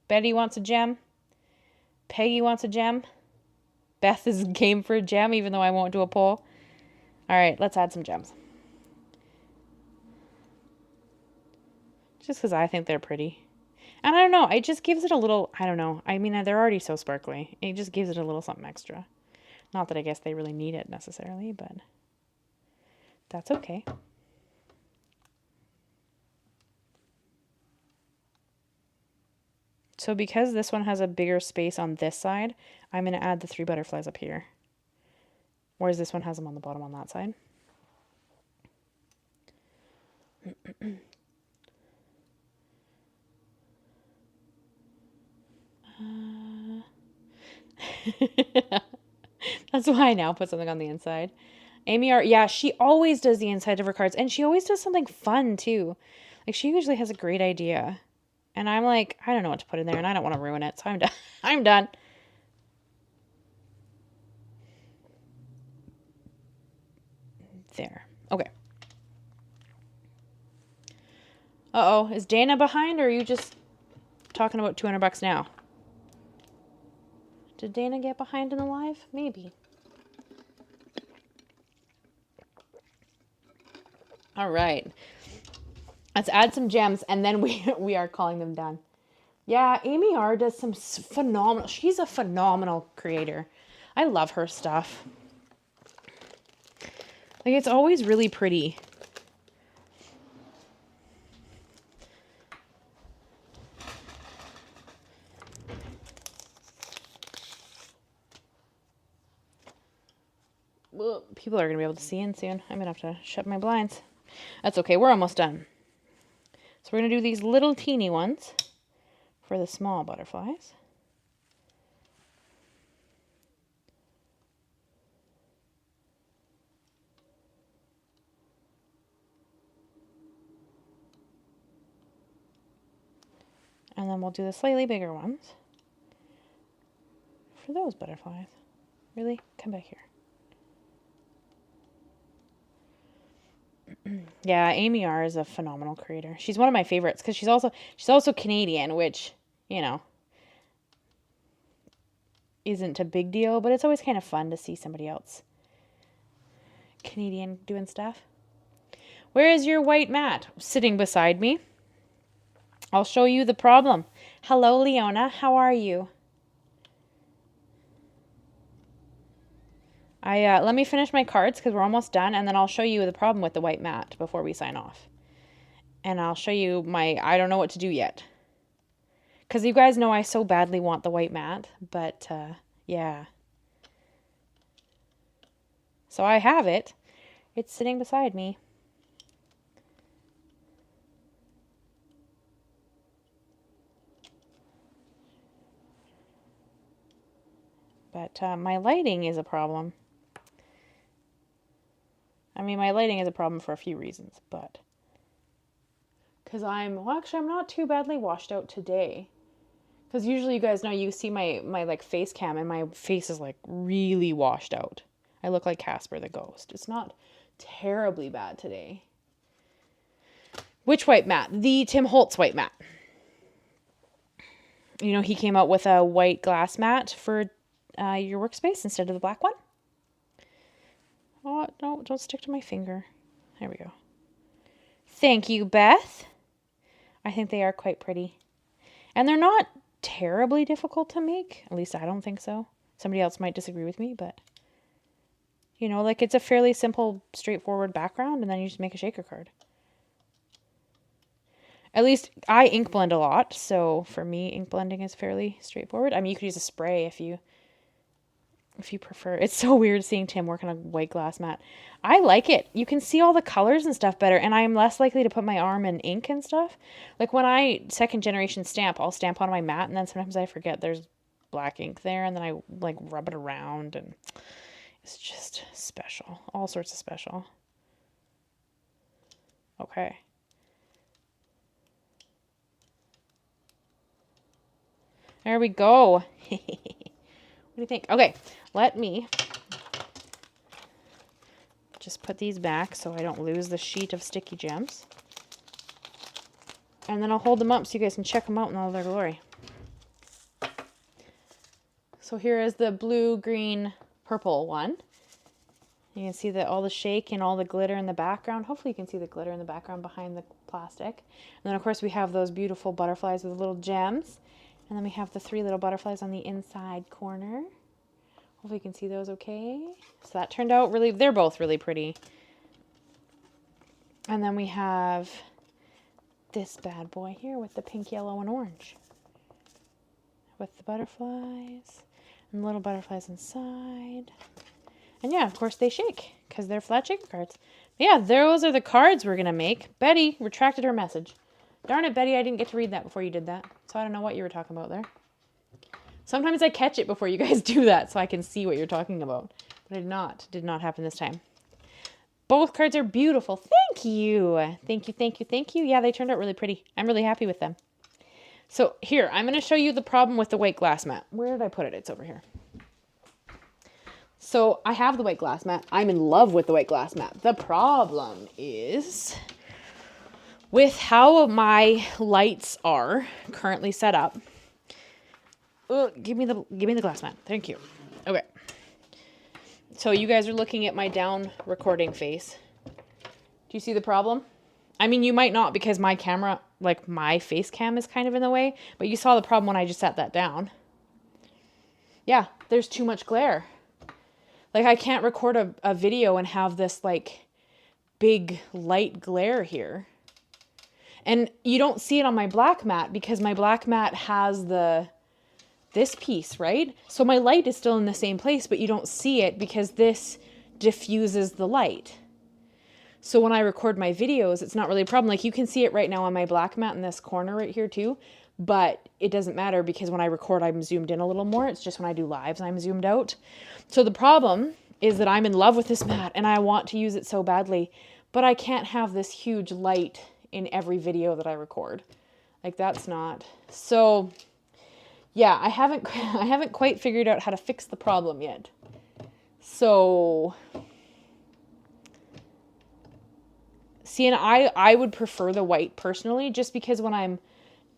Betty wants a gem. Peggy wants a gem. Beth is game for a gem, even though I won't do a poll. All right, let's add some gems. Just because I think they're pretty. And I don't know, it just gives it a little, I don't know. I mean, they're already so sparkly. It just gives it a little something extra. Not that I guess they really need it necessarily, but that's okay. So because this one has a bigger space on this side, I'm going to add the 3 butterflies up here. Whereas this one has them on the bottom on that side. That's why I now put something on the inside. Amy R, yeah, she always does the inside of her cards, and she always does something fun too. Like, she usually has a great idea. And I'm like, I don't know what to put in there, and I don't want to ruin it, so I'm done. I'm done. There. Okay. Uh-oh. Is Dana behind, or are you just talking about $200 now? Did Dana get behind in the live? Maybe. All right. Let's add some gems, and then we are calling them done. Yeah, Amy R does some phenomenal... She's a phenomenal creator. I love her stuff. Like, it's always really pretty. Well, people are going to be able to see in soon. I'm going to have to shut my blinds. That's okay. We're almost done. So we're going to do these little teeny ones for the small butterflies. And then we'll do the slightly bigger ones for those butterflies. Really? Come back here. Yeah, Amy R is a phenomenal creator. She's one of my favorites because she's also Canadian, which, you know, isn't a big deal, but it's always kind of fun to see somebody else Canadian doing stuff. Where is your white mat? Sitting beside me. I'll show you the problem. Hello, Leona. How are you? Let me finish my cards because we're almost done, and then I'll show you the problem with the white mat before we sign off. And I'll show you I don't know what to do yet. Because you guys know I so badly want the white mat, but yeah. So I have it. It's sitting beside me. But my lighting is a problem. I mean, my lighting is a problem for a few reasons, but... Because I'm not too badly washed out today. Because usually you guys know, you see my like face cam and my face is like really washed out. I look like Casper the Ghost. It's not terribly bad today. Which white mat? The Tim Holtz white mat. You know, he came out with a white glass mat for your workspace instead of the black one. Oh, no, don't stick to my finger. There we go. Thank you, Beth. I think they are quite pretty. And they're not terribly difficult to make. At least I don't think so. Somebody else might disagree with me, but... You know, like it's a fairly simple, straightforward background, and then you just make a shaker card. At least I ink blend a lot, so for me, ink blending is fairly straightforward. I mean, you could use a spray if you prefer. It's so weird seeing Tim work on a white glass mat. I like it. You can see all the colors and stuff better, and I am less likely to put my arm in ink and stuff. Like when I second generation stamp, I'll stamp on my mat, and then sometimes I forget there's black ink there, and then I like rub it around, and it's just special. All sorts of special. Okay. There we go. What do you think? Okay, let me just put these back so I don't lose the sheet of sticky gems. And then I'll hold them up so you guys can check them out in all their glory. So here is the blue, green, purple one. You can see that all the shake and all the glitter in the background. Hopefully you can see the glitter in the background behind the plastic. And then of course we have those beautiful butterflies with little gems. And then we have the 3 little butterflies on the inside corner. Hopefully you can see those okay. So that turned out really, they're both really pretty. And then we have this bad boy here with the pink, yellow, and orange. With the butterflies and little butterflies inside. And yeah, of course they shake because they're flat shaker cards. But yeah, those are the cards we're going to make. Betty retracted her message. Darn it, Betty, I didn't get to read that before you did that. So I don't know what you were talking about there. Sometimes I catch it before you guys do that so I can see what you're talking about. But it did not happen this time. Both cards are beautiful. Thank you. Thank you, thank you, thank you. Yeah, they turned out really pretty. I'm really happy with them. So here, I'm going to show you the problem with the white glass mat. Where did I put it? It's over here. So I have the white glass mat. I'm in love with the white glass mat. The problem is with how my lights are currently set up. Give me the glass mat. Thank you. Okay. So you guys are looking at my down recording face. Do you see the problem? I mean, you might not because my camera, like my face cam is kind of in the way, but you saw the problem when I just set that down. Yeah, there's too much glare. Like I can't record a video and have this like big light glare here. And you don't see it on my black mat because my black mat has this piece, right? So my light is still in the same place, but you don't see it because this diffuses the light. So when I record my videos, it's not really a problem. Like you can see it right now on my black mat in this corner right here too, but it doesn't matter because when I record, I'm zoomed in a little more. It's just when I do lives, I'm zoomed out. So the problem is that I'm in love with this mat and I want to use it so badly, but I can't have this huge light in every video that I record. Like that's not, so yeah, I haven't quite figured out how to fix the problem yet. So see, and I would prefer the white personally, just because when I'm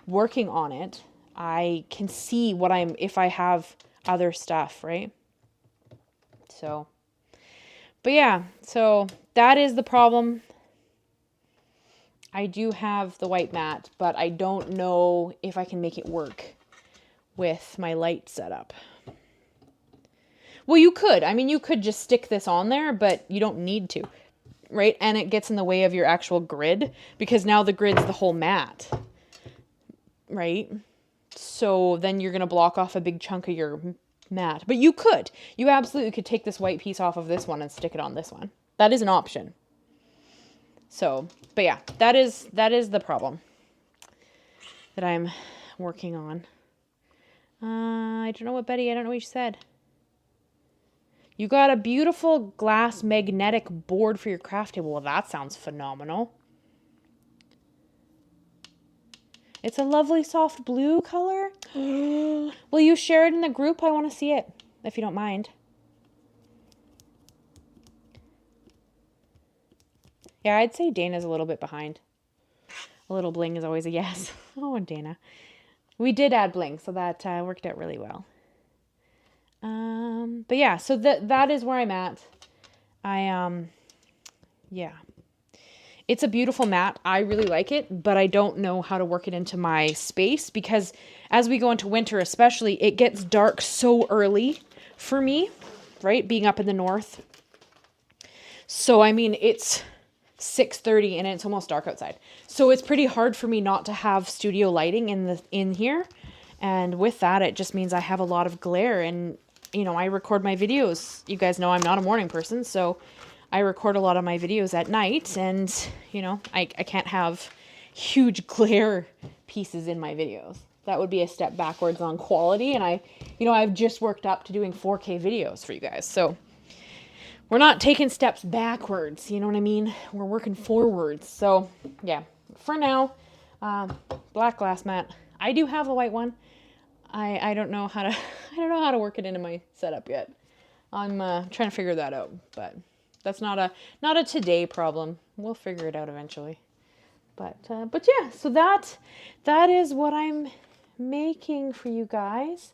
working on it, I can see if I have other stuff, right? So, But yeah, so that is the problem. I do have the white mat, but I don't know if I can make it work with my light setup. Well, you could. I mean, you could just stick this on there, but you don't need to, right? And it gets in the way of your actual grid because now the grid's the whole mat, right? So then you're going to block off a big chunk of your mat. But you could. You absolutely could take this white piece off of this one and stick it on this one. That is an option. So, but yeah, that is the problem that I'm working on. I don't know what Betty, I don't know what you said. You got a beautiful glass magnetic board for your craft table. Well, that sounds phenomenal. It's a lovely soft blue color. Will you share it in the group? I want to see it, if you don't mind. Yeah, I'd say Dana's a little bit behind. A little bling is always a yes. Oh, Dana. We did add bling, so that worked out really well. But yeah, so that is where I'm at. Yeah. It's a beautiful mat. I really like it, but I don't know how to work it into my space because as we go into winter especially, it gets dark so early for me, right? Being up in the north. So, I mean, it's 6:30 and it's almost dark outside. So it's pretty hard for me not to have studio lighting in here. And with that, it just means I have a lot of glare and, you know, I record my videos. You guys know I'm not a morning person, so I record a lot of my videos at night and, you know, I can't have huge glare pieces in my videos. That would be a step backwards on quality. And I've just worked up to doing 4K videos for you guys. So we're not taking steps backwards, you know what I mean? We're working forwards. So, yeah, for now, black glass mat. I do have the white one. I don't know how to work it into my setup yet. I'm trying to figure that out, but that's not a today problem. We'll figure it out eventually. But yeah, so that is what I'm making for you guys.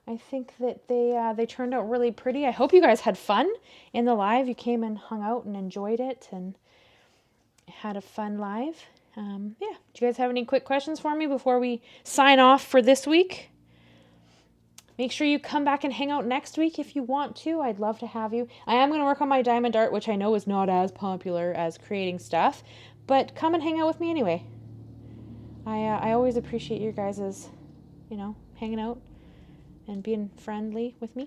I think that they turned out really pretty. I hope you guys had fun in the live. You came and hung out and enjoyed it and had a fun live. Yeah. Do you guys have any quick questions for me before we sign off for this week? Make sure you come back and hang out next week if you want to. I'd love to have you. I am going to work on my diamond art, which I know is not as popular as creating stuff, but come and hang out with me anyway. I always appreciate your guys', hanging out and being friendly with me,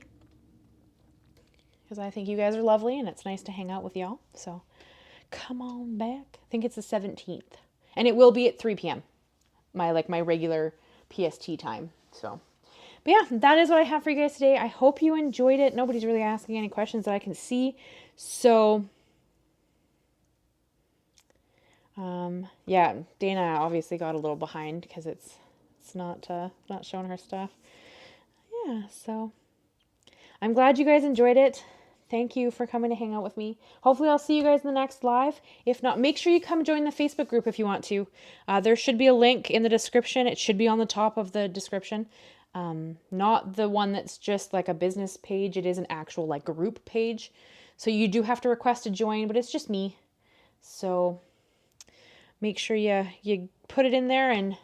because I think you guys are lovely and it's nice to hang out with y'all. So come on back. I think it's the 17th and it will be at 3 p.m. my regular PST time. So, but yeah, that is what I have for you guys today. I hope you enjoyed it. Nobody's really asking any questions that I can see. So, yeah, Dana obviously got a little behind because it's not showing her stuff. Yeah, so I'm glad you guys enjoyed it. Thank you for coming to hang out with me. Hopefully I'll see you guys in the next live. If not, make sure you come join the Facebook group if you want to. There should be a link in the description. It should be on the top of the description. Not the one that's just like a business page. It is an actual group page. So you do have to request to join, but it's just me. So make sure you put it in there and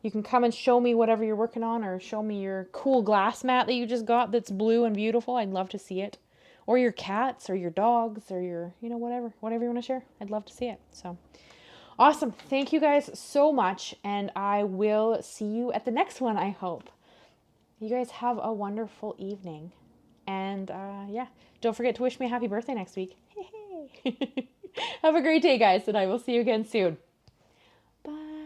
you can come and show me whatever you're working on or show me your cool glass mat that you just got that's blue and beautiful. I'd love to see it. Or your cats or your dogs or your, whatever you want to share. I'd love to see it. So awesome. Thank you guys so much. And I will see you at the next one, I hope. You guys have a wonderful evening. And yeah, don't forget to wish me a happy birthday next week. Hey. Have a great day, guys. And I will see you again soon. Bye.